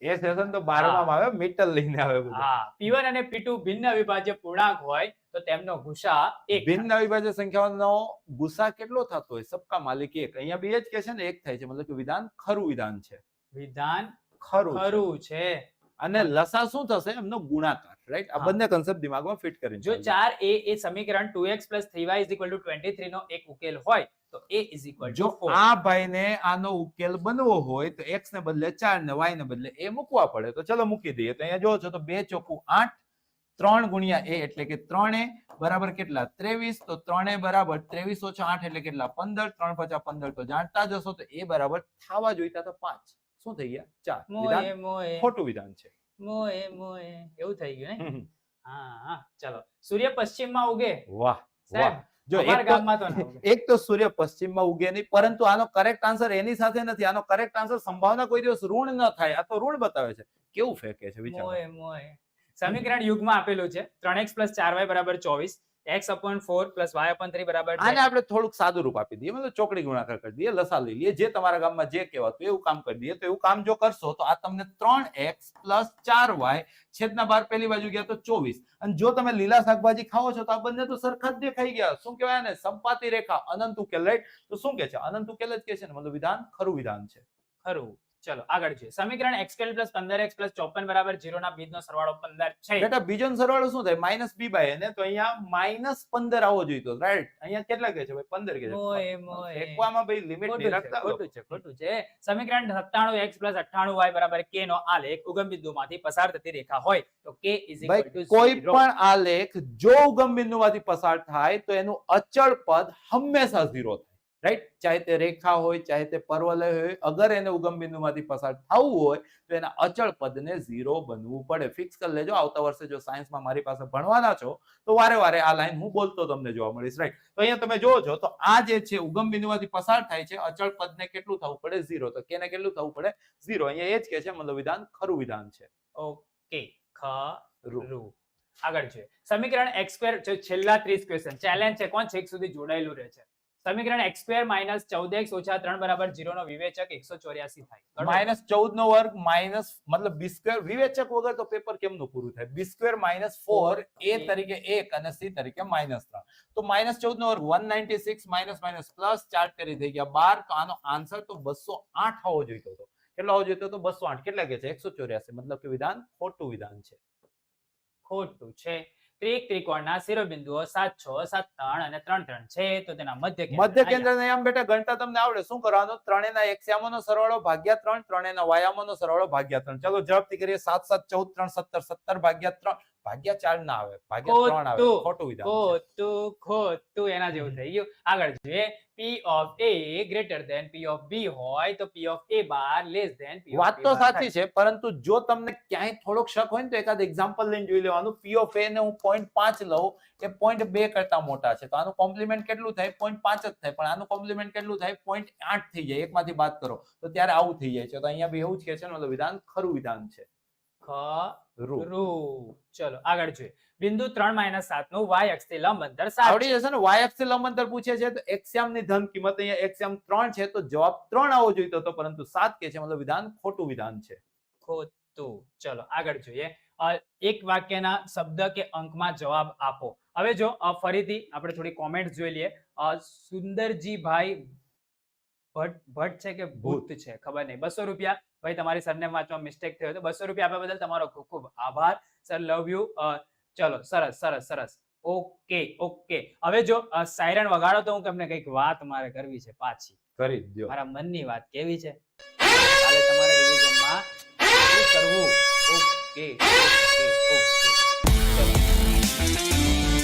એ સેશન તો 12માં આવે, મીટર લઈને આવે બધું.
હા, P1 અને P2 ભિન્ન અવિભાજ્ય પૂર્ણાંક હોય તો તેમનો ગુસા 1.
ભિન્ન અવિભાજ્ય સંખ્યાઓનો ગુસા કેટલો થતો હોય? સબકા માલિક 1. અહીંયા બે જ કે છે ને 1 થાય છે, મતલબ કે વિધાન ખરું વિધાન છે.
વિધાન
ખરું
છે.
અને લસા શું થશે? એમનો ગુણાકાર, રાઈટ? આ બંને કન્સેપ્ટ દિમાગમાં ફિટ કરીને
જો 4a એ સમીકરણ 2x + 3y = 23 નો એક ઉકેલ હોય તો a =
જો
4.
આ ભાઈને આનો ઉકેલ બનવો હોય તો x ને બદલે 4 ને y ને બદલે a મૂકવા પડે. તો ચલો મૂકી દઈએ. તો અહીંયા જો છો તો 2 ચોકુ 8, 3 ગુણ્યા a એટલે કે 3a બરાબર કેટલા? 23. તો 3a બરાબર 23 - 8 એટલે કેટલા? 15. 3 × 5 = 15. તો જાણતા જશો તો a બરાબર થવા જોઈતા તો 5. શું થઈ ગયા? 4. વિધાન ખોટું વિધાન છે.
એવું થઈ ગયું ને. હા, ચલો. સૂર્ય પશ્ચિમમાં ઉગે.
વાહ
સાહેબ,
વાહ. જો
અમારા ગામમાં તો ના ઉગે.
એક તો સૂર્ય પશ્ચિમમાં ઉગે નહીં, પરંતુ આનો કરેક્ટ આન્સર એની સાથે નથી. આનો કરેક્ટ આન્સર સંભાવના કોઈ દિવસ ઋણ ન થાય. આ તો ઋણ બતાવે છે. કેવું ફેંકે છે વિચારો.
સમીકરણ યુગમાં આપેલું છે 3x + 4y = 24, x/4 + y/3 બરાબર છે.
આને આપણે થોડુંક સાદું રૂપ આપી દઈએ, મતલબ ચોકડી ગુણાકાર કરી દઈએ, લસા લઈ લઈએ, જે તમારા ગામમાં જે કહેવાતું એવું કામ કરી દઈએ. તો એવું કામ જો કરશો તો આ તમને 3x + 4y છેદના 12 પહેલી બાજુ ગયા તો 24. અને જો તમે લીલા શાકભાજી ખાઓ છો તો આ બંને તો સરખા જ દેખાઈ ગયા. શું કહેવાય ને? સંપાતી રેખા, અનંત ઉકેલ, રાઈટ? તો શું કે છે? અનંત ઉકેલ જ કે છે ને, મતલબ વિધાન ખરું વિધાન છે.
ખરું. ચલો આગળ જોઈએ. સમીકરણ x² + 15x + 54 = 0 ના બીજનો સરવાળો 15 છે.
બેટા બીજો સરવાળો શું થાય -b/n તો અહીંયા -15 આવો જોઈતો, રાઈટ? અહીંયા કેટલા કહે છે ભાઈ? 15 કહે છે.
મોય મોય.
ફેંકવામાં ભાઈ લિમિટ નહીં રાખતા લોકો.
ખોટું છે. સમીકરણ 97x + 98y = k નો આલેખ ઉગમ બિંદુમાંથી પસાર થતી રેખા હોય તો k =
ભાઈ
0.
કોઈ પણ આલેખ જો ઉગમ બિંદુમાંથી પસાર થાય તો એનું અચળ પદ હંમેશા 0 થાય, રાઈટ? ચાહે તે રેખા હોય, ચાહે તે પર્વલય હોય, અગર એને ઉગમ બિંદુમાંથી પસાર થવું હોય તો એના અચળ પદને 0 બનવું પડે. ફિક્સ કરી લેજો. આવતા વર્ષે જો સાયન્સમાં મારી પાસે ભણવાના છો તો વારે વારે આ લાઈન હું બોલતો તમને જોવા મળીશ, રાઈટ? તો અહીંયા તમે જોવો છો તો આ જે છે ઉગમ બિંદુમાંથી પસાર થાય છે, અચળ પદને કેટલું થવું પડે? 0. તો કેને કેટલું થવું પડે? 0. અહીંયા એ જ કે છે, મતલબ વિધાન ખરું વિધાન છે.
ઓકે, ખરું. આગળ જોઈએ. સમીકરણ x² જો છેલ્લા 30 ક્વેશ્ચન ચેલેન્જ છે, કોણ છેક સુધી જોડાયેલું રહે છે. સમીકરણ x² - 14x - 3 = 0 નો વિવેચક 184 થાય.
-14 નો વર્ગ માઇનસ મતલબ b² વિવેચક વગર તો પેપર કેમનું પૂરું થાય? b² - 4 a તરીકે 1 અને c તરીકે -3. તો -14 નો વર્ગ 196 માઇનસ પ્લસ 4 કરી થઈ ગયા 12. તો આનો આન્સર તો 208 હોવો જોઈતો હતો. કેટલો હોવો જોઈતો હતો? 208. કેટલા કે છે? 184. મતલબ કે વિધાન ખોટું વિધાન છે.
ખોટું છે. ત્રિકોણના શિરોબિંદુઓ 7 6 7 3 અને 3 3 છે તો તેના મધ્ય
કેન્દ્રને આમ બેટા ગણતા તમને આવડે. શું કરવાનું? ત્રણેયના એક્સ્યામોનો સરવાળો ભાગ્યા 3, ત્રણેયના વાયામોનો સરવાળો ભાગ્યા 3. ચલો ઝડપથી કરીએ. 7 7 14 3 17 17 ભાગ્યા 3 ભાગ્યા 4 ના આવે, ભાગ્યા 3 આવે. ખોટું વિધાન છે.
ખોટું એના જેવું થઈ ગયું. આગળ જોઈએ. P of A greater than P of B હોય તો P of A bar less than P of
વાત
B
તો
bar
સાચી છે, પરંતુ જો તમને ક્યાંય થોડોક શક હોય ને તો એકાદ એક્ઝામ્પલ લઈને જોઈ લેવાનું. P of A ને હું 0.5 લઉં, એ 0.2 કરતા મોટા છે તો આનું કોમ્પ્લિમેન્ટ કેટલું થાય? 0.5 જ થાય. પણ આનું કોમ્પ્લિમેન્ટ કેટલું થાય? 0.8 થઈ જાય. એકમાંથી બાદ કરો તો ત્યારે આવું થઈ જાય છે. તો અહીંયા બી એવું જ કહે છે, મતલબ વિધાન ખરું વિધાન છે.
ખરું. ચલો આગળ જોઈએ. બિંદુ 3 - 7 નું y અક્ષથી લંબ અંતર 7
આવડી જશે ને? y અક્ષથી લંબ અંતર પૂછે છે તો એક્સ્યામની ધન કિંમત અહીંયા એક્સ્યામ 3 છે તો જવાબ 3 આવો જોઈતો હતો, પરંતુ 7 કે છે, મતલબ વિધાન ખોટું વિધાન છે.
ખોટું. ચલો આગળ જોઈએ. એક વાક્યના શબ્દ કે અંકમાં જવાબ આપો. હવે જો ફરીથી આપણે થોડી કોમેન્ટ જોઈ લઈએ. સુંદરજીભાઈ ભટ્ટ છે કે ભૂત છે ખબર નહીં. 200 રૂપિયા. ભાઈ તમારી સરનેમ વાંચવા મિસ્ટેક થયો તો 200 રૂપિયા આપ્યા બદલ તમારો ખૂબ ખૂબ આભાર સર. Love you. ચલો સરસ સરસ સરસ. ઓકે. હવે જો સાયરન વગાડો તો હું તમને કઈક વાત મારે કરવી છે પાછી.
કરી દો. મારા
મનની વાત કેવી છે. કાલે તમારે રિવિઝનમાં શું કરવું? ઓકે.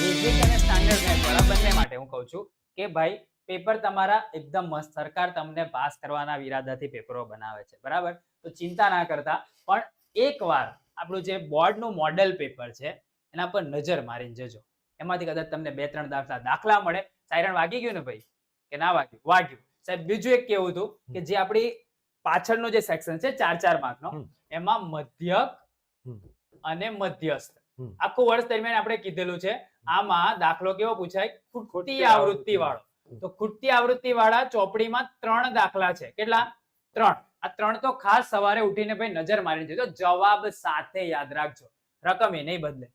બેઝિક અને સ્ટાન્ડર્ડ મેથ્સ વાળા બંને માટે હું કહું છું કે ભાઈ પેપર તમારા એકદમ મસ્ત. સરકાર તમને પાસ કરવાના ઈરાદાથી પેપરો બનાવે છે, બરાબર? તો ચિંતા ના કરતા, પણ એકવાર આપણું જે બોર્ડનું મોડેલ પેપર છે એના પર નજર મારીને જજો. એમાંથી કદાચ તમને 2-3 દાખલા મળે. સાયરન વાગી ગયું ને ભાઈ કે ના વાગ્યું? વાગ્યું. સાહેબ બીજું એક કેવું હતું કે જે આપણી પાછળનો જે સેક્શન છે 4-4 માર્કનો, એમાં મધ્યક અને મધ્યસ્થ આખું વર્ષ દરમિયાન આપણે કીધેલું છે. આમાં દાખલો કેવો પૂછાય? ખૂટતી આવૃત્તિ વાળો. તો ખૂટતી આવૃત્તિ વાળા ચોપડીમાં 3 દાખલા છે. કેટલા? 3. આ 3 તો ખાસ સવારે ઉઠીને ભાઈ નજર મારીને જોજો. જવાબ સાથે યાદ રાખજો. રકમ એ નહીં બદલે,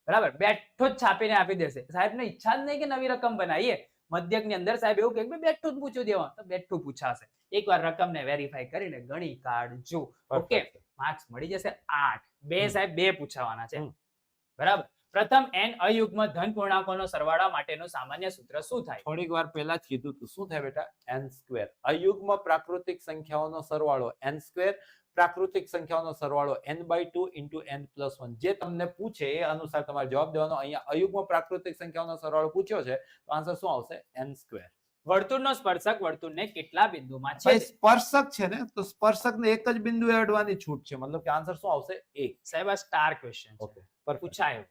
બરાબર? બેઠો જ છાપીને આપી દેશે. સાહેબ ને ઈચ્છા જ નહીં કે નવી રકમ બનાવીએ. મધ્યક ની અંદર સાહેબ એવું કે બેઠું જ પૂછ્યું દેવા તો બેઠું પૂછાશે. એકવાર રકમ ને વેરીફાઈ કરીને ગણી કાઢજો. ઓકે, માર્ક્સ મળી જશે 8. 2 સાહેબ 2 પૂછાવાના છે, બરાબર? પ્રથમ n અયુગ્મ ધન પૂર્ણાંકોનો સરવાળા માટેનું સામાન્ય સૂત્ર શું થાય?
થોડીક વાર પહેલા જ કીધું હતું. શું થાય બેટા? n². અયુગ્મ પ્રાકૃતિક સંખ્યાઓનો સરવાળો n², પ્રાકૃતિક સંખ્યાઓનો સરવાળો n/2 × n+1. જે તમને પૂછે એ અનુસાર તમારે જવાબ દેવાનો. અહીંયા અયુગ્મ પ્રાકૃતિક સંખ્યાઓનો સરવાળો પૂછ્યો છે તો આન્સર શું આવશે? n².
વર્તુળનો સ્પર્શક વર્તુળને કેટલા બિંદુમાં છે?
સ્પર્શક છે ને તો સ્પર્શકને એક જ બિંદુએ અડવાની છૂટ છે, મતલબ કે આન્સર શું આવશે? 1.
સાહેબ આ સ્ટાર ક્વેશ્ચન છે.
ઓકે,
પૂછાયો.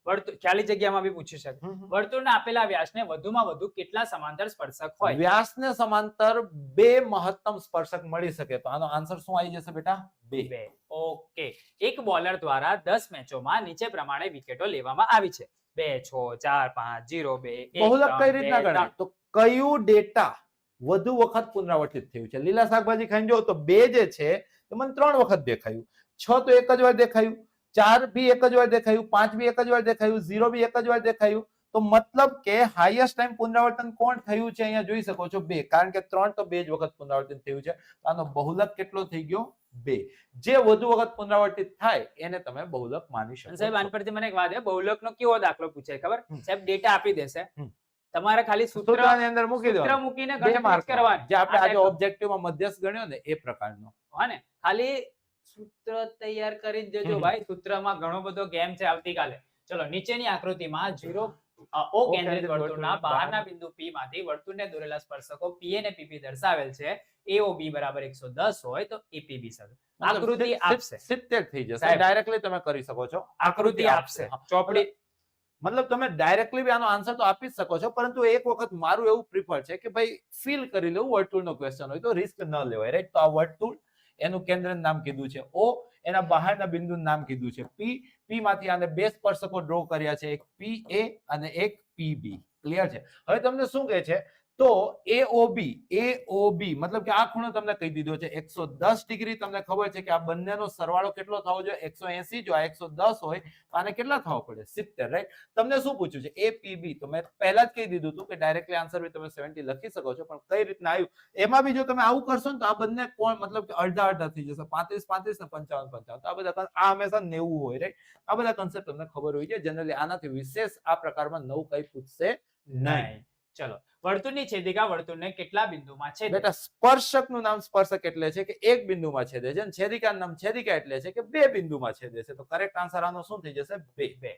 વર્તુળ ખાલી જગ્યામાં બી પૂછી શકે. વર્તુળના આપેલા વ્યાસને વધુમાં વધુ કેટલા સમાંતર સ્પર્શક હોય?
વ્યાસને સમાંતર 2 મહત્તમ સ્પર્શક મળી શકે. તો આનો આન્સર શું આવી જશે બેટા? 2.
ઓકે. એક બોલર દ્વારા 10 મેચોમાં નીચે પ્રમાણે વિકેટો લેવામાં આવી છે. 2 6 4 5 0 2 1.
બહુલક કઈ રીતના ગણાય? તો કયું ડેટા વધુ વખત પુનરાવર્તિત થયું છે? લીલા શાકભાજી ખાઈને જો તો 2 જે છે તો મને 3 વખત દેખાયું, 6 તો એક જ વાર દેખાયું, 4 બી એક જ વાર દેખાયું, 5 બી એક જ વાર દેખાયું, 0 બી એક જ વાર દેખાયું. તો મતલબ કે હાઈએસ્ટ ટાઈમ પુનરાવર્તન કોણ થયું છે અહીંયા જોઈ શકો છો 2, કારણ કે 3 તો 2 જ વખત પુનરાવર્તન થયું છે. આનો બહુલક કેટલો થઈ ગયો 2. જે વધુ વખત પુનરાવર્તિત થાય એને તમે બહુલક માની શકો
સાહેબ આન પરથી મને એક વાત છે, બહુલકનો કેવો દાખલો પૂછાય ખબર?
હમ.
સાહેબ ડેટા આપી દેશે,
હમ.
તમારે ખાલી સૂત્ર
સૂત્રની અંદર મૂકી
સૂત્ર
દેવાનું.
મૂકીને
2
ગણતરી
માર્ક
કરવાની.
જે આપણે
આ
આજે
type
ઓબ્જેક્ટિવમાં મધ્યસ્થ ગણ્યો ને એ પ્રકારનો.
હા ને, ખાલી સૂત્ર તૈયાર કરી જ જજો
હમ.
ભાઈ. સૂત્રમાં ઘણો બધો ગેમ છે આવતીકાલે. ચલો નીચેની આકૃતિમાં 0 O કેન્દ્રિત વર્તુળના બહારના બિંદુ P માંથી વર્તુળને દોરેલા સ્પર્શકો PA અને PP દર્શાવેલ છે. AOB બરાબર 110 હોય તો APB સાથે આકૃતિ આપશે.
70 થઈ જશે.
સાહેબ.
ડાયરેક્ટલી તમે કરી શકો છો.
આકૃતિ આપશે.
હા.
ચોપડી
મતલબ તમે ડાયરેક્ટલી બી આનો આન્સર તો આપી જ શકો છો, પરંતુ એક વખત મારું એવું પ્રિફર છે કે ભાઈ ફીલ કરી લેવું. વર્તુળનો ક્વેશ્ચન હોય તો રિસ્ક ન લેવાય, રાઈટ? તો આ વર્તુળ, એનું કેન્દ્રનું નામ કીધું છે O, એના બહારના બિંદુનું નામ કીધું છે P. P માંથી આને 2 સ્પર્શકો ડ્રો કર્યા છે, એક PA અને એક PB. ક્લિયર છે? હવે તમને શું કહે છે? તો AOB મતલબ કે આ ખૂણો તમને કહી દીધો છે 110 ડિગ્રી. તમને ખબર છે કે આ બંનેનો સરવાળો કેટલો થવો જોઈએ? 180. જો આ 110 હોય તો આને કેટલા થવા પડે? 70, રાઈટ? તમને શું પૂછ્યું છે? APB. તો મેં પહેલા જ કહી દીધું હતું કે ડાયરેક્ટલી આન્સર બી તમે 70 લખી શકો છો, પણ કઈ રીતના આવ્યું એમાં બી જો તમે આવું કરશો ને તો આ બંને કોણ મતલબ કે અડધા અડધા થઈ જશે. 35 ને 55. તો આ બધા આ હંમેશા 90 હોય, રાઈટ? આ બધા કન્સેપ્ટ તમને ખબર હોય છે. જનરલી આનાથી વિશેષ આ પ્રકારમાં નવું કઈ પૂછશે નહીં.
નહીં. ચલો, વર્તુળની છેદિકા વર્તુળને કેટલા બિંદુમાં છેદે?
બેટા સ્પર્શકનું નામ સ્પર્શક એટલે છે કે એક બિંદુમાં છેદે છે, અને છેદિકાનું નામ છેદિકા એટલે છે કે 2 બિંદુમાં છેદે છે. તો કરેક્ટ આન્સર આનો શું થઈ જશે? 2.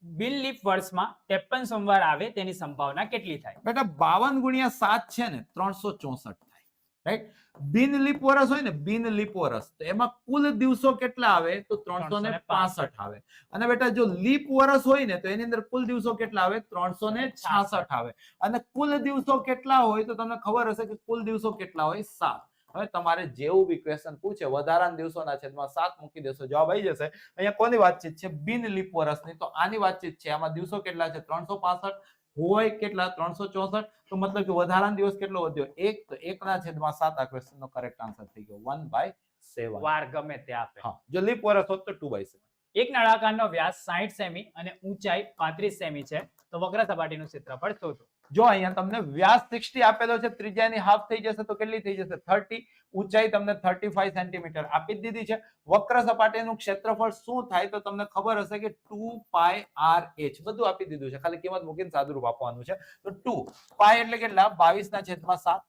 બિન લીપ વર્ષમાં 53 સોમવાર આવે તેની સંભાવના કેટલી થાય?
બેટા 52 ગુણ્યા 7 છે ને 364 થાય, રાઈટ? બિન લીપ વર્ષ હોય ને, બિન લીપ વર્ષ, તો એમાં કુલ દિવસો કેટલા આવે? તો 365 આવે. અને બેટા જો લીપ વર્ષ હોય ને તો એની અંદર કુલ દિવસો કેટલા આવે? 366 આવે. અને કુલ દિવસો કેટલા હોય તો તમને ખબર હશે કે કુલ દિવસો કેટલા હોય? 7. હવે તમારે જેવું બી ક્વેશ્ચન પૂછે વધારાના દિવસોના છેદમાં 7 મૂકી દેશો, જવાબ આવી જશે. અહીંયા કોની વાતચીત છે? બિન લીપ વર્ષની. તો આની વાતચીત છે. આમાં દિવસો કેટલા છે? 365 હોય કેટલા? 364. તો મતલબ કે વધારાનો દિવસ કેટલો વધ્યો? 1. તો 1/7 આ ક્વેશ્ચનનો કરેક્ટ આન્સર થઈ ગયો 1/7.
વાર ગમે તે આપે.
હા, જો લીપ વર્ષ હોત તો 2/7.
એક નળાકારનો વ્યાસ 60 સેમી અને ઊંચાઈ 35 સેમી છે, તો વક્ર સપાટીનું ક્ષેત્રફળ શોધો.
જો અહીંયા તમને વ્યાસ 60 આપેલો છે, ત્રિજ્યાની હાફ થઈ જશે તો કેટલી થઈ જશે? 30. ઊંચાઈ તમને 35 સેન્ટીમીટર આપી જ દીધી છે. વક્ર સપાટીનું ક્ષેત્રફળ શું થાય તો તમને ખબર હશે કે 2πRh. બધું આપી દીધું છે, ખાલી કિંમત મૂકીને સાદુરૂપ આપવાનું છે. તો 2 પાઈ એટલે કેટલા? 22/7.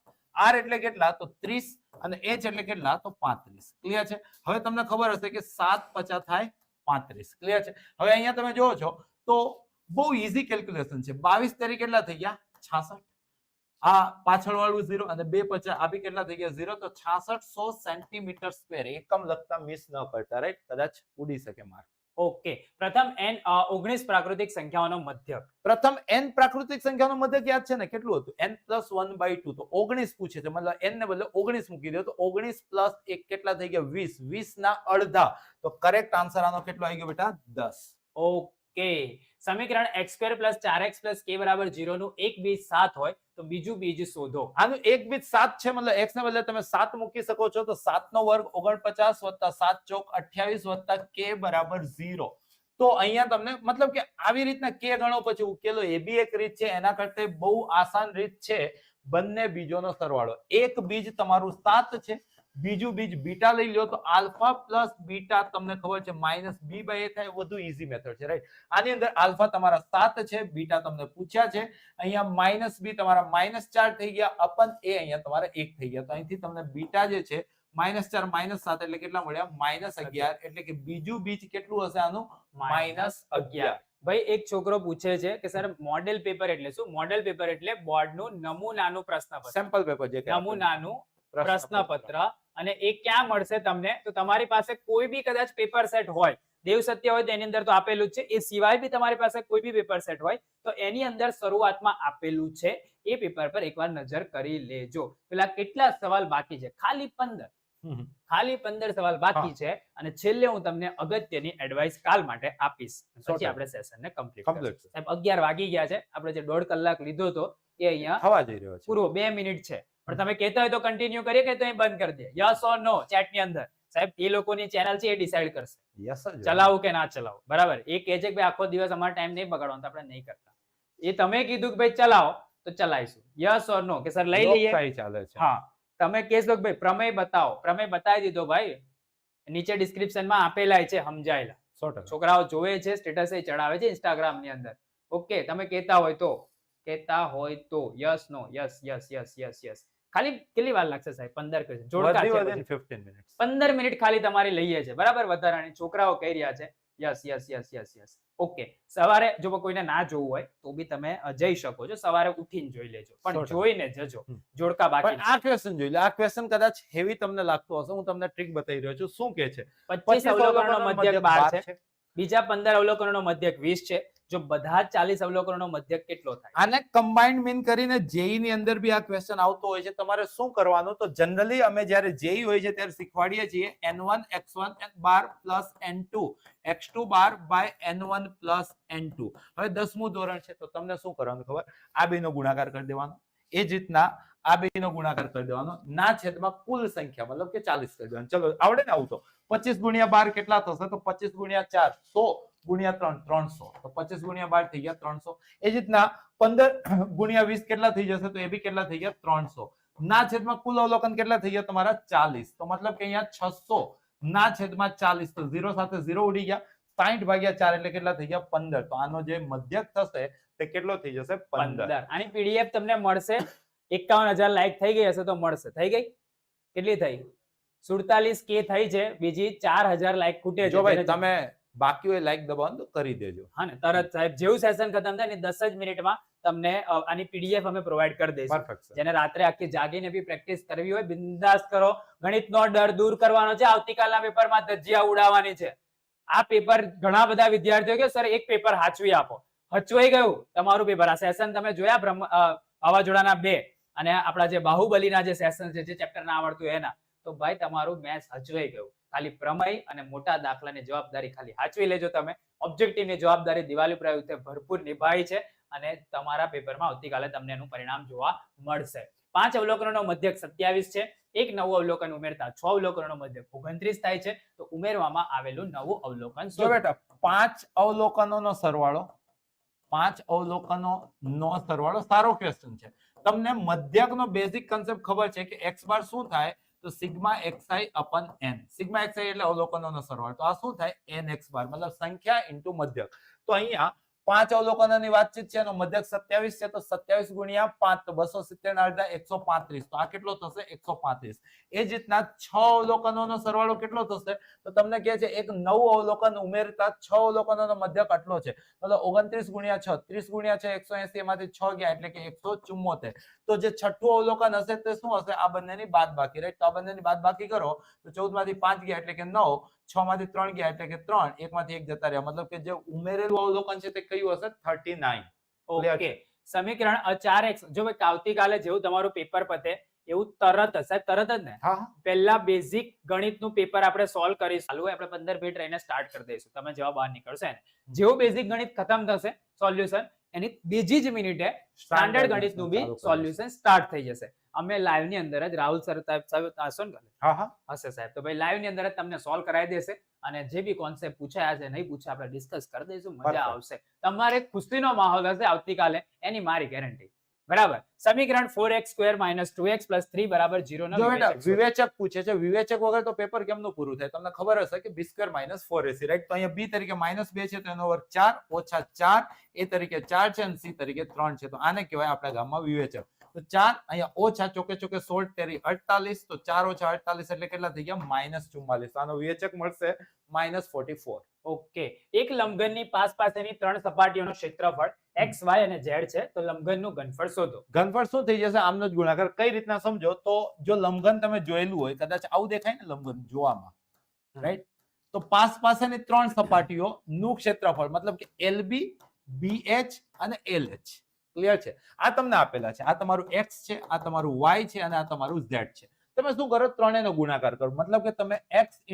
R એટલે કેટલા? તો 30. અને h એટલે કેટલા? તો 35. ક્લિયર છે? હવે તમને ખબર હશે કે 7 50 થાય 35. ક્લિયર છે? હવે અહીંયા તમે જોવો છો તો બહુ ઈઝી કેલ્ક્યુલેશન છે. 22 તરીકે કેટલા થઈ ગયા? 66. આ પાછળ વાળું 0 અને 2 50 આપી કેટલા થઈ ગયા? 0. તો 6600 સેન્ટીમીટર સ્ક્વેર. એકમ લખતા મિસ ન કરતા, રાઈટ? કદાચ ઉડી શકે માર્ક.
ઓકે. પ્રથમ n 19 પ્રાકૃતિક સંખ્યાઓનો મધ્યક.
પ્રથમ n પ્રાકૃતિક સંખ્યાનો મધ્યક યાદ છે ને? કેટલું હતું? n + 1/2. તો 19 પૂછે છે, મતલબ n ને બદલે 19 મૂકી દો તો 19 + 1 કેટલા થઈ ગયા? 20. 20 ના અડધા. તો કરેક્ટ આન્સર આનો કેટલો આવી ગયો બેટા? 10.
ઓકે. સમીકરણ x² + 4x + k = 0 નું એક બીજ 7 હોય તો બીજું બીજ શોધો.
આનું એક બીજ 7 છે, મતલબ x ને બદલે તમે 7 મૂકી શકો છો. તો 7 નો વર્ગ 49 + 7 ચોક 28 + k = 0. તો અહીંયા તમને મતલબ કે આવી રીતના k ગણો પછી ઉકેલો, એ બી એક રીત છે. એના કરતા બહુ આસાન રીત છે બંને બીજોનો સરવાળો. એક બીજ તમારું 7 છે, બીજું બીજ બીટા લઈ લો તો આલ્ફા પ્લસ બીટા તમને ખબર છે -b/a થાય. વધુ ઈઝી મેથડ છે, રાઈટ? આની અંદર આલ્ફા તમારા 7 છે, બીટા તમને પૂછ્યા છે. અહીંયા -b તમારા -4 થઈ ગયા, અપન a અહીંયા તમારા 1 થઈ ગયા. તો અહીંથી તમને બીટા જે છે -4 -7 એટલે કેટલા મળ્યા? -11. એટલે કે બીજું બીજ કેટલું હશે આનું? -11.
ભાઈ એક છોકરો પૂછે છે કે સર મોડેલ પેપર એટલે શું? મોડેલ પેપર એટલે બોર્ડનું નમૂનાનું પ્રશ્નપત્ર.
સેમ્પલ પેપર જે
નમૂનાનું પ્રશ્નપત્ર. અને એ ક્યાં મળશે તમને? તો તમારી પાસે કોઈ બી કદાચ પેપર સેટ હોય, દેવ સત્ય હોય તો એની અંદર તો આપેલું જ છે. એ સિવાય બી તમારી પાસે કોઈ બી પેપર સેટ હોય તો એની અંદર શરૂઆતમાં આપેલું છે. એ પેપર પર એકવાર નજર કરી લેજો. પેલા કેટલા સવાલ બાકી છે? ખાલી 15. ખાલી 15 સવાલ બાકી છે. અને છેલ્લે હું તમને અગત્યની એડવાઇસ કાલ માટે આપીશ, પછી આપણે સેશનને કમ્પ્લીટ કરીશું. સાહેબ 11 વાગી ગયા છે. આપણે જે 1.5 કલાક લીધો તો એ અહીંયા
થવા જઈ રહ્યો છે.
પૂરો 2 મિનિટ છે. પણ તમે કહેતા હોય તો કન્ટિન્યુ કરીએ કે તો અહીં બંધ કરી દે? યસ ઓર નો ચેટ ની અંદર. સાહેબ એ લોકોની ચેનલ છે, એ ડિસાઈડ કરશે
યસ
ચલાવું કે ના ચલાવું. બરાબર? એ કહે છે કે ભાઈ આખો દિવસ અમારો ટાઈમ નહીં બગાડવાનો, તો આપણે નહીં કરતા. એ તમે કીધું કે ભાઈ ચલાવો તો ચલાવીશું, યસ ઓર નો, કે સર લઈ લઈએ.
લોકશાહી ચાલે છે.
હા, તમે કહેશો કે ભાઈ પ્રમેય બતાવો, પ્રમેય બતાવી દીધો ભાઈ, નીચે ડિસ્ક્રિપ્શનમાં આપેલા છે સમજાયેલા,
100%.
છોકરાઓ જોવે છે, સ્ટેટસ ચડાવે છે ઇન્સ્ટાગ્રામ ની અંદર. ઓકે, તમે કહેતા હોય તો yes no, yes yes yes yes yes. ખાલી કેટલી વાર લાગશે સાહેબ? 15 ક્વેશ્ચન જોડકા
વધી
છે
વધીને
પછી.
15 minutes.
15 મિનિટ ખાલી તમારી લઈએ છે, બરાબર, વધારાની. છોકરાઓ કહી રહ્યા છે yes yes yes yes yes. Okay, સવારે જો કોઈને ના જોવું હોય તો બી તમે જઈ શકો છો, સવારે ઉઠીને જોઈ લેજો, પણ
100%.
જોઈને જજો,
હમ.
જોડકા બાકી
પણ આ ક્વેશ્ચન જોઈ લો, આ ક્વેશ્ચન કદાચ હેવી તમને લાગતું હશે, હું તમને ટ્રીક બતાવી રહ્યો છું. શું કે છે?
25 અવલોકનોનો મધ્યક 12 છે,
છે.
બીજા 15 અવલોકનોનો મધ્યક 20 છે. જો બધા જ 40 અવલોકનોનો મધ્યક કેટલો થાય?
આને કમ્બાઇન્ડ મીન કરીને જેઈ ની અંદર બી આ ક્વેશ્ચન આવતો હોય છે. તમારે શું કરવાનું, તો જનરલી અમે જ્યારે જેઈ હોય છે ત્યારે શીખવાડીએ છીએ n1 x1 bar plus n2 x2 bar by n1 plus n2. હવે 10મું ધોરણ છે તો તમને શું કરવાનું ખબર? આ બેનો ગુણાકાર કરી દેવાનો, એ જ રીતના આ બેનો ગુણાકાર કરી દેવાનો, ના છેદમાં કુલ સંખ્યા મતલબ કે 40 કરી દેવાનું. ચલો, આવડે ને આવું તો? 25 ગુણ્યા 12 કેટલા થશે? તો 25 ગુણ્યા 4 100 ગુણ્યા 3 300. તો 25 ગુણ્યા 12 થઈ ગયા 300. એ જ રીતના 15 ગુણ્યા 20 કેટલા થઈ જશે? તો એ બી કેટલા થઈ ગયા? 300. ના છેદમાં કુલ અવલોકન કેટલા થઈ ગયા તમારા? 40. તો મતલબ કે અહીંયા 600 ના છેદમાં 40, તો 0 સાથે 0 ઉડી ગયા. 60 ભાગ્યા 4 એટલે કેટલા થઈ ગયા? 15. તો આનો જે મધ્યક થશે તે કેટલો થઈ જશે? 15.
આની પીડીએફ તમને મળશે. 51,000 લાઈક થઈ ગઈ હશે તો મળશે. થઈ ગઈ? કેટલી થઈ? 47K થઈ છે, બીજી 4,000 લાઈક ખૂટે છે.
જો ભાઈ તમે બાકી હોય લાઈક દબાવો તો કરી દેજો.
હા ને, તરત સાહેબ જેવું સેશન ખતમ થાય ને 10 જ મિનિટમાં તમને આની પીડીએફ અમે પ્રોવાઈડ કરી દઈશું.
પરફેક્ટ.
જેને રાત્રે આખી જાગીને બી પ્રેક્ટિસ કરવી હોય, બિંદાસ કરો. ગણિતનો ડર દૂર કરવાનો છે. આવતીકાલના પેપરમાં ધજ્જિયા ઉડાવવાની છે. આ પેપર ઘણા બધા વિદ્યાર્થીઓ કે સર એક પેપર હાચવી આપો. હચવાઈ ગયું તમારું પેપર. આ સેશન તમે જોયા વાવાઝોડાના 2 અને આપણા જે બાહુબલીના જે સેશન છે, જે ચેપ્ટર ના આવડતું એના, તો ભાઈ તમારું મેથ્સ હચવાઈ ગયું. ખાલી પ્રમેય અને મોટા દાખલાની જવાબદારી ખાલી હાચવી લેજો તમે. ઓબ્જેક્ટિવની જવાબદારી દિવાળી ઉપર આવી રીતે ભરપૂર નિભાવી છે અને તમારા પેપરમાં આવતીકાલે તમને એનું પરિણામ જોવા મળશે. 5 અવલોકનોનો મધ્યક 27 છે. એક નવું અવલોકન ઉમેરતા 6 અવલોકનોનો મધ્યક 29 થાય છે. તો ઉમેરવામાં આવેલું નવું અવલોકન
જો બેટા 5 અવલોકનોનો સરવાળો, 5 અવલોકનોનો સરવાળો સારો ક્વેશ્ચન છે. તમને મધ્યકનો બેઝિક કન્સેપ્ટ ખબર છે કે x બાર શું થાય? તો sigma xi અપન n. Sigma xi એટલે અવલોકનોનો સરવાળો. તો આ શું થાય? nx બાર, મતલબ સંખ્યા ઇન્ટુ મધ્યક. તો અહીંયા 5 અવલોકનોની વાતચીત છે, એનો મધ્યક 27 છે, તો 27 ગુણ્યા 5 તો 270 ના અડધા 135. તો આ કેટલો થશે? 135. એ જ રીતના 6 અવલોકનોનો સરવાળો કેટલો થશે? તો તમને કહે છે એક નવું અવલોકન ઉમેરતા 6 અવલોકનોનો મધ્યક આટલો છે. મતલબ 29 ગુણ્યા 6, 30 ગુણ્યા 6 180, એમાંથી 6 ગયા એટલે કે 174. તો જે છઠ્ઠું અવલોકન હશે તે શું હશે? આ બંનેની બાદબાકી, રાઈટ? તો આ બંનેની બાદબાકી કરો તો 14 માંથી 5 ગયા એટલે કે 9, 6 માંથી 3 ગયા એટલે કે 3, 1 માંથી 1 જતા રહ્યા. મતલબ કે જે ઉમેરેલું અવલોકન છે તે કયું હશે? 39.
ઓકે, સમીકરણ 4x. જો ભાઈ આવતીકાલે જેવું તમારું પેપર પતે એવું તરત જ, સાહેબ તરત જ ને,
હા,
પહેલા બેઝિક ગણિતનું પેપર આપણે સોલ્વ કરીશું. ચાલુ આપણે 15 મિનિટ રહીને સ્ટાર્ટ કરી દઈશું. તમે જવાબ બહાર નીકળશે ને, જેવું બેઝિક ગણિત ખતમ થશે સોલ્યુશન, એની બીજી જ મિનિટે સ્ટાન્ડર્ડ ગણિતનું બી સોલ્યુશન સ્ટાર્ટ થઈ જશે. અમે લાઈવ ની અંદર જ રાહુલ સર હશો ને?
હા,
હશે સાહેબ. તો ભાઈ લાઈવ ની અંદર જ તમને સોલ્વ કરાવી દેશે અને જે બી કોન્સેપ્ટ પૂછાયા છે નહીં પૂછાય આપણે ડિસ્કસ કરી દઈશું. મજા આવશે. તમારે ખુશીનો માહોલ હશે આવતીકાલે, એની મારી ગેરંટી. બરાબર. સમીકરણ 4x² - 2x + 3 = 0 નો
વિવેચક પૂછે છે. વિવેચક વગર તો પેપર કેમનું પૂરું થાય? તમને ખબર હશે કે b² - 4ac, રાઈટ? તો અહીંયા b તરીકે -2 છે તો એનો વર્ગ 4 ઓછા 4, a તરીકે 4 છે અને c તરીકે 3 છે. તો આને કહેવાય આપણા ગામમાં વિવેચક. તો 4 અહીંયા ઓછા, ચોકે ચોકે 16 તેરી 48, તો 4 ઓછા 48 એટલે કેટલા થઈ ગયા? -44. આનો વિવેચક મળશે -44.
ઓકે. એક લંબઘનની પાસેની 3 સપાટીઓનું ક્ષેત્રફળ x, y અને z છે. તો લંબઘનનું ઘનફળ શોધો.
ઘનફળ શું થઈ જશે? આમનો જ ગુણાકાર. કઈ રીતના સમજો? તો જો લંબઘન તમે જોયેલું હોય, કદાચ આવું દેખાય ને લંબઘન જોવામાં, રાઈટ? તો પાસેની 3 સપાટીઓ નું ક્ષેત્રફળ મતલબ કે LB, BH અને LH. ક્લિયર છે? આ તમને આપેલા છે. આ તમારું x છે, આ તમારું y છે અને આ તમારું z છે. તમે શું કરો? ત્રણેયનો ગુણાકાર કરો. મતલબ કે તમે x *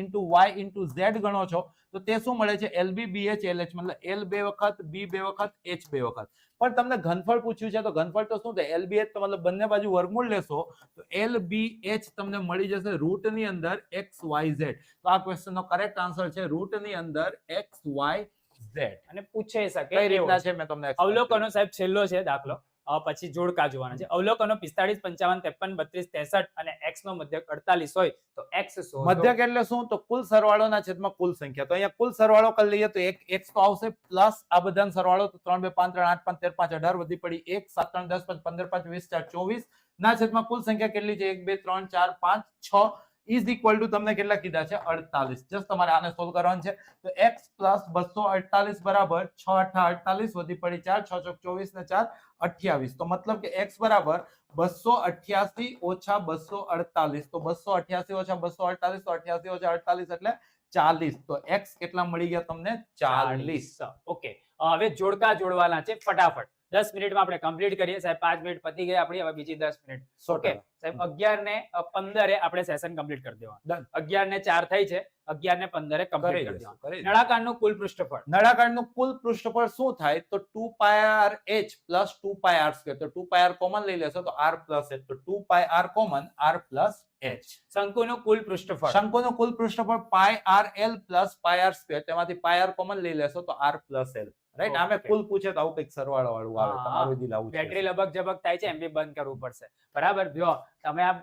y * z ગણો છો તો તે શું મળે છે? LB, BH, LH. મતલબ L 2 વખત, B 2 વખત, H 2 વખત. પણ તમને ઘનફળ પૂછ્યું છે તો ઘનફળ તો શું થાય? LBH તો મતલબ બંને બાજુ વર્ગમૂળ લેશો તો LBH તમને મળી જશે રૂટ ની અંદર XYZ. તો આ ક્વેશ્ચનનો કરેક્ટ આન્સર છે રૂટ ની અંદર XYZ. ઝેડ.
અને પૂછે શકે
કઈ
એવો
રીતના
છે.
છે મેં તમને explain
અવલોકનો સાહેબ છેલ્લો છે દાખલો, પછી જોડકા જોવાના છે. અવલોકનો 45, 55, 53, 32, 63 અને x નો મધ્યક 48 હોય તો x શોધો.
મધ્યક એટલે શું? તો કુલ સરવાળોના છેદમાં કુલ સંખ્યા. તો અહીંયા કુલ સરવાળો કરી લઈએ તો એક x તો આવશે પ્લસ આ બધાનો સરવાળો તો 3 2 5 3 8 5 13 5 18 વધી પડી 1 7 3 10 5 15 5 20 4 24 ના છેદમાં કુલ સંખ્યા કેટલી છે? 1 2 3 4 5 6 ઇઝ ઇક્વલ ટુ તમને કેટલા કીધા છે? 48. જસ્ટ તમારે આને સોલ્વ કરવાનું છે. તો x પ્લસ 248 બરાબર 6 8 48 વધી પડી 4 6 ચોક 24 ને 4 28. તો મતલબ કે x બરાબર 288 ઓછા 248. તો 288 ઓછા 248 તો 88 ઓછા 48 એટલે 40. તો x કેટલા મળી ગયા તમને? 40.
ઓકે, હવે જોડકા જોડવાના છે ફટાફટ. 10 મિનિટમાં આપણે કમ્પ્લીટ કરીએ સાહેબ. 5 મિનિટ પતી ગઈ આપણી, હવે બીજી 10 મિનિટ. ઓકે સાહેબ, 11 ને 15 આપણે સેશન કમ્પ્લીટ કરી દેવાનું. 11 ને 4 થઈ છે, 11 ને 15 કમ્પ્લીટ કરી દેવાનું. નળાકારનું કુલ પૃષ્ઠફળ.
નળાકારનું કુલ પૃષ્ઠફળ શું થાય? તો 2πr h plus 2πr square. તો 2πr કોમન લઈ લેશો તો r પ્લસ h. તો 2πr common r plus h.
શંકુનું કુલ પૃષ્ઠફળ.
શંકુનું કુલ પૃષ્ઠફળ πrl પ્લસ πr સ્ક્વેર. તેમાંથી πr કોમન લઈ લેશો તો r પ્લસ l. રાઈટ? આમે કુલ પૂછે તો આવું કંઈક સરવાળો વાળું આવે. તમારું દિલ આવું છે.
બેટરી લબક જબક થાય છે, એમ બી બંધ કરવું પડશે. બરાબર? જો તમે આ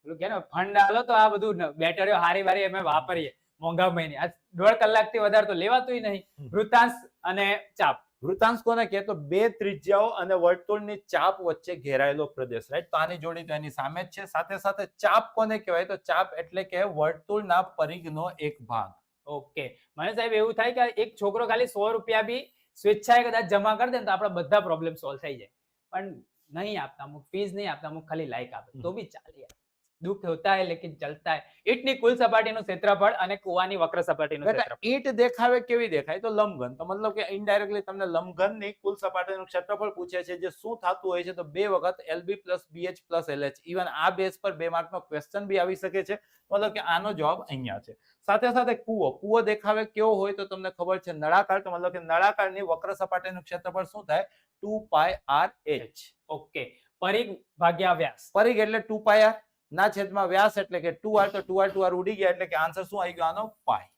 પેલું કે ને ફંડ ડાલો તો આ બધું બેટરીઓ હારી વારી અમે વાપરીએ મોંઘા મહિને. આ 1.5 કલાકથી વધારે તો લેવાતું નહીં. વૃત્તાંશ અને ચાપ.
વૃત્તાંશ કોને કહે? તો બે ત્રિજ્યાઓ અને વર્તુળની ચાપ વચ્ચે ઘેરાયેલો પ્રદેશ. રાઈટ? તો આની જોડી તો એની સામે જ છે. સાથે સાથે ચાપ કોને કહેવાય? તો ચાપ એટલે કે વર્તુળના પરિઘનો એક ભાગ.
ઓકે, મને સાહેબ એવું થાય કે એક છોકરો ખાલી 100 રૂપિયા બી સ્વેચ્છાએ કદાચ જમા કરી દે તો આપણા બધા પ્રોબ્લેમ સોલ્વ થઈ જાય. પણ નહીં આપતા, અમુક ફીસ નહીં આપતા, અમુક ખાલી લાઈક આપે તો બી ચાલે યાર. દુઃખ હોતા है लेकिन चलता है. ઈંટની કુલ સપાટીનું ક્ષેત્રફળ અને કૂવાની વક્ર સપાટીનું ક્ષેત્રફળ.
ઈંટ દેખાવે કેવી દેખાય? તો લંબઘન. તો મતલબ કે ઇનડાયરેક્ટલી તમને લંબઘનની કુલ સપાટીનું ક્ષેત્રફળ પૂછે છે, જે શું થતું હોય છે? તો 2 વખત LB + BH + LH. ઇવન આ બેઝ પર 2 માર્કનો ક્વેશ્ચન બી આવી શકે છે. મતલબ કે આનો જવાબ અહીંયા છે. સાથે સાથે કૂવો. કૂવો દેખાવે કેવો હોય? તો તમને ખબર છે નળાકાર. તો મતલબ કે નળાકારની વક્ર સપાટીનું ક્ષેત્રફળ શું થાય? 2πrh.
ઓકે, પરિઘ ભાગ્યા વ્યાસ.
પરિઘ એટલે 2πr ના છેદમાં વ્યાસ એટલે કે 2r. તો 2r ઉડી ગયા એટલે કે આન્સર શું આવી ગયો આનો? પાઈ.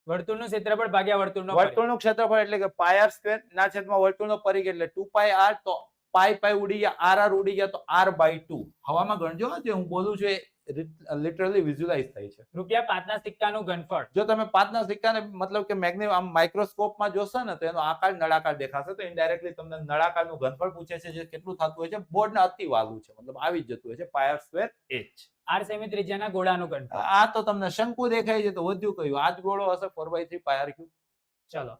વર્તુળનું ક્ષેત્રફળ ભાગ્યા વર્તુળનો પરિઘ.
વર્તુળનું ક્ષેત્રફળ એટલે કે πr સ્ક્વેર ના છેદમાં વર્તુળનો પરિઘ એટલે 2πr. તો પાઈ ઉડી ગયા, r ઉડી ગયા તો r/2. હવામાં ગણજો, જે હું બોલું છું એ લિટરલી વિઝ્યુઅલાઇઝ થાય છે.
રૂપિયા 5ના સિક્કાનું ઘનફળ.
જો તમે 5ના સિક્કાને મતલબ કે આમ માઇક્રોસ્કોપમાં જોશો ને તો એનો આકાર નળાકાર દેખાશે. તો ઇનડાયરેક્ટલી તમને નળાકારનું ઘનફળ પૂછે છે, જે કેટલું થતું હોય છે. બોર્ડને અતિ વાલું છે, મતલબ આવી જ જતું હોય છે. πr²h.
r સેમી ત્રિજ્યાના ગોળાનું ઘનફળ.
આ તો તમને શંકુ દેખાય છે તો વધ્યું કયું? આ જ ગોળો હશે 4/3 πr3.
ચલો,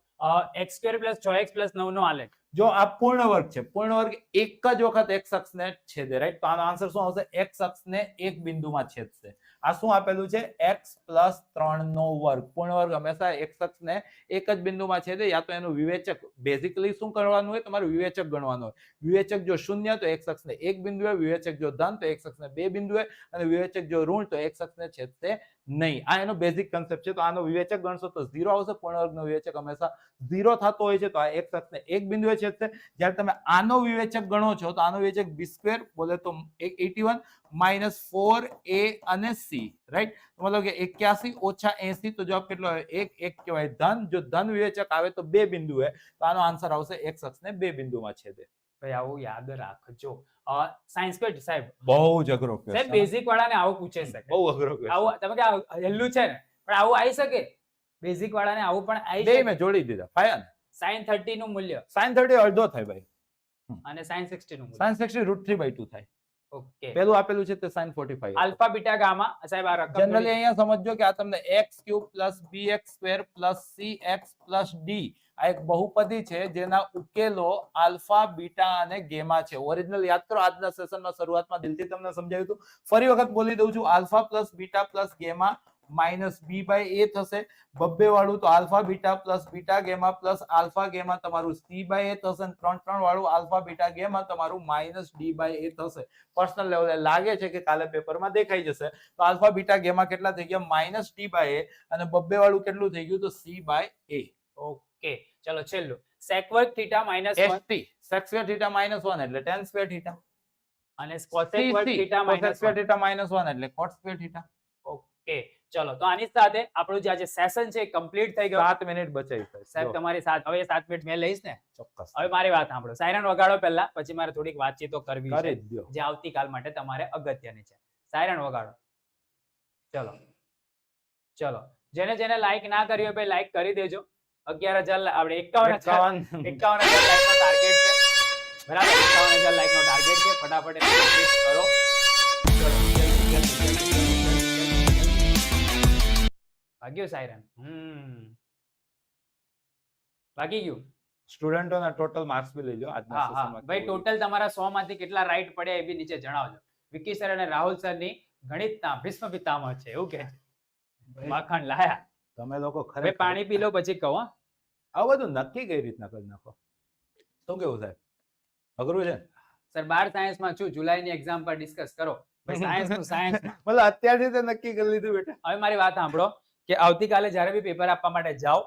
x² + 6x + 9 નો આલેખ.
જો આ પૂર્ણ વર્ગ છે, પૂર્ણ વર્ગ એક જ વખત x અક્ષને છેદે. રાઈટ? તો આનો આન્સર શું આવશે? x અક્ષને એક બિંદુમાં છેદશે. આ શું આપેલું છે? x + 3 નો વર્ગ. પૂર્ણ વર્ગ હંમેશા x અક્ષને એક જ બિંદુમાં છેદે. યા તો એનું વિવેચક, બેઝિકલી શું કરવાનું હોય? તમારું વિવેચક ગણવાનું હોય. વિવેચક જો શૂન્ય તો x અક્ષને એક બિંદુએ, વિવેચક જો ધન તો x અક્ષને બે બિંદુએ, અને વિવેચક જો ઋણ તો x અક્ષને છેદશે નહીં. આ એનો બેઝિક કન્સેપ્ટ છે. તો આનો વિવેચક ગણશો તો 0 આવશે. પૂર્ણ વર્ગનો વિવેચક હંમેશા 0 થતો હોય છે. તો આ x અક્ષને એક બિંદુએ છેદશે. જ્યારે તમે આનો વિવેચક ગણો છો તો આનો વિવેચક b² બોલે તો 81 - 4a અને c. રાઈટ? મતલબ કે 81 ઓછા 80. તો જવાબ કેટલો આવે? 1 કહેવાય ધન. જો ધન વિવેચક આવે તો બે બિંદુએ, તો આનો આન્સર આવશે x અક્ષને બે બિંદુમાં છેદે.
ભાઈ આવું યાદ રાખજો. સાયન્સ ક્વેટ સાહેબ
બહુ જ અઘરો
સાહેબ, બેઝિક વાળાને આવું પૂછે છે.
બહુ અઘરો.
આવું તમે કે હેલ્લું છે ને, પણ આવું આવી શકે. બેઝિક વાળાને આવું પણ આવી
બે
શકે.
મેં જોડી દીધા. ફાયા ને?
sin 30 નું મૂલ્ય
sin 30 અડધો થાય ભાઈ,
અને sin 60 નું મૂલ્ય.
sin 60 √3/2 થાય.
ઓકે,
પેલું આપેલું છે તે sin 45.
આલ્ફા બીટા ગામા સાહેબ આ રકમ
જનરલી અહીંયા સમજો કે આ તમને x³ + bx² + cx + d આ એક બહુપદી છે, જેના ઉકેલો આલ્ફા, બીટા અને ગેમા છે. ઓરિજિનલ યાદ કરો, આજના સેશનમાં શરૂઆતમાં દિલથી તમને સમજાવ્યું હતું. ફરી વખત બોલી દઉં છું. આલ્ફા + બીટા + ગેમા -b/a થશે. બબ્બે વાળું તો alpha beta + beta gamma + alpha gamma તમારું c/a થશે. 3 વાળું આલ્ફા બીટા ગેમા તમારું -d/a થશે. પર્સનલ લેવલે લાગે છે કે કાલે પેપરમાં દેખાઈ જશે. તો આલ્ફા બીટા ગેમા કેટલા થઈ ગયા? -d/a. અને બબ્બે વાળું કેટલું થઈ ગયું? તો c/a.
ઓકે, ચલો છેલ્લું sec² θ -1
st sec² θ -1 એટલે tan² θ,
અને cosec² θ -1.
cosec² θ -1 એટલે cot² θ.
ઓકે, ચલો તો આની સાથે આપણું જે આજે સેશન છે કમ્પ્લીટ થઈ ગયું.
7 મિનિટ બચાવી સાહેબ.
સાહેબ
જો,
તમારી સાથે હવે 7 મિનિટ મેં લઈશ ને.
ચોક્કસ
હવે મારી વાત સાંભળો, સાયરન વગાડો પહેલા, પછી મારે થોડીક વાતચીતો કરવી છે
કરી જ દ્યો.
જે આવતીકાલ માટે તમારે અગત્યની છે. સાયરન વગાડો. ચલો ચલો જેને જેને લાઈક ના કરી હોય ભાઈ લાઈક કરી દેજો. 11,000 આપણે 51,000 લાઈક નો ટાર્ગેટ છે. બરાબર, 51,000 લાઈક નો ટાર્ગેટ છે. ફટાફટ એને complete કરો. ચલો, જલ્દી, જલ્દી, જલ્દી. ભાગ્યું સાયરન. ભાગી ગયું.
સ્ટુડન્ટોના ટોટલ માર્ક્સ બી લઈ લો આજના
હા હા
સેશનમાં.
ભાઈ ટોટલ તમારા 100 માંથી કેટલા રાઈટ પડ્યા એ બી નીચે જણાવજો. વિકી સર અને રાહુલ સર ની ગણિતના ભીષ્મ પિતામહ છે એવું કહે છે. માખણ લાયા.
તમે લોકો
હવે
ખરેખર
પાણી પી લો પછી કહો.
આ બધું નક્કી કઈ રીતના કરી નાખો? શું કેવું સાહેબ? અઘરું છે?
સર 12 સાયન્સમાં છું, જુલાઈની એક્ઝામ પર ડિસ્કસ કરો. ભાઈ સાયન્સ નું સાયન્સ.
મતલબ અત્યારથી તે નક્કી કરી લીધું બેટા.
હવે મારી વાત સાંભળો કે આવતીકાલે જ્યારે બી પેપર આપવા માટે જાઓ,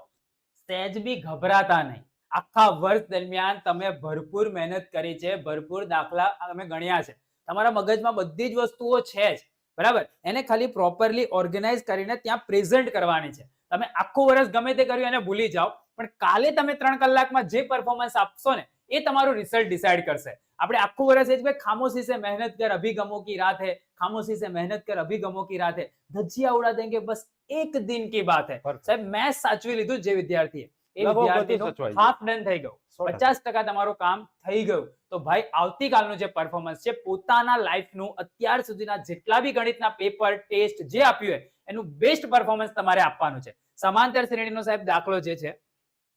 સહેજ બી ગભરાતા નહીં. આખા વર્ષ દરમિયાન તમે ભરપૂર મહેનત કરી છે, ભરપૂર દાખલા તમે ગણ્યા છે, તમારા મગજમાં બધી જ વસ્તુઓ છે જ, બરાબર. એને ખાલી પ્રોપરલી ઓર્ગેનાઇઝ કરીને ત્યાં પ્રેઝન્ટ કરવાની છે. તમે આખું વર્ષ ગમે તે કર્યું એને ભૂલી જાઓ, પણ કાલે તમે 3 કલાકમાં જે પરફોર્મન્સ આપશો ને એ તમારું રિઝલ્ટ ડિસાઈડ કરશે. આપણે આખું વર્ષ એ જ ભાઈ ખામોશી સે મહેનત કર અભિગમો કી રાત હૈ, ખામોશી સે મહેનત કર અભિગમો કી રાત હૈ, ધજિયા ઉડા દેંગે બસ એક દિન કી બાત હૈ. સાહેબ મેથ્સ સાચવી લીધું જે વિદ્યાર્થીએ એ વિદ્યાર્થીનું હાફ ડન થઈ ગયું, 50% તમારું કામ થઈ ગયું. તો ભાઈ આવતીકાલનું જે પરફોર્મન્સ છે પોતાના લાઈફનું અત્યાર સુધીના જેટલા બી ગણિતના પેપર ટેસ્ટ જે આપ્યું હોય એનું બેસ્ટ પરફોર્મન્સ તમારે આપવાનું છે. સમાંતર શ્રેણીનો સાહેબ દાખલો જે છે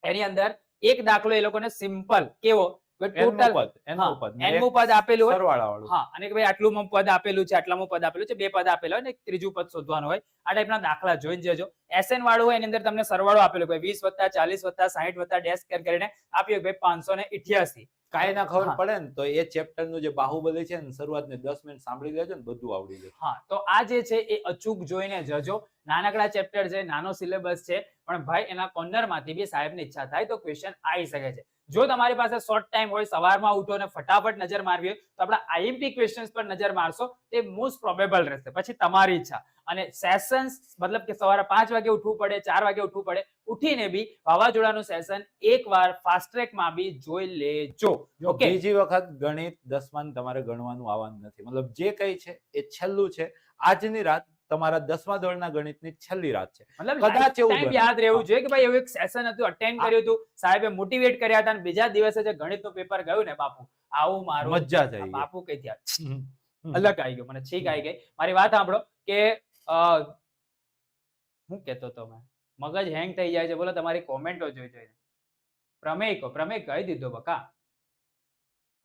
એની અંદર એક દાખલો એ લોકોને સિમ્પલ કેવો ટોટલ એનમું પદ આપેલું હોય,
સરવાળાવાળું.
હા, અને કે ભાઈ આટલું પદ આપેલું છે, આટલામાં પદ આપેલું છે, 2 પદ આપેલા હોય ને એક ત્રીજું પદ શોધવાનું હોય. આ ટાઈપના દાખલા જોઈને જજો. એસએન વાળું હોય એની અંદર તમને સરવાળો આપેલો ભાઈ 20 + 40 + 60 + ડેશ કરીને આપ્યું ભાઈ 588.
કાંઈ ના ખબર
હા.
પડે ને તો એ ચેપ્ટર નું જે બાહુબલી છે ને શરૂઆતની 10 મિનિટ સાંભળી લેજો ને બધું આવડી જશે.
હા, તો આ જે છે એ અચૂક જોઈને જજો. નાનકડા ચેપ્ટર છે, નાનો સિલેબસ છે, પણ ભાઈ એના કોર્નરમાંથી બી સાહેબની ઈચ્છા થાય તો ક્વેશ્ચન આવી શકે છે. જો તમારી પાસે શોર્ટ ટાઈમ હોય, સવારમાં ઉઠો અને ફટાફટ નજર મારવી હોય તો આપણા આઈએમપી ક્વેશ્ચન્સ પર નજર મારશો, તે મોસ્ટ પ્રોબેબલ રહેશે. પછી તમારી ઈચ્છા. અને સેશન્સ મતલબ કે સવારે 5 વાગે ઉઠવું પડે, 4 વાગે ઉઠવું પડે, ઉઠીને બી વાવાઝોડાનું સેશન એકવાર ફાસ્ટ ટ્રેકમાં બી જોઈ લેજો.
જો
ઓકે,
બીજી વખત ગણિત 10માં તમારે ગણવાનું આવવાનું નથી. મતલબ જે કઈ છે એ છેલ્લું છે. આજની રાત તમારા 10મા ધોરણના ગણિતની છેલ્લી રાત છે.
મતલબ
કદાચ એવું
ટાઈમ
બને.
યાદ રહેવું જોઈએ કે ભાઈ એવું એક સેશન હતું, અટેન્ડ કર્યું હતું, સાહેબે મોટિવેટ કર્યા હતા, અને બીજા દિવસે જે ગણિતનું પેપર ગયું ને બાપુ, આવું મારું
મજા જ આવી ગઈ.
બાપુ કઈ થયા
હમ.
અલગ આવી ગયું, મને છીક આવી ગઈ. મારી વાત સાંભળો કે હું કહેતો હતો મેં, મગજ હેંગ થઈ જાય છે. બોલો તમારી કોમેન્ટો જોઈ જોઈને. પ્રમેય કહી દીધો બકા.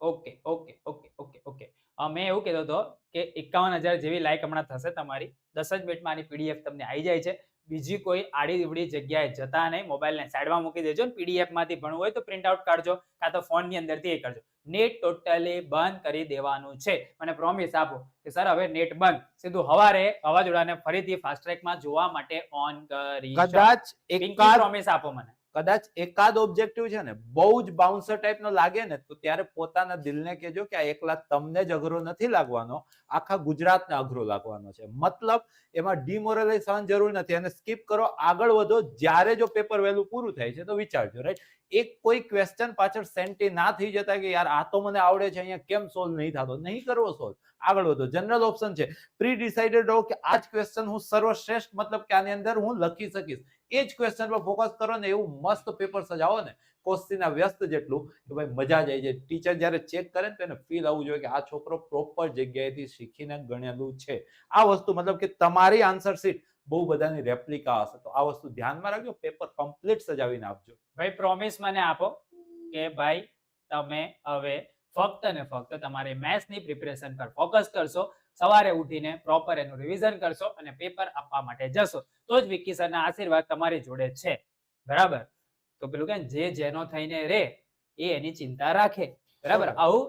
Okay okay okay okay okay. મેં એવું કહેતો હતો કે 51,000 જેવી લાઈક હમણાં થશે તમારી. 10 જ મિનિટમાં આની પીડીએફ તમને આવી જાય છે. બીજી કોઈ આડી ઉડી જગ્યાએ જતા નહીં, મોબાઈલને સાઈડમાં મૂકી દેજો. પીડીએફ માંથી ભણવું હોય તો પ્રિન્ટ આઉટ કાઢજો, કાં તો ફોનની અંદરથી એ કરજો. નેટ ટોટલી બંધ કરી દેવાનું છે. મને પ્રોમિસ આપો કે સર હવે નેટ બંધ, સીધું હવારે વાવાઝોડાને ફરીથી ફાસ્ટ ટ્રેકમાં જોવા માટે ઓન કરી. પ્રોમિસ આપો મને.
કદાચ એકાદ ઓબ્જેક્ટિવ છે ને બહુ જ બાઉન્સર ટાઈપનો લાગે ને તો ત્યારે પોતાના દિલને કહેજો કે આ એકલા તમને જ અઘરો નથી લાગવાનો, આખા ગુજરાતને અઘરો લાગવાનો છે. મતલબ એમાં ડિમોરલાઇઝ થવાની જરૂર નથી, અને સ્કીપ કરો, આગળ વધો. જ્યારે જો પેપર વહેલું પૂરું થાય છે તો વિચારજો, રાઈટ. એક કોઈ ક્વેશ્ચન પાછળ સેન્ટી ના થઈ જતા કે યાર આ તો મને આવડે છે, અહીંયા કેમ સોલ્વ નહીં થતો. નહીં કરવો સોલ્વ, આગળ વધો. જનરલ ઓપ્શન છે, પ્રી ડિસાઇડેડ રહો કે આ જ ક્વેશ્ચન હું સર્વશ્રેષ્ઠ, મતલબ કે આની અંદર હું લખી શકીશ, એ જ ક્વેશ્ચન પર ફોકસ કરો ને એવું મસ્ત પેપર સજાવો ને કોસ્તીના વ્યસ્ત જેટલું કે ભાઈ મજા જ આવી જાય. ટીચર જ્યારે ચેક કરે ને તો એને ફીલ આવવું જોઈએ કે આ છોકરો પ્રોપર જગ્યાએથી શીખીને ગણેલું છે. આ વસ્તુ મતલબ કે તમારી આન્સર શીટ બહુ બધાની રેપ્લિકા હશે, તો આ વસ્તુ ધ્યાનમાં રાખજો. પેપર કમ્પ્લીટ સજાવીને આપજો.
ભાઈ પ્રોમિસ મને આપો કે ભાઈ તમે હવે ફક્ત ને ફક્ત તમારી મેથ્સની પ્રિપેરેશન પર ફોકસ કરશો, સવારે ઉઠીને પ્રોપર એનું રિવિઝન કરશો અને પેપર આપવા માટે જશો, તો જ વિકી સરના આશીર્વાદ તમારી જોડે છે. બરાબર? તો પેલું કે જે જેનો થઈને રે એ એની ચિંતા રાખે. બરાબર? આવું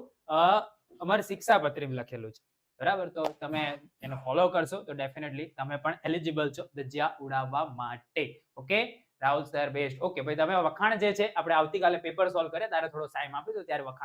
અમારી શિક્ષાપત્રીમાં લખેલું છે. બરાબર? તો તમે એને ફોલો કરશો તો ડેફિનેટલી તમે પણ એલિજિબલ છો ધજિયા ઉડાવવા માટે. Okay Rahul sir best. Okay ભાઈ તમે વખાણ જે છે આપણે આવતીકાલે પેપર સોલ્વ કરે ત્યારે થોડો ટાઈમ આપી દો, ત્યારે વખાણ